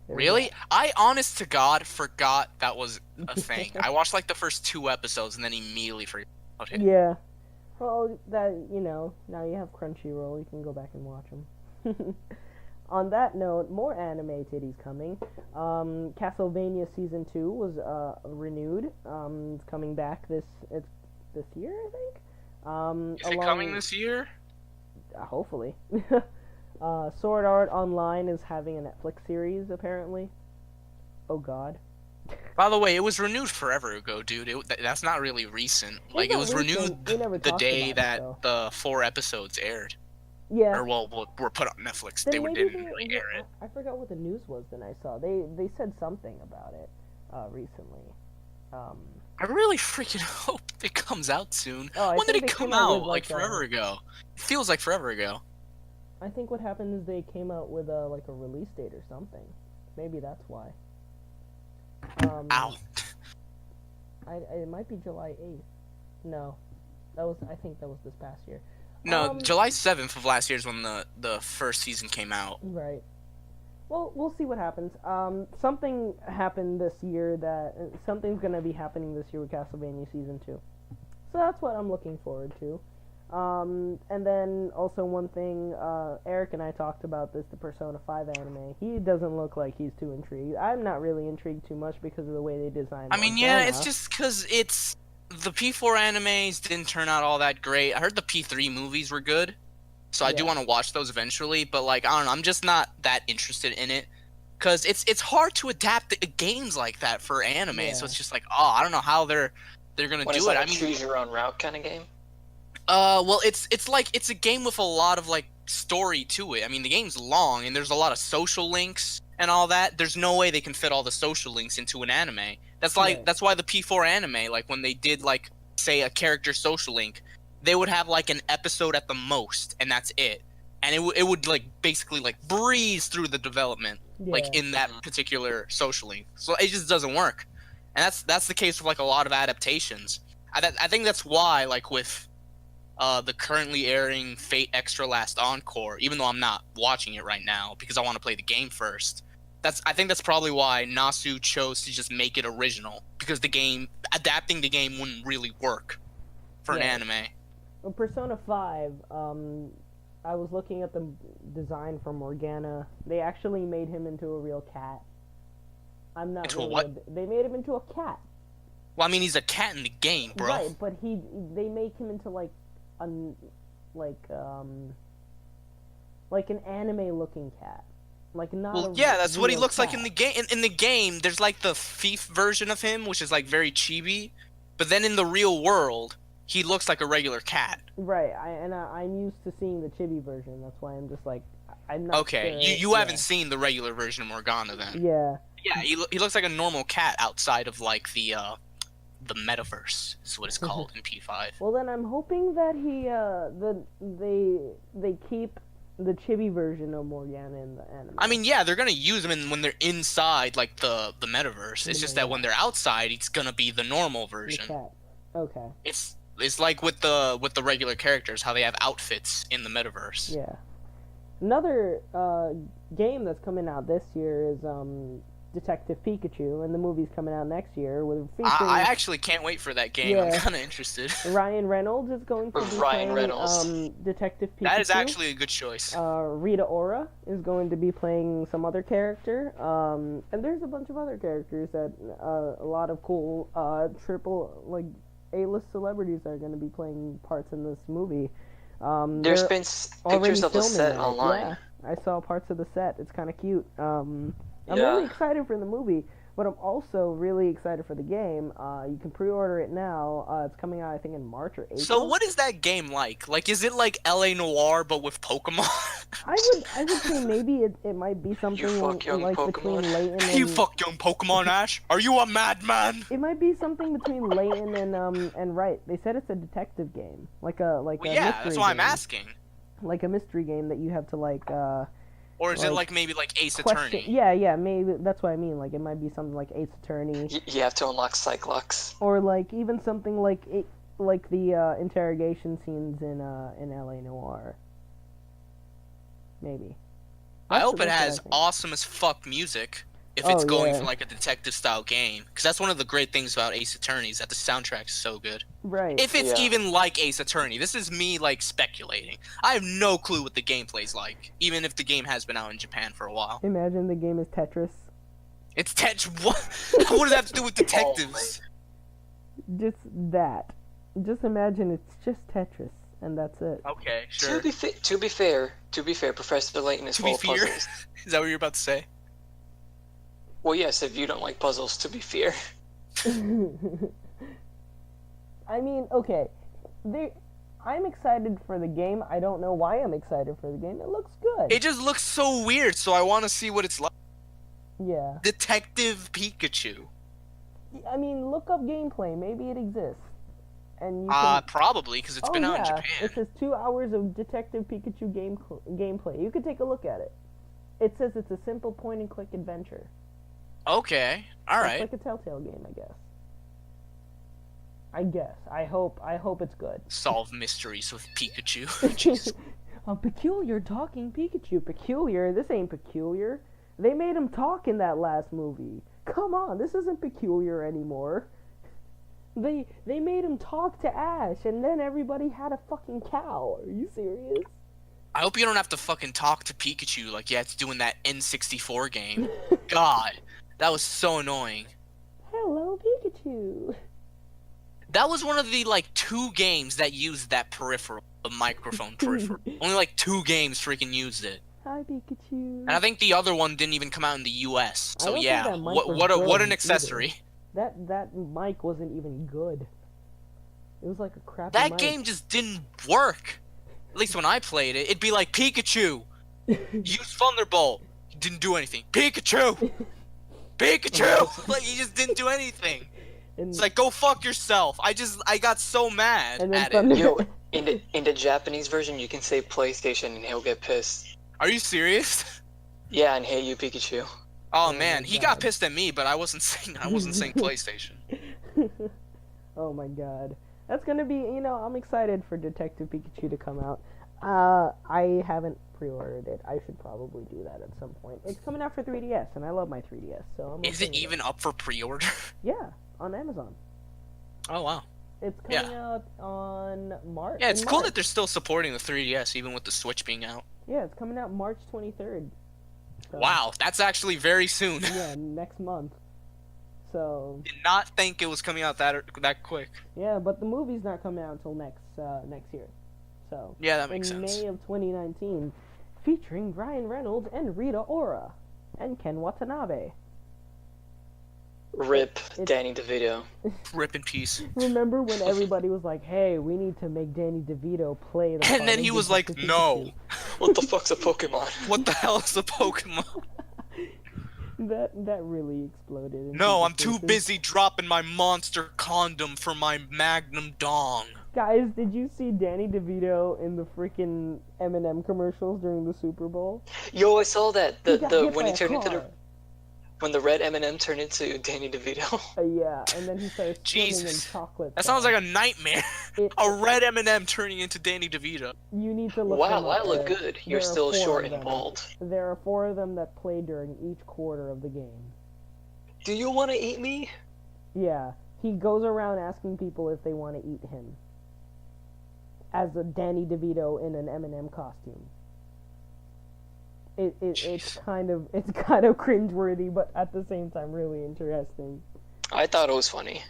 there's Really? that. I honest to God forgot that was a thing. I watched like the first 2 episodes and then immediately forgot about it. Yeah. Well, now you have Crunchyroll. You can go back and watch them. On that note, more anime titties coming. Castlevania Season 2 was renewed. It's coming back this year, I think. Is it coming this year? Hopefully. Sword Art Online is having a Netflix series, apparently. Oh god. By the way, it was renewed forever ago, dude. That's not really recent. Like, it not was recent. renewed We never the talked day about that it, the 4 episodes aired. Yeah. Or, well, were put on Netflix. Then They maybe didn't really air it. I forgot what the news was. Then I saw they said something about it recently. I really freaking hope it comes out soon. Oh, I When did think it they come came out out? with, Like forever ago. It feels like forever ago. I think what happened is they came out with a release date or something. Maybe that's why. Ow. It might be July 8th. No, I think that was this past year. No, July 7th of last year is when the first season came out. Right. Well, we'll see what happens. Something happened this year something's gonna be happening this year with Castlevania Season 2. So that's what I'm looking forward to. And then also one thing, Eric and I talked about this, the Persona 5 anime. He doesn't look like he's too intrigued. I'm not really intrigued too much because of the way they designed I mean, yeah, Morgana. it's just because the P4 animes didn't turn out all that great. I heard the P3 movies were good, so I do Yeah. want to watch those eventually. But like, I don't know, I'm just not that interested in it because it's hard to adapt games like that for anime. Yeah. So it's just like, I don't know how they're gonna When do it's it. like I a mean, choose your own route kind of game. well, it's a game with a lot of like story to it. I mean, the game's long and there's a lot of social links and all that. There's no way they can fit all the social links into an anime. That's Right. that's why the P4 anime, like when they did like say a character social link, they would have like an episode at the most and that's it. And it would like basically like breeze through the development. like in that particular social link. So it just doesn't work, and that's the case with like a lot of adaptations. I think that's why like with the currently airing Fate Extra Last Encore, even though I'm not watching it right now because I want to play the game first. I think that's probably why Nasu chose to just make it original, because adapting the game wouldn't really work for an anime. Well, Persona 5, I was looking at the design for Morgana. They actually made him into a real cat. I'm not Into really a what? They made him into a cat. Well, I mean, he's a cat in the game, bro. Right, but they make him into like an anime looking cat. Like not Well, a yeah, that's what he real looks like cat. in the game. In the game, there's like the thief version of him, which is like very chibi, but then in the real world, he looks like a regular cat. Right, I'm used to seeing the chibi version. That's why I'm just like, I'm not Okay, sure. you haven't seen the regular version of Morgana then. Yeah. Yeah, he looks like a normal cat outside of like the metaverse is what it's called in P5. Well, then I'm hoping that they keep the chibi version of Morgana in the anime. I mean, yeah, they're gonna use him when they're inside like the metaverse. It's just that when they're outside, it's gonna be the normal The version. cat. Okay. It's like with the regular characters, how they have outfits in the metaverse. Yeah. Another game that's coming out this year is Detective Pikachu, and the movie's coming out next year with featuring I actually can't wait for that game. I'm Yeah. kind of interested. Ryan Reynolds is going to be Ryan playing Reynolds. Detective Pikachu. That is actually a good choice. Rita Ora is going to be playing some other character, and there's a bunch of other characters that a lot of cool triple like A-list celebrities are going to be playing parts in this movie. There's they're been already pictures of the filming set it. online. Yeah, I saw parts of the set. It's kind of cute. I'm Yeah. really excited for the movie, but I'm also really excited for the game. You can pre-order it now. It's coming out, I think, in March or April. So what is that game like? Like, is it like LA Noire but with Pokemon? I would say maybe it might be something fuck young like between Pokemon. Layton and You fuck young Pokemon, Ash. Are you a madman? It might be something between Layton and Wright. They said it's a detective game, like a Well, mystery that's why I'm game. asking. Like a mystery game that you have to like Or is it like, like maybe like Ace question. Attorney? Yeah, maybe that's what I mean. Like it might be something like Ace Attorney, You have to unlock Cyclops. or like even something like the interrogation scenes in LA Noire. Maybe. I hope it That's what I has think. awesome as fuck music. If it's Oh, going yeah. for like a detective style game, because that's one of the great things about Ace Attorney is that the soundtrack is so good. Right. If it's Yeah. even like Ace Attorney, this is me like speculating. I have no clue what the gameplay's like, even if the game has been out in Japan for a while. Imagine the game is Tetris. It's What? What does that have to do with detectives? Just that. Just imagine it's just Tetris, and that's it. Okay, sure. To be fair, Professor Layton is To full be of fair, puzzles. is that what you're about to say? Well, yes, if you don't like puzzles, to be fair. I mean, okay. I'm excited for the game. I don't know why I'm excited for the game. It looks good. It just looks so weird, so I want to see what it's like. Yeah. Detective Pikachu. I mean, look up gameplay. Maybe it exists. And you can... Probably, because it's been out in Japan. It says 2 hours of Detective Pikachu gameplay. You could take a look at it. It says it's a simple point-and-click adventure. Okay, alright. It's like a Telltale game, I guess. I hope it's good. Solve mysteries with Pikachu. Jesus. A peculiar talking Pikachu. Peculiar? This ain't peculiar. They made him talk in that last movie. Come on, this isn't peculiar anymore. They made him talk to Ash, and then everybody had a fucking cow. Are you serious? I hope you don't have to fucking talk to Pikachu like you had to do in that N64 game. God, that was so annoying. Hello, Pikachu. That was one of the, like, 2 games that used that peripheral, the microphone peripheral. Only, like, 2 games freaking used it. Hi, Pikachu. And I think the other one didn't even come out in the US. I So don't think yeah, that mic was what good an accessory. That mic wasn't even good. It was like a crappy That mic. game just didn't work. At least when I played it, it'd be like, Pikachu, use Thunderbolt. He didn't do anything. Pikachu! Pikachu! Like, he just didn't do anything. And, It's like, go fuck yourself. I got so mad and then at Thunder- it. Yo, in the Japanese version, you can say PlayStation and he'll get pissed. Are you serious? Yeah, and Hey You Pikachu. Oh, Oh man, my he got God. pissed at me, but I wasn't saying PlayStation. Oh my god. That's gonna be, I'm excited for Detective Pikachu to come out. I haven't pre-ordered it. I should probably do that at some point. It's coming out for 3DS, and I love my 3DS, so I'm Is okay it with even up for pre-order? Yeah, on Amazon. Oh, wow. It's coming out on March. Yeah, it's in cool March. that they're still supporting the 3DS, even with the Switch being out. Yeah, it's coming out March 23rd. So, Wow, that's actually very soon. Yeah, next month. So. Did not think it was coming out that quick. Yeah, but the movie's not coming out until next year. So. Yeah, that makes in sense. May of 2019, featuring Ryan Reynolds and Rita Ora, and Ken Watanabe. Rip Danny DeVito. Rip in peace. Remember when everybody was like, "Hey, we need to make Danny DeVito play the." And then he was like, "No." What the fuck's a Pokemon? What the hell is a Pokemon? That really exploded. in No, people's I'm too faces. busy dropping my monster condom for my Magnum dong. Guys, did you see Danny DeVito in the freaking M&M commercials during the Super Bowl? Yo, I saw that. He got hit When by he a turned into car. when the red M&M turned into Danny DeVito. Yeah, and then he started swimming in Jesus. chocolate. That sounds like a nightmare. It- A red M&M turning into Danny DeVito. You need to look. Wow, them up. I look good. You're There are still 4 short of and them. bald. There are 4 of them that play during each quarter of the game. Do you want to eat me? Yeah, he goes around asking people if they want to eat him. As a Danny DeVito in an M&M costume. It's Jeez. kind of cringeworthy, but at the same time really interesting. I thought it was funny.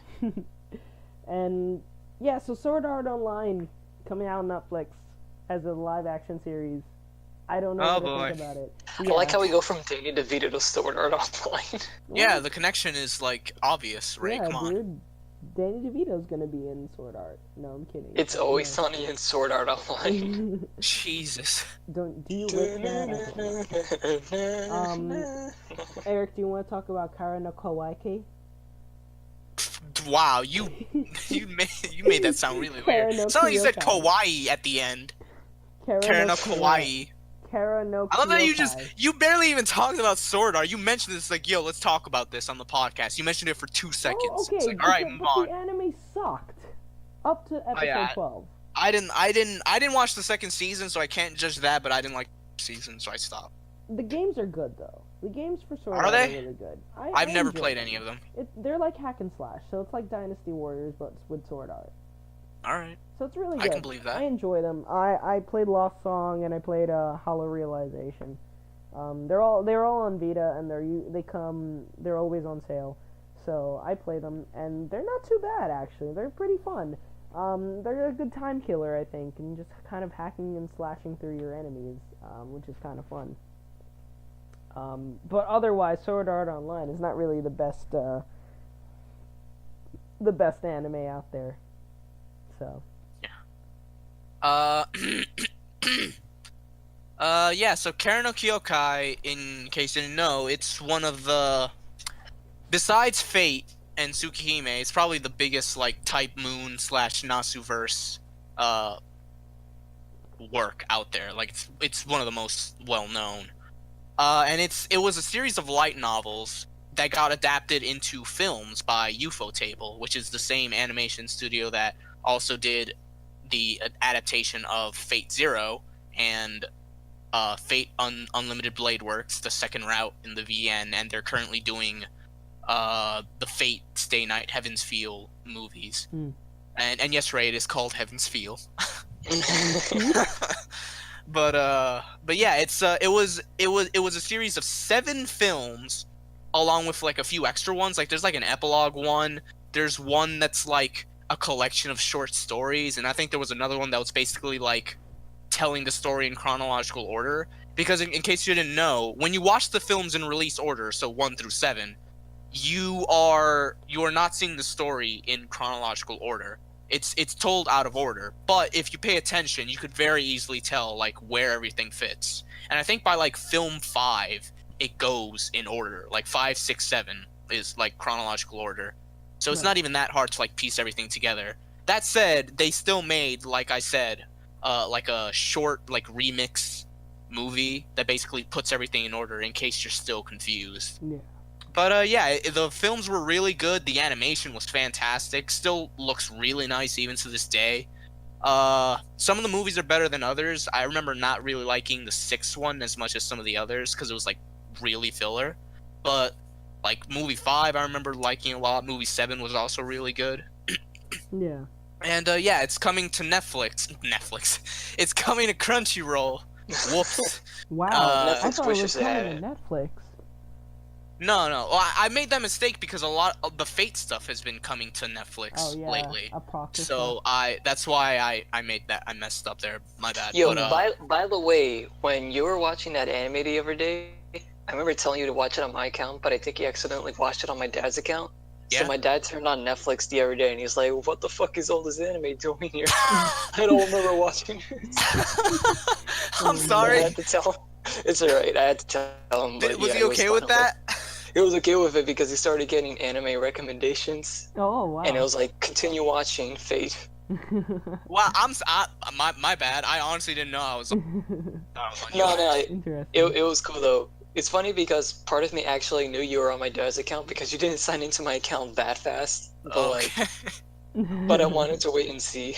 And yeah, so Sword Art Online coming out on Netflix as a live action series. I don't know Oh, what to boy. think about it. I like how we go from Danny DeVito to Sword Art Online. Yeah, the connection is like obvious, Ray. Yeah, Come on. dude. Danny DeVito's gonna be in Sword Art. No, I'm kidding. It's always No. sunny in Sword Art Online. Jesus. Do you wish that? Eric, do you want to talk about Kara no Kawaii? Wow, you made that sound really weird. Kara no Sound like you said Kyokai. kawaii at the end. Kara Karen no of Kawaii. Kara no I love that Kyokai. you barely even talked about Sword Art. You mentioned this like, yo, let's talk about this on the podcast. You mentioned it for 2 seconds. Oh, okay. It's like, all right, move but on. the anime sucked up to episode yeah. 12. I didn't watch the second season, so I can't judge that. But I didn't like the season, so I stopped. The games are good though. The games for Sword Are Art they? are really good. I've I never enjoy played them. any of them. They're like hack and slash, so it's like Dynasty Warriors, but with Sword Art. All right, So it's really I good. can believe that. I enjoy them. I played Lost Song and I played Hollow Realization. They're all on Vita and they're always on sale. So I play them and they're not too bad actually. They're pretty fun. They're a good time killer, I think, and just kind of hacking and slashing through your enemies, which is kind of fun. But otherwise, Sword Art Online is not really the best anime out there. So. Yeah, so Karen no Kyokai, in case you didn't know, it's one of the, besides Fate and Tsukihime, it's probably the biggest, like, Type Moon / Nasuverse, work out there. Like, it's one of the most well-known. And it was a series of light novels that got adapted into films by UFO Table, which is the same animation studio that also did the adaptation of Fate Zero and Fate Unlimited Blade Works, the second route in the VN, and they're currently doing the Fate Stay Night Heaven's Feel movies. And yes, Ray, it is called Heaven's Feel. But yeah, it was a series of 7 films, along with like a few extra ones. Like there's like an epilogue one. There's one that's like a collection of short stories, and I think there was another one that was basically like telling the story in chronological order. Because in case you didn't know, when you watch the films in release order, so 1 through 7, you are not seeing the story in chronological order. It's told out of order, but if you pay attention, you could very easily tell like where everything fits. And I think by like film 5, it goes in order. Like 5, 6, 7 is like chronological order. So it's not even that hard to like piece everything together. That said, they still made, like I said, like a short like remix movie that basically puts everything in order in case you're still confused. Yeah. But yeah, the films were really good. The animation was fantastic. Still looks really nice even to this day. Some of the movies are better than others. I remember not really liking the sixth one as much as some of the others because it was like really filler. But like movie 5, I remember liking a lot. Movie 7 was also really good. Yeah. And yeah, it's coming to Netflix. It's coming to Crunchyroll. Whoops. Wow. Uh, I Netflix thought it was wishes they had coming to Netflix. No. Well, I made that mistake because a lot of the Fate stuff has been coming to Netflix Oh yeah. lately. Apocrypha. So that's why I made that. I messed up there. My bad. Yo, But, by the way, when you were watching that anime the other day, I remember telling you to watch it on my account, but I think you accidentally watched it on my dad's account. Yeah. So my dad turned on Netflix the other day, and he's like, "What the fuck is all this anime doing here?" I don't remember watching it. I'm I sorry. had to tell him. It's alright. I had to tell him. But Was yeah, he okay with that? He was okay with it because he started getting anime recommendations, Oh wow. and it was like, continue watching Fate. Well, my bad. I honestly didn't know I was on you. No, Interesting. it was cool though. It's funny because part of me actually knew you were on my dad's account because you didn't sign into my account that fast. But Okay. but I wanted to wait and see.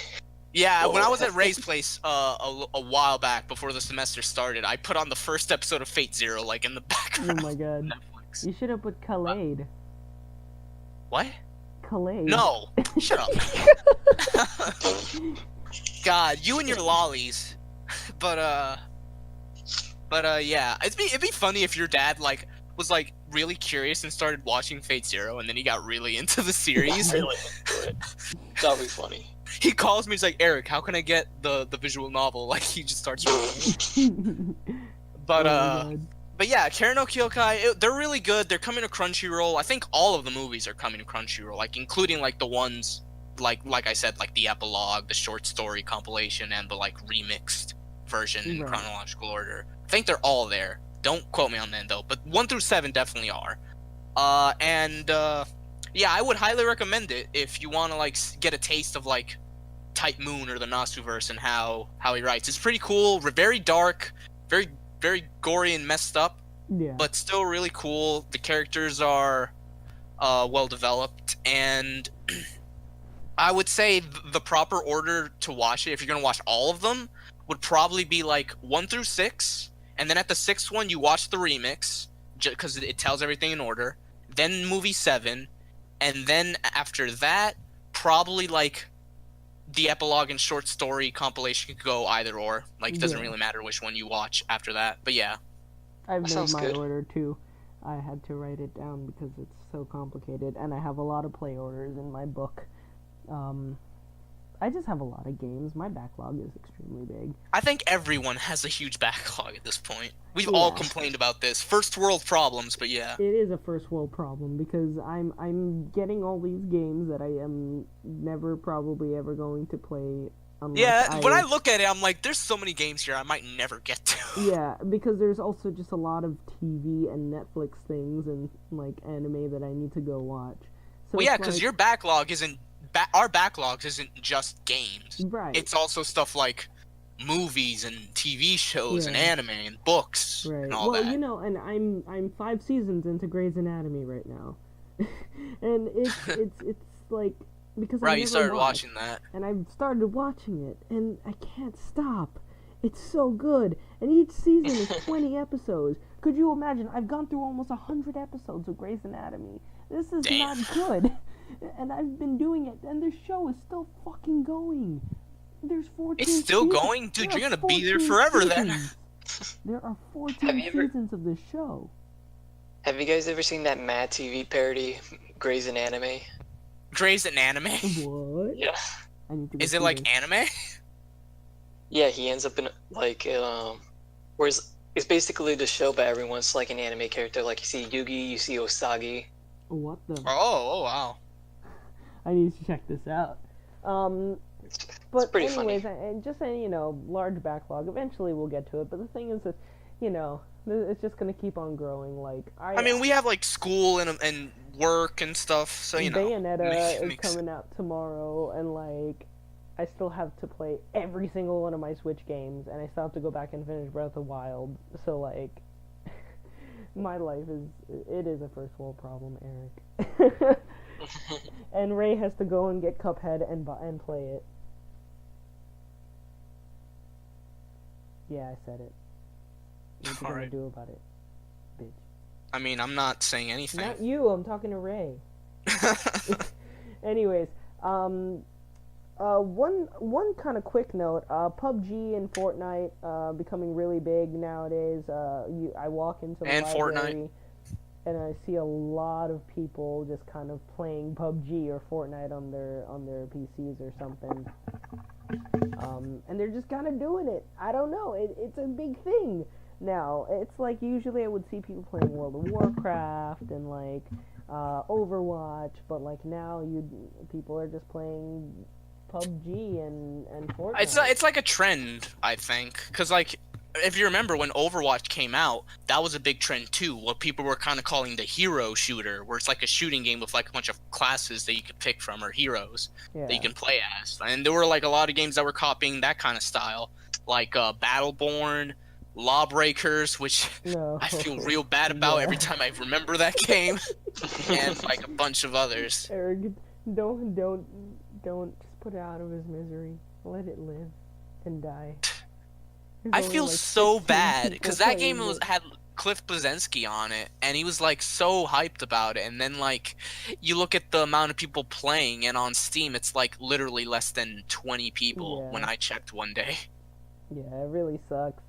Yeah, What when I would was at happen. Ray's place a while back before the semester started, I put on the first episode of Fate Zero like in the Oh background. my god. Netflix. You should have put Khaled. What? Khaled. No. Shut up. God, you and your lollies. But yeah, it'd be funny if your dad like was like really curious and started watching Fate Zero, and then he got really into the series. Really into it. That'd be funny. He calls me, he's like, Eric, how can I get the visual novel? Like he just starts reading. But Oh my god. But yeah, Karen no Kyokai, they're really good. They're coming to Crunchyroll. I think all of the movies are coming to Crunchyroll, like including like the ones like I said, like the epilogue, the short story compilation, and the like remixed version in Right. chronological order. I think they're all there. Don't quote me on that though, but 1 through 7 definitely are. Yeah, I would highly recommend it if you want to like get a taste of like Type Moon or the Nasuverse and how he writes. It's pretty cool, very dark, very gory and messed up, Yeah. but still really cool. The characters are well developed, and I would say the proper order to watch it, if you're gonna watch all of them, would probably be like 1 through 6, and then at the 6th one you watch the remix because it tells everything in order. Then movie 7, and then after that, probably like the epilogue and short story compilation could go either or. Like it doesn't Yeah. really matter which one you watch after that. But yeah. I've made sounds my good. order too. I had to write it down because it's so complicated, and I have a lot of play orders in my book. I just have a lot of games. My backlog is extremely big. I think everyone has a huge backlog at this point. We've all Yeah. complained about this. First world problems, but yeah. It is a first world problem because I'm getting all these games that I am never probably ever going to play. Unless Yeah, when I look at it, I'm like, there's so many games here I might never get to. Yeah, because there's also just a lot of TV and Netflix things and like anime that I need to go watch. So Well, yeah, it's because like- your backlog isn't... our backlogs isn't just games. right. It's also stuff like movies and TV shows and Yeah. anime and books Right. and all Well, that. you know, and I'm 5 seasons into Grey's Anatomy right now, and it's like because I Right, never you started watched, watching that. and I've started watching it, and I can't stop. It's so good, and each season is 20 episodes. Could you imagine? I've gone through almost 100 episodes of Grey's Anatomy. This is Damn. not good, and I've been doing it, and the show is still fucking going. There's 14. It's still seasons. going? Dude, There you're are gonna be there 14 forever then. seasons. There are 14 Have you ever- seasons of this show. Have you guys ever seen that Mad TV parody, Grey's Anatomy? Grey's Anime? What? Yeah. I need to go Is it see like this. anime? Yeah, he ends up in like whereas it's basically the show, but everyone's like an anime character. Like you see Yugi, you see Osagi. What the? Oh wow. I need to check this out. It's But pretty anyways, funny. and just a large backlog. Eventually, we'll get to it. But the thing is that, it's just gonna keep on growing. Like I mean, we have like school and work and stuff, so you know. Bayonetta is makes- coming out tomorrow, and like I still have to play every single one of my Switch games, and I still have to go back and finish Breath of the Wild. So like, my life is a first world problem, Eric. And Ray has to go and get Cuphead and play it. Yeah, I said it. What you gonna do about it, bitch? I mean, I'm not saying anything. Not you. I'm talking to Ray. Anyways, one kind of quick note. PUBG and Fortnite becoming really big nowadays. I walk into the library, Fortnite. and I see a lot of people just kind of playing PUBG or Fortnite on their PCs or something. And they're just kind of doing it. I don't know. It's a big thing now. It's like usually I would see people playing World of Warcraft and like Overwatch, but like now people are just playing PUBG and Fortnite. It's like a trend, I think, because like if you remember when Overwatch came out, that was a big trend too. What people were kind of calling the hero shooter, where it's like a shooting game with like a bunch of classes that you could pick from or heroes that you can play as. And there were like a lot of games that were copying that kind of style, like Battleborn, Lawbreakers, which I feel real bad about every time I remember that game, and like a bunch of others. Eric, don't just put it out of his misery. Let it live and die. I feel so bad because that game had Cliff Bleszinski on it, and he was like so hyped about it. And then like you look at the amount of people playing, and on Steam it's like literally less than 20 people when I checked one day. Yeah, it really sucks.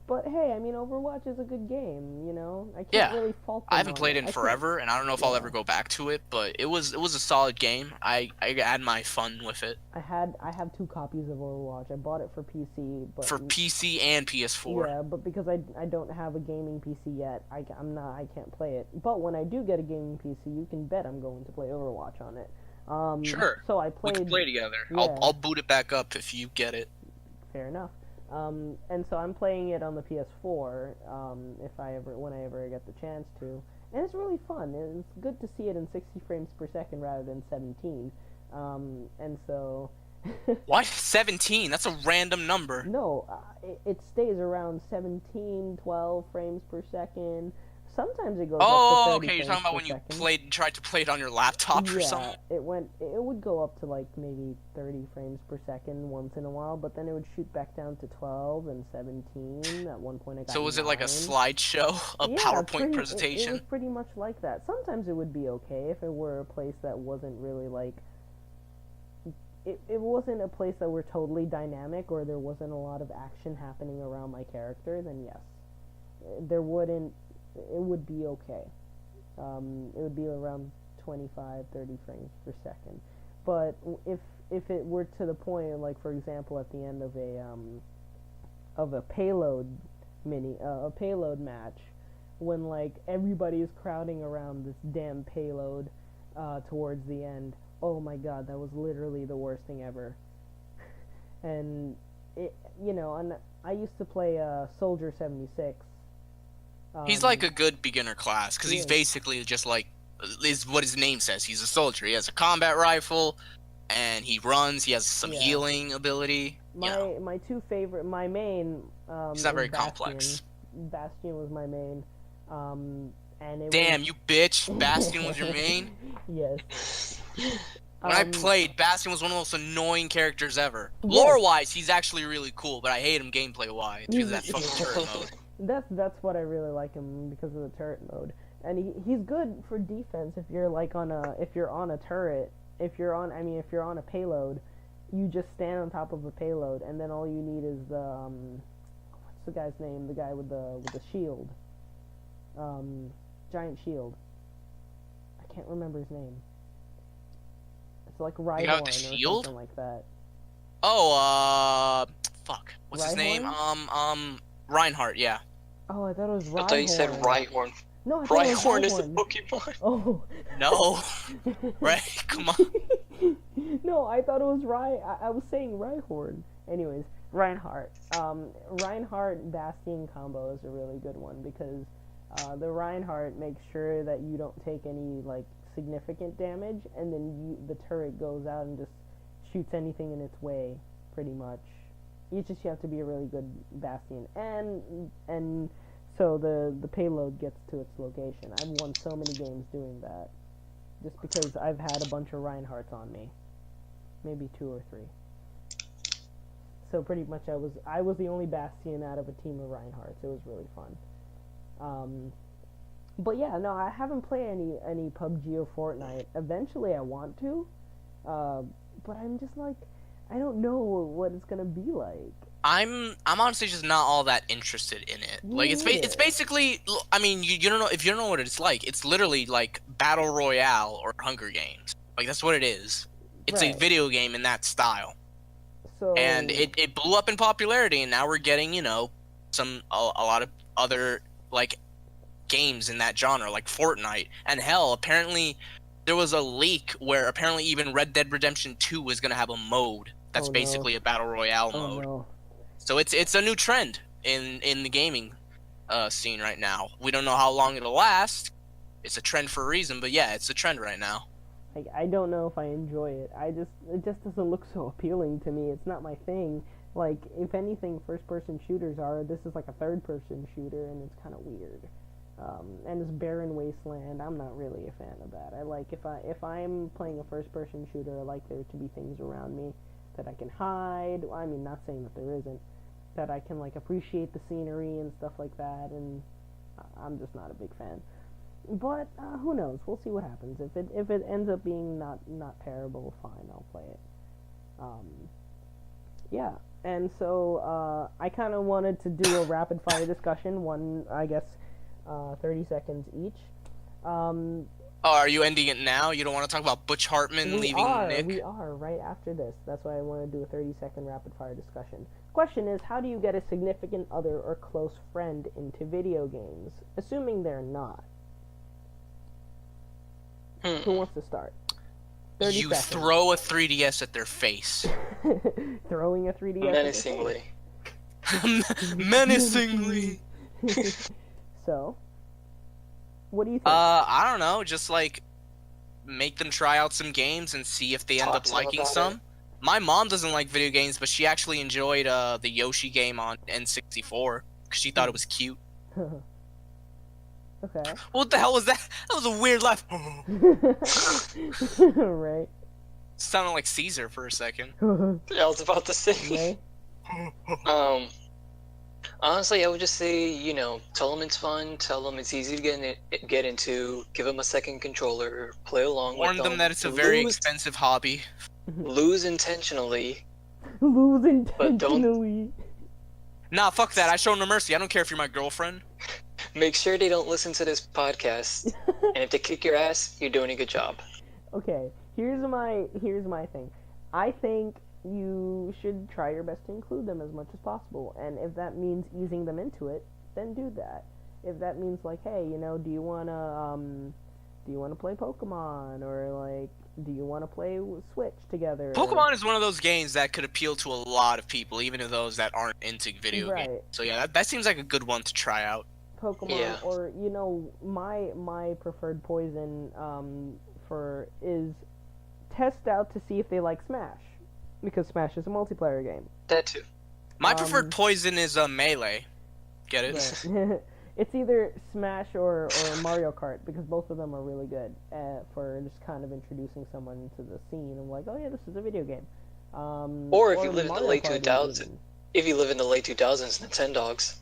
But hey, I mean, Overwatch is a good game, you know? I can't really fault them. I haven't played it in forever, and I don't know if I'll ever go back to it, but it was a solid game. I had my fun with it. I have 2 copies of Overwatch. I bought it for PC, but for PC and PS4. Yeah, but because I don't have a gaming PC yet, I can't play it. But when I do get a gaming PC, you can bet I'm going to play Overwatch on it. Sure. So I played. We can play together. Yeah. I'll boot it back up if you get it. Fair enough. And so I'm playing it on the PS4, when I ever get the chance to, and it's really fun. It's good to see it in 60 frames per second rather than 17. And so. What? 17? That's a random number. No, it stays around 17, 12 frames per second. Sometimes it goes up to 30 okay. You're talking about when you tried to play it on your laptop or something? It would go up to like maybe 30 frames per second once in a while, but then it would shoot back down to 12 and 17. At one point, I got. So was 9. it like a slideshow, a PowerPoint presentation? It was pretty much like that. Sometimes it would be okay if it were a place that wasn't really like. It wasn't a place that were totally dynamic or there wasn't a lot of action happening around my character. Then yes, it would be okay. It would be around 25, 30 frames per second. But if it were to the point, like for example, at the end of a payload match, when like everybody is crowding around this damn payload towards the end, oh my god, that was literally the worst thing ever. And and I used to play Soldier 76. He's like a good beginner class, because he's basically just like, is what his name says. He's a soldier. He has a combat rifle, and he runs. He has some healing ability. My two favorite, my main. He's not very complex. Bastion was my main. Damn, you bitch! Bastion was your main? Yes. When I played, Bastion was one of the most annoying characters ever. Lore-wise, he's actually really cool, but I hate him gameplay-wise because of that fucking turret mode. That's what I really like him because of the turret mode, and he's good for defense if you're like on a turret. If you're on a payload, you just stand on top of a payload, and then all you need is the what's the guy's name? The guy with the shield, giant shield. I can't remember his name. It's like Rhyhorn or something like that. Oh, fuck. What's his name? Reinhardt, yeah. Oh, I thought it was Rhyhorn. I thought you said Rhyhorn. No, I thought Rhyhorn is a Rhyhorn. Pokemon. Oh. No. Right? Come on. No, I thought it was I was saying Rhyhorn. Anyways, Reinhardt. Reinhardt Bastion combo is a really good one because the Reinhardt makes sure that you don't take any like significant damage, and then the turret goes out and just shoots anything in its way, pretty much. You have to be a really good Bastion, and so the payload gets to its location. I've won so many games doing that, just because I've had a bunch of Reinhardts on me, maybe 2 or 3. So pretty much I was the only Bastion out of a team of Reinhardts. It was really fun. But yeah, no, I haven't played any PUBG or Fortnite. Eventually, I want to, but I'm just like, I don't know what it's gonna be like. I'm honestly just not all that interested in it. Like it's basically, I mean, you don't know if you don't know what it's like. It's literally like Battle Royale or Hunger Games. Like that's what it is. It's a video game in that style. So And it blew up in popularity, and now we're getting, you know, a lot of other like games in that genre, like Fortnite. And hell, apparently there was a leak where apparently even Red Dead Redemption 2 was gonna have a mode that's basically a battle royale mode. No. So it's a new trend in the gaming scene right now. We don't know how long it'll last. It's a trend for a reason, but yeah, it's a trend right now. Like, I don't know if I enjoy it. It just doesn't look so appealing to me. It's not my thing. Like, if anything, first-person shooters are. This is like a third-person shooter, and it's kind of weird. And it's barren wasteland. I'm not really a fan of that. I like if I'm playing a first-person shooter, I like there to be things around me that I can hide. I mean, not saying that there isn't. That I can like appreciate the scenery and stuff like that. And I'm just not a big fan. But who knows? We'll see what happens. If it ends up being not terrible, fine, I'll play it. Yeah, and so I kind of wanted to do a rapid fire discussion. One, I guess, 30 seconds each. Oh, are you ending it now? You don't want to talk about Butch Hartman leaving Nick? We are right after this. That's why I want to do a 30-second rapid fire discussion. Question is, how do you get a significant other or close friend into video games? Assuming they're not. Who wants to start? 30 You seconds. throw a 3DS at their face. Throwing a 3DS Menacingly. Menacingly. So, what do you think? I don't know. Just like make them try out some games and see if they end up liking some. My mom doesn't like video games, but she actually enjoyed the Yoshi game on N64 because she thought it was cute. Okay. What the hell was that? That was a weird laugh. Right. Sounded like Caesar for a second. Yeah, I was about to say. Right? Honestly, I would just say, you know, tell them it's fun, tell them it's easy to get into, give them a second controller, play along Warn with them. them that it's a very expensive hobby. Lose intentionally. Lose But don't- intentionally. Nah, fuck that. I show no mercy. I don't care if you're my girlfriend. Make sure they don't listen to this podcast. And if they kick your ass, you're doing a good job. Okay, here's my thing. I think you should try your best to include them as much as possible, and if that means easing them into it, then do that. If that means like, hey, you know, do you wanna play Pokemon, or like, do you wanna play Switch together? Pokemon is one of those games that could appeal to a lot of people, even to those that aren't into video games. So yeah, that seems like a good one to try out. Pokemon, Yeah. or you know, my preferred poison is test out to see if they like Smash, because Smash is a multiplayer game. That too. My preferred poison is Melee. Get it? Right. It's either Smash or Mario Kart, because both of them are really good for just kind of introducing someone into the scene and like, oh yeah, this is a video game. Or if you live in the Mario late Kart 2000s, even. if you live in the late 2000s, Nintendogs.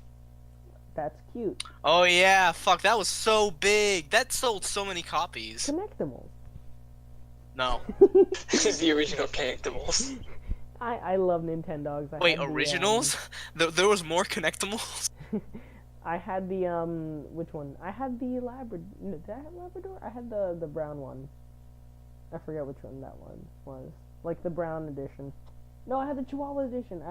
That's cute. Oh yeah, fuck, that was so big. That sold so many copies. Connectimals. No. The original Connectimals. I love Nintendogs. Wait, originals? There was more Connectimals? I had the which one? I had the Labrador. Did I have Labrador? I had the brown one. I forget which one that one was. Like the brown edition. No, I had the Chihuahua edition.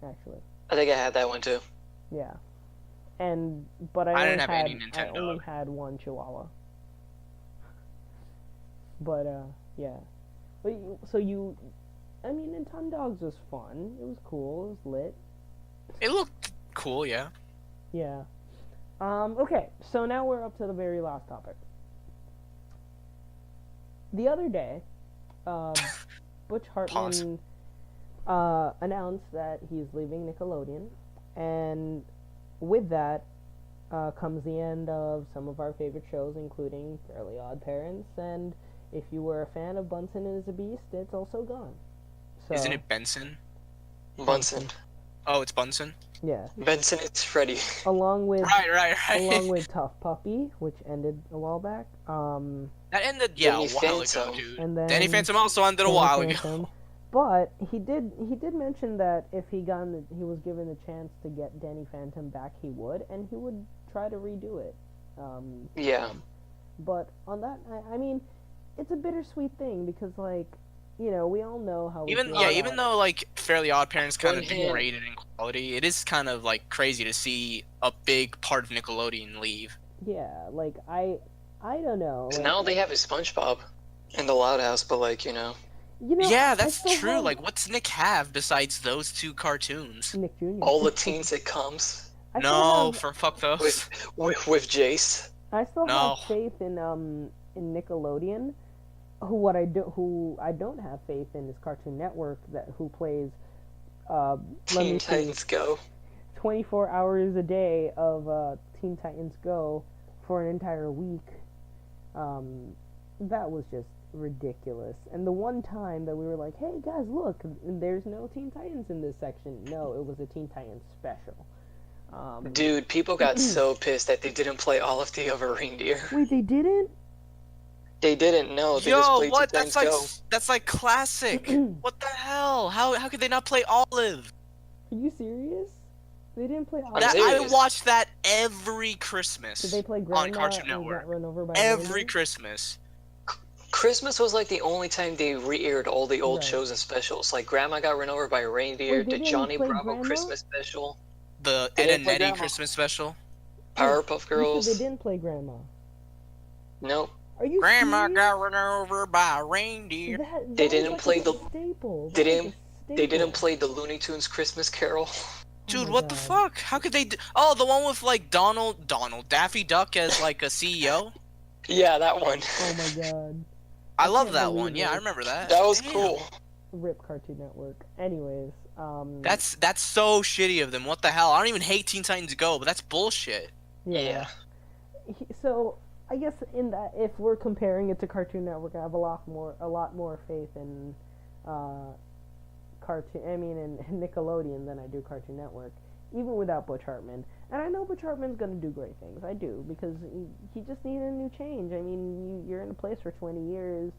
Actually. I think I had that one too. Yeah. But I didn't have only any had Nintendo. I only had one Chihuahua. But yeah. But I mean, Nintendogs was fun. It was cool. It was lit. It looked cool, yeah. Yeah. Okay, so now we're up to the very last topic. The other day, Butch Pause. Hartman announced that he's leaving Nickelodeon, and with that comes the end of some of our favorite shows, including Fairly Odd Parents, and if you were a fan of Bunsen is a Beast, it's also gone. So, Isn't it Benson? Bunsen. Oh, it's Bunsen. yeah, Benson is Freddy. along with Right. along with Tough Puppy, which ended a while back. That ended a Danny while ago, Phantom. dude. And then Danny Phantom also ended a Danny while Phantom. ago. But he did mention that if he was given the chance to get Danny Phantom back, he would, and he would try to redo it. Yeah. But on that, I mean, it's a bittersweet thing because, like, you know, we all know how we feel about- Even though like Fairly Odd Parents kind of One hand. degraded in quality, it is kind of like crazy to see a big part of Nickelodeon leave. yeah, like I don't know. Like, Now they have a SpongeBob in the Loud House, but like, you know. you know, Yeah, I that's still true. have Like, what's Nick have besides those two cartoons? Nick Jr. All the teen sitcoms I still No, have- for fuck those. with Jace. I still No. have faith in Nickelodeon. Who I don't have faith in is Cartoon Network, who plays let Teen me see, Titans Go. 24 hours a day of Teen Titans Go for an entire week. That was just ridiculous. And the one time that we were like, hey guys, look, there's no Teen Titans in this section. No, it was a Teen Titans special. Dude, people got so pissed that they didn't play all of the other reindeer. Wait, they didn't? They didn't know. They just Yo, played what? Teen Titans Go. That's like classic. What the hell? How could they not play Olive? Are you serious? They didn't play all I'm I serious. watched that every Christmas. Did they play Grandma on Cartoon and Network? got run over by Every reindeer? Christmas. Christmas was like the only time they re-aired all the old Right. shows and specials. Like Grandma got run over by a reindeer, Wait, they the didn't Johnny play Bravo Grandma? Christmas special, The They Ed didn't and play Eddie Grandma. Christmas special. Powerpuff You said Girls. they didn't play Grandma. Nope. Are you Grandma serious? got run over by a reindeer. That They was didn't like play a the- staple. they That was a didn't- They didn't staple. play the Looney Tunes Christmas Carol. Dude, my what the God. fuck? How could they? Oh, the one with like Daffy Duck as like a CEO. Yeah, that one. Oh my god. I I love can't that believe one. Yeah, it. I remember that. That was Damn. cool. Rip Cartoon Network. Anyways, That's so shitty of them. What the hell? I don't even hate Teen Titans Go, but that's bullshit. Yeah. So I guess in that, if we're comparing it to Cartoon Network, I have a lot more faith in in Nickelodeon than I do Cartoon Network, even without Butch Hartman. And I know Butch Hartman's gonna do great things. I do, because he just needed a new change. I mean, you're in a place for 20 years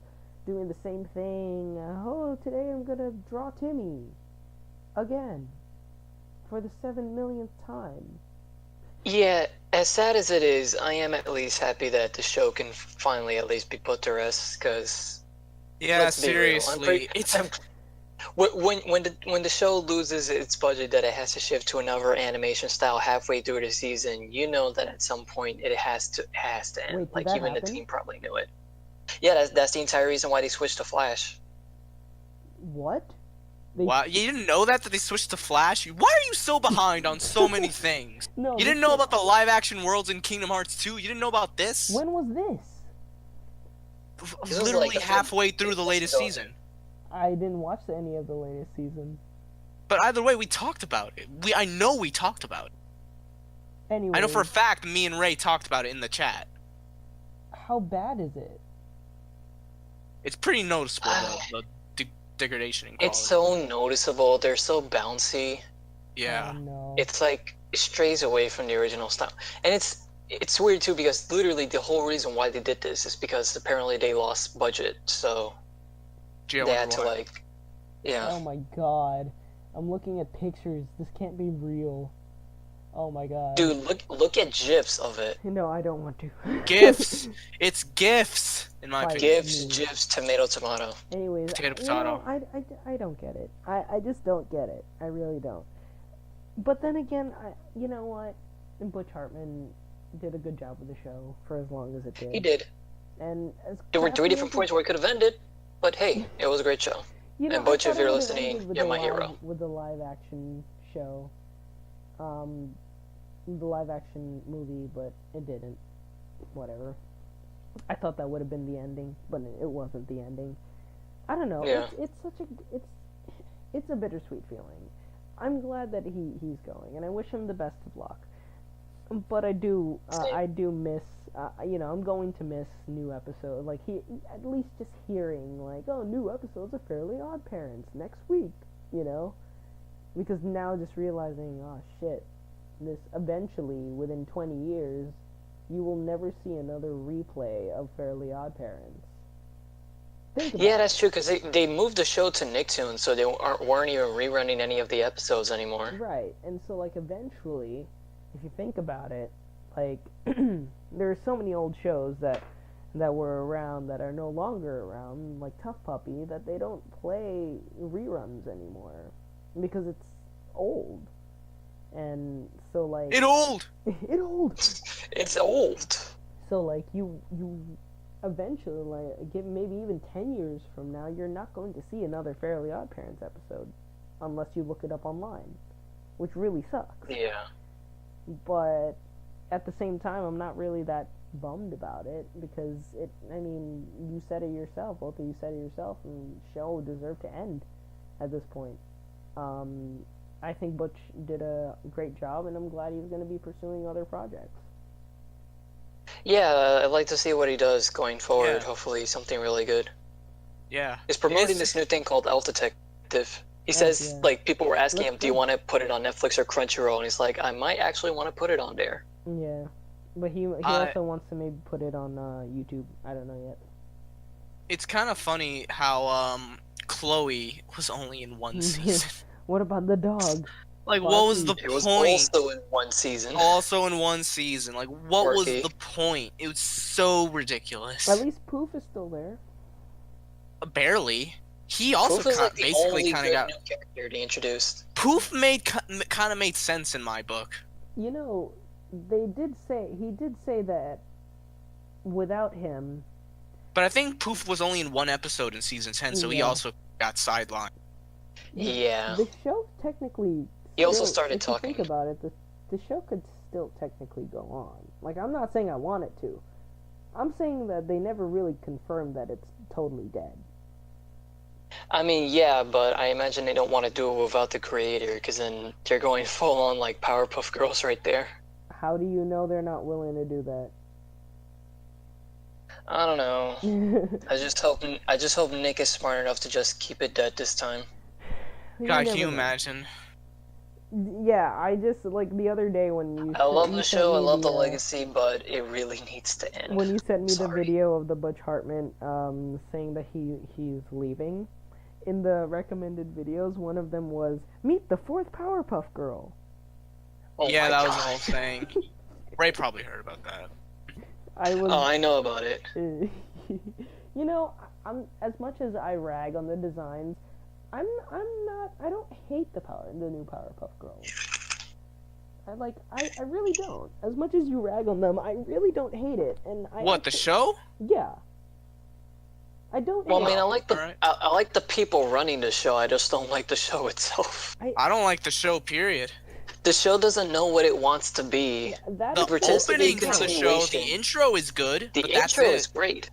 doing the same thing. Oh, today I'm gonna draw Timmy again for the 7 millionth time. Yeah, as sad as it is, I am at least happy that the show can finally at least be put to rest, because Yeah, let's be real, seriously. It's when the show loses its budget that it has to shift to another animation style halfway through the season, you know that at some point it has to end. Wait, did Like that even the happen? team probably knew it. Yeah, that's the entire reason why they switched to Flash. What? They, wow. You didn't know that they switched to Flash? Why are you so behind on so many things? No. You didn't know about the live action worlds in Kingdom Hearts 2? You didn't know about this? When was this? This was Literally like halfway through the months latest ago. season. I didn't watch any of the latest season. But either way, we talked about it. I know we talked about it. Anyway, I know for a fact me and Ray talked about it in the chat. how bad is it? It's pretty noticeable, the degradation in quality. It's so noticeable. They're so bouncy. Yeah. Oh, no. It's like it strays away from the original style, and it's weird too because literally the whole reason why they did this is because apparently they lost budget, so Gee, I they wonder had to why. like, yeah. Oh my god. I'm looking at pictures. This can't be real. Oh my god. Dude, look at gifs of it. No, I don't want to. GIFs! It's GIFs, in my Fine. opinion. Gifs, Mm. gifs, tomato. Anyways, Potato, you know, potato. I don't get it. I just don't get it. I really don't. But then again, you know what? Butch Hartman did a good job with the show for as long as it did. He did. And as There were three crappy different as points where it could have ended, but hey, it was a great show. You know, And Butch, I if thought you're it would've listening, ended with you're the my live- hero. With the live action show, the live action movie, but it didn't. Whatever. I thought that would have been the ending, but it wasn't the ending. I don't know. Yeah. It's such a it's a bittersweet feeling. I'm glad that he's going, and I wish him the best of luck. But I do miss I'm going to miss new episodes. Like he at least just hearing like, oh, new episodes of Fairly Odd Parents next week, because now just realizing, oh shit, this eventually within 20 years, you will never see another replay of Fairly Odd Parents. Yeah, that's true, because they moved the show to Nicktoons, so they weren't even rerunning any of the episodes anymore. Right, and so, like, eventually, if you think about it, like, there are so many old shows that were around that are no longer around, like Tough Puppy, that they don't play reruns anymore, because it's old. And so, like... It old! It old! It's old! So, like, you eventually, like, maybe even 10 years from now, you're not going to see another Fairly Odd Parents episode unless you look it up online, which really sucks. Yeah. But at the same time, I'm not really that bummed about it, because you said it yourself, both of you said it yourself, and the show deserved to end at this point. I think Butch did a great job, and I'm glad he's going to be pursuing other projects. Yeah, I'd like to see what he does going forward. Yeah. Hopefully something really good. Yeah. He's promoting this new thing called Elf Detective. He says, yeah. like, people were asking Looks him, do you good. want to put it on Netflix or Crunchyroll? And he's like, I might actually want to put it on there. Yeah. But he also wants to maybe put it on YouTube. I don't know yet. It's kind of funny how Chloe was only in one season. What about the dog? Like, what was the It was point? also in one season. Also in one season. Like, what was Quirky. the point? It was so ridiculous. At least Poof is still there. Barely. He also Poof is like the basically only kind good of got. new character they introduced. Poof kind of made sense in my book. He did say that without him, But I think Poof was only in one episode in season 10, so he Yeah. also got sidelined. Yeah. the show technically... He also still- started if you talking. think about it, the show could still technically go on. Like, I'm not saying I want it to. I'm saying that they never really confirmed that it's totally dead. I mean, yeah, but I imagine they don't want to do it without the creator, because then they're going full on, like, Powerpuff Girls right there. How do you know they're not willing to do that? I don't know. I just hope Nick is smart enough to just keep it dead this time. God, never can you know. imagine? Yeah, I just, like, the other day when you... I love you the sent show, I me love the legacy, but it really needs to end. When you sent me the Sorry. video of the Butch Hartman saying that he's leaving, in the recommended videos, one of them was, meet the fourth Powerpuff Girl. Oh Yeah, my that was God. the whole thing. Ray probably heard about that. I was... Oh, I know about it. I'm as much as I rag on the designs, I don't hate the new Powerpuff Girls. I really don't. As much as you rag on them, I really don't hate it. And What, the show? Yeah. I don't Well, I hate mean, it. I like the Alright. I like the people running the show. I just don't like the show itself. I don't like the show, period. The show doesn't know what it wants to be. That The is pretends to be opening for the show, continuation. the intro is good, The but that's intro it. is great.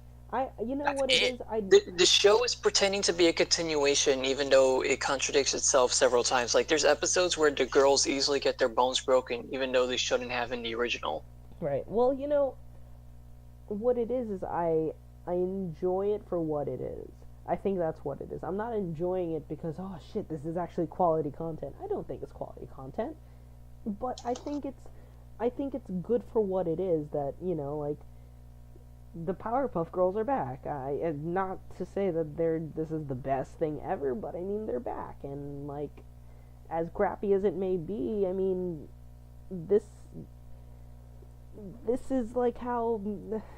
you know That's what it it. is? The show is pretending to be a continuation, even though it contradicts itself several times. Like, there's episodes where the girls easily get their bones broken, even though they shouldn't have in the original. Right. Well, what it is I enjoy it for what it is. I think that's what it is. I'm not enjoying it because, oh shit, this is actually quality content. I don't think it's quality content, but I think it's good for what it is. That like the Powerpuff Girls are back. And not to say that this is the best thing ever, but I mean they're back, and like as crappy as it may be, I mean this is like how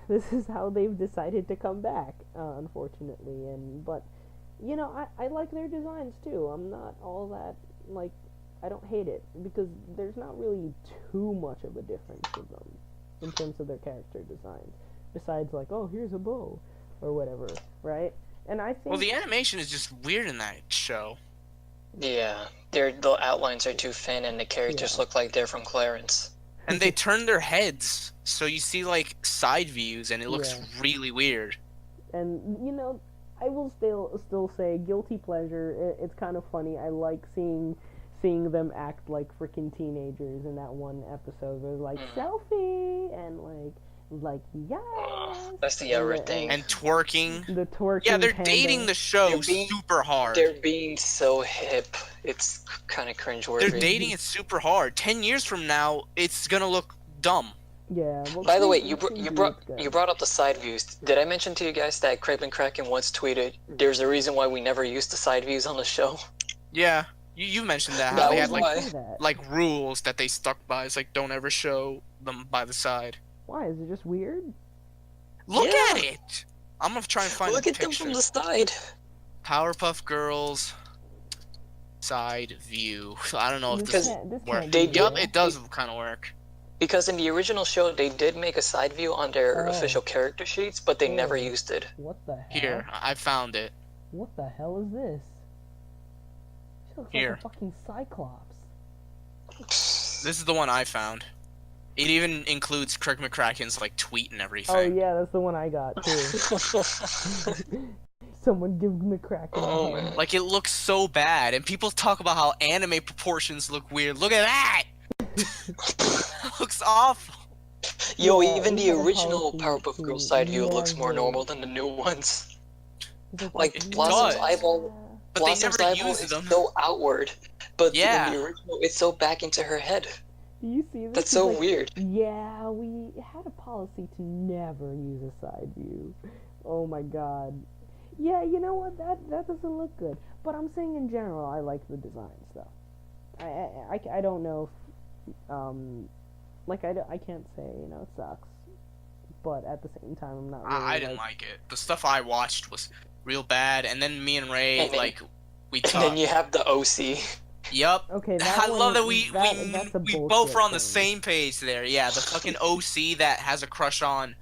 they've decided to come back, unfortunately. But I like their designs too. I'm not all that, like, I don't hate it because there's not really too much of a difference in them in terms of their character designs, besides like, oh, here's a bow or whatever, right? And I think Well, the animation is just weird in that show. Yeah, the outlines are too thin, and the characters Yeah. look like they're from Clarence. And they turn their heads, so you see like side views, and it looks Yeah. really weird. And I will still say guilty pleasure. It's kind of funny. I like seeing them act like freaking teenagers in that one episode. Where like selfie and like yes. That's the other thing. And twerking. The twerking. Yeah, they're panda. dating the show super hard. They're being so hip. It's kind of cringeworthy. They're dating it super hard. 10 years from now, it's gonna look dumb. Yeah. Well, By the way, you brought up the side views. Did I mention to you guys that Kraven Kraken once tweeted, "There's a reason why we never used the side views on the show." Yeah, you mentioned that. How That they had was like rules that they stuck by. It's like don't ever show them by the side. Why is it just weird? Look Yeah. at it. I'm gonna try and find Look a at them picture. from the side. Powerpuff Girls side view. I don't know if Because this can't works. they be do- real. It does kind of work. Because in the original show, they did make a side view on their Oh. official character sheets, but they never Oh. used it. What the hell? Here, I found it. What the hell is this? She looks Here. like a fucking cyclops. This is the one I found. It even includes Kirk McCracken's like tweet and everything. Oh yeah, that's the one I got too. Someone give McCracken Oh, a hand. man. Like it looks so bad, and people talk about how anime proportions look weird. Look at that! Looks awful. Yo, Yeah, even we the had a original policy Powerpuff to Girls side view looks more never- normal than the new ones. Like, It Blossom's does. eyeball. But they Blossom's never eyeball use is them. so outward, but Yeah. in the original, it's so back into her head. Do you see this? That's He's so like, weird. Yeah, we had a policy to never use a side view. Oh my god. Yeah, you know what? That doesn't look good. But I'm saying in general, I like the design stuff. I don't know if, like I can't say, you know, it sucks. But at the same time, I'm not really I didn't like it. The stuff I watched was real bad, and then me and Ray And then- we And then talked. you have the OC. Yup. Okay, I love that we that's a we bullshit both were on the thing. same page there. Yeah, the fucking OC that has a crush on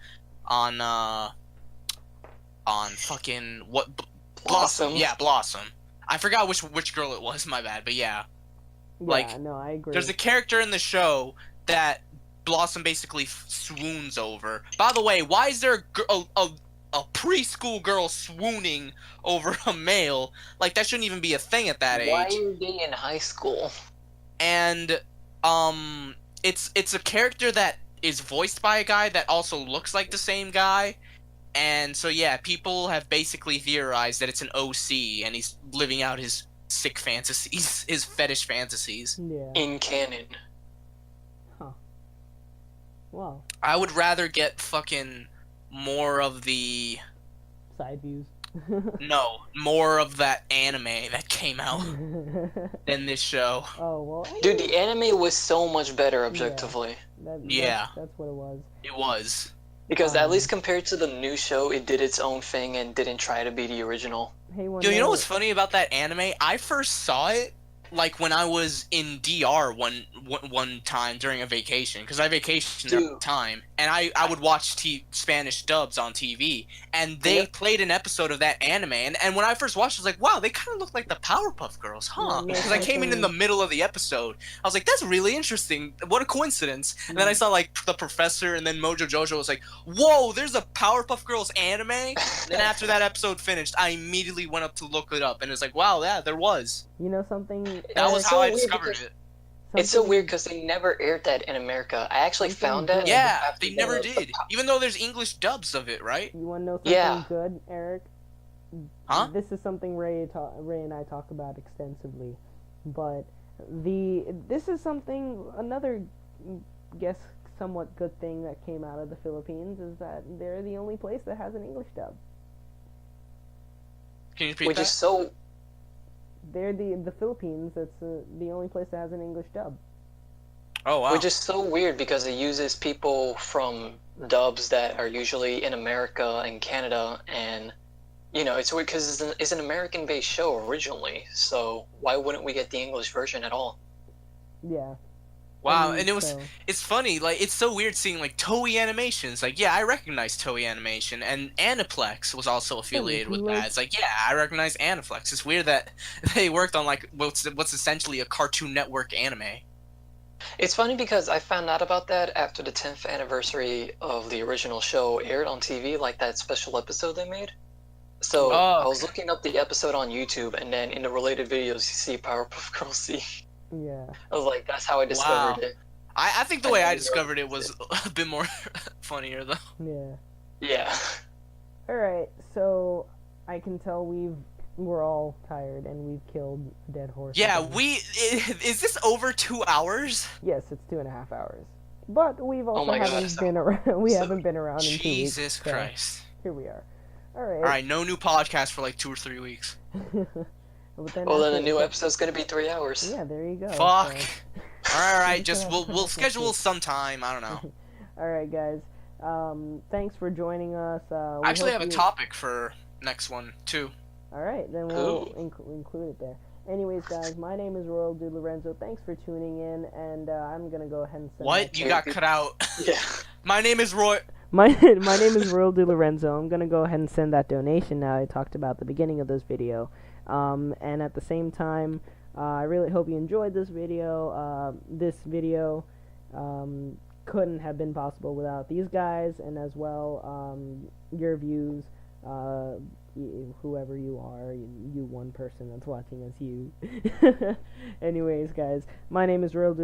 fucking what Blossom. Yeah, Blossom. I forgot which girl it was. My bad. But yeah, like, Yeah, no, I agree. there's a character in the show that Blossom basically swoons over. By the way, why is there a preschool girl swooning over a male? Like that shouldn't even be a thing at that Why age. are they in high school? And it's a character that is voiced by a guy that also looks like the same guy. And so yeah, people have basically theorized that it's an OC and he's living out his sick fantasies, his fetish fantasies. Yeah. In canon. Well, I would rather get fucking more of the side views. more of that anime that came out than this show. Oh well. Dude, the anime was so much better objectively. Yeah. That's what it was. It was. Because at least compared to the new show, it did its own thing and didn't try to be the original. Hey, one Yo, you know more- what's funny about that anime? I first saw it like when I was in DR one time during a vacation, because I vacationed at the Dude. time, and I would watch Spanish dubs on TV, and they Yep. played an episode of that anime, and when I first watched it, I was like, wow, they kind of look like the Powerpuff Girls, huh? Yeah, Because I came in the middle of the episode, I was like, that's really interesting, what a coincidence, and then I saw like the professor, and then Mojo Jojo was like, whoa, there's a Powerpuff Girls anime? And then after that episode finished, I immediately went up to look it up, and it's like, wow, yeah, there was. You know something? That was It's how so I weird discovered because- it. It's so weird because they never aired that in America. I actually Something found that. good. Yeah, after they never the- did. Even though there's English dubs of it, right? You want to know something Yeah. good, Eric? Huh? This is something Ray and I talk about extensively, but this is something another guess somewhat good thing that came out of the Philippines is that they're the only place that has an English dub. Can you repeat Which that? is so. They're the Philippines. That's the only place that has an English dub. Oh wow. Which is so weird because it uses people from dubs that are usually in America and Canada, and you know it's weird because it's an American-based show originally. So why wouldn't we get the English version at all? Yeah. Wow, I mean, and it was so- it's funny, like it's so weird seeing like Toei Animations. Like, yeah, I recognize Toei Animation, and Aniplex was also affiliated with that. It's like, yeah, I recognize Aniplex. It's weird that they worked on like what's essentially a Cartoon Network anime. It's funny because I found out about that after the 10th anniversary of the original show aired on TV, like that special episode they made. So Oh, I was okay. looking up the episode on YouTube, and then in the related videos, you see Powerpuff Girls C. Yeah. I was like, that's how I discovered Wow. it. I think the I way I never discovered it realized was a bit more funnier though. Yeah. Yeah. All right. So I can tell we're all tired and we've killed a dead horse. Yeah, again. is this over 2 hours? Yes, it's 2.5 hours. But we've also my God, haven't that's been a around. We episode. haven't been around in 2 weeks. Jesus so Christ. Here we are. All right. All right, no new podcast for like 2 or 3 weeks. But then Well, then after- the new episode's gonna be 3 hours. Yeah, there you go. Fuck. So- All right, Just just gonna have we'll to schedule see. some time. I don't know. All right, guys. Thanks for joining us. We I actually hope have a you- topic for next one too. All right, then we'll Cool. include it there. Anyways, guys, my name is Royal De Lorenzo. Thanks for tuning in, and I'm gonna go ahead and send What? You got cut out. Yeah. My name is Roy. My name is Royal De Lorenzo. I'm gonna go ahead and send that donation now. I talked about at the beginning of this video, and at the same time, I really hope you enjoyed this video. This video couldn't have been possible without these guys, and as well your views. Whoever you are, you one person that's watching is you. Anyways, guys, my name is Royal De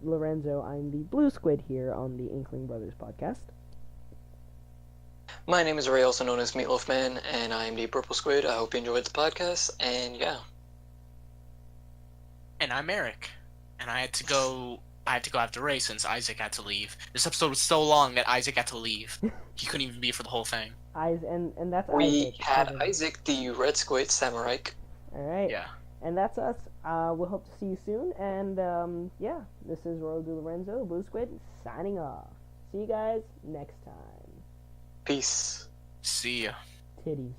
Lorenzo. I'm the Blue Squid here on the Inkling Brothers podcast. My name is Ray, also known as Meatloaf Man, and I am the Purple Squid. I hope you enjoyed the podcast, and yeah. And I'm Eric. And I had to go after Ray since Isaac had to leave. This episode was so long that Isaac had to leave. He couldn't even be for the whole thing. And that's We Isaac. had Kevin. Isaac, the Red Squid Samurai. All right. Yeah. And that's us. We'll hope to see you soon. And yeah, this is Royal De Lorenzo, Blue Squid, signing off. See you guys next time. Peace. See ya. Titties.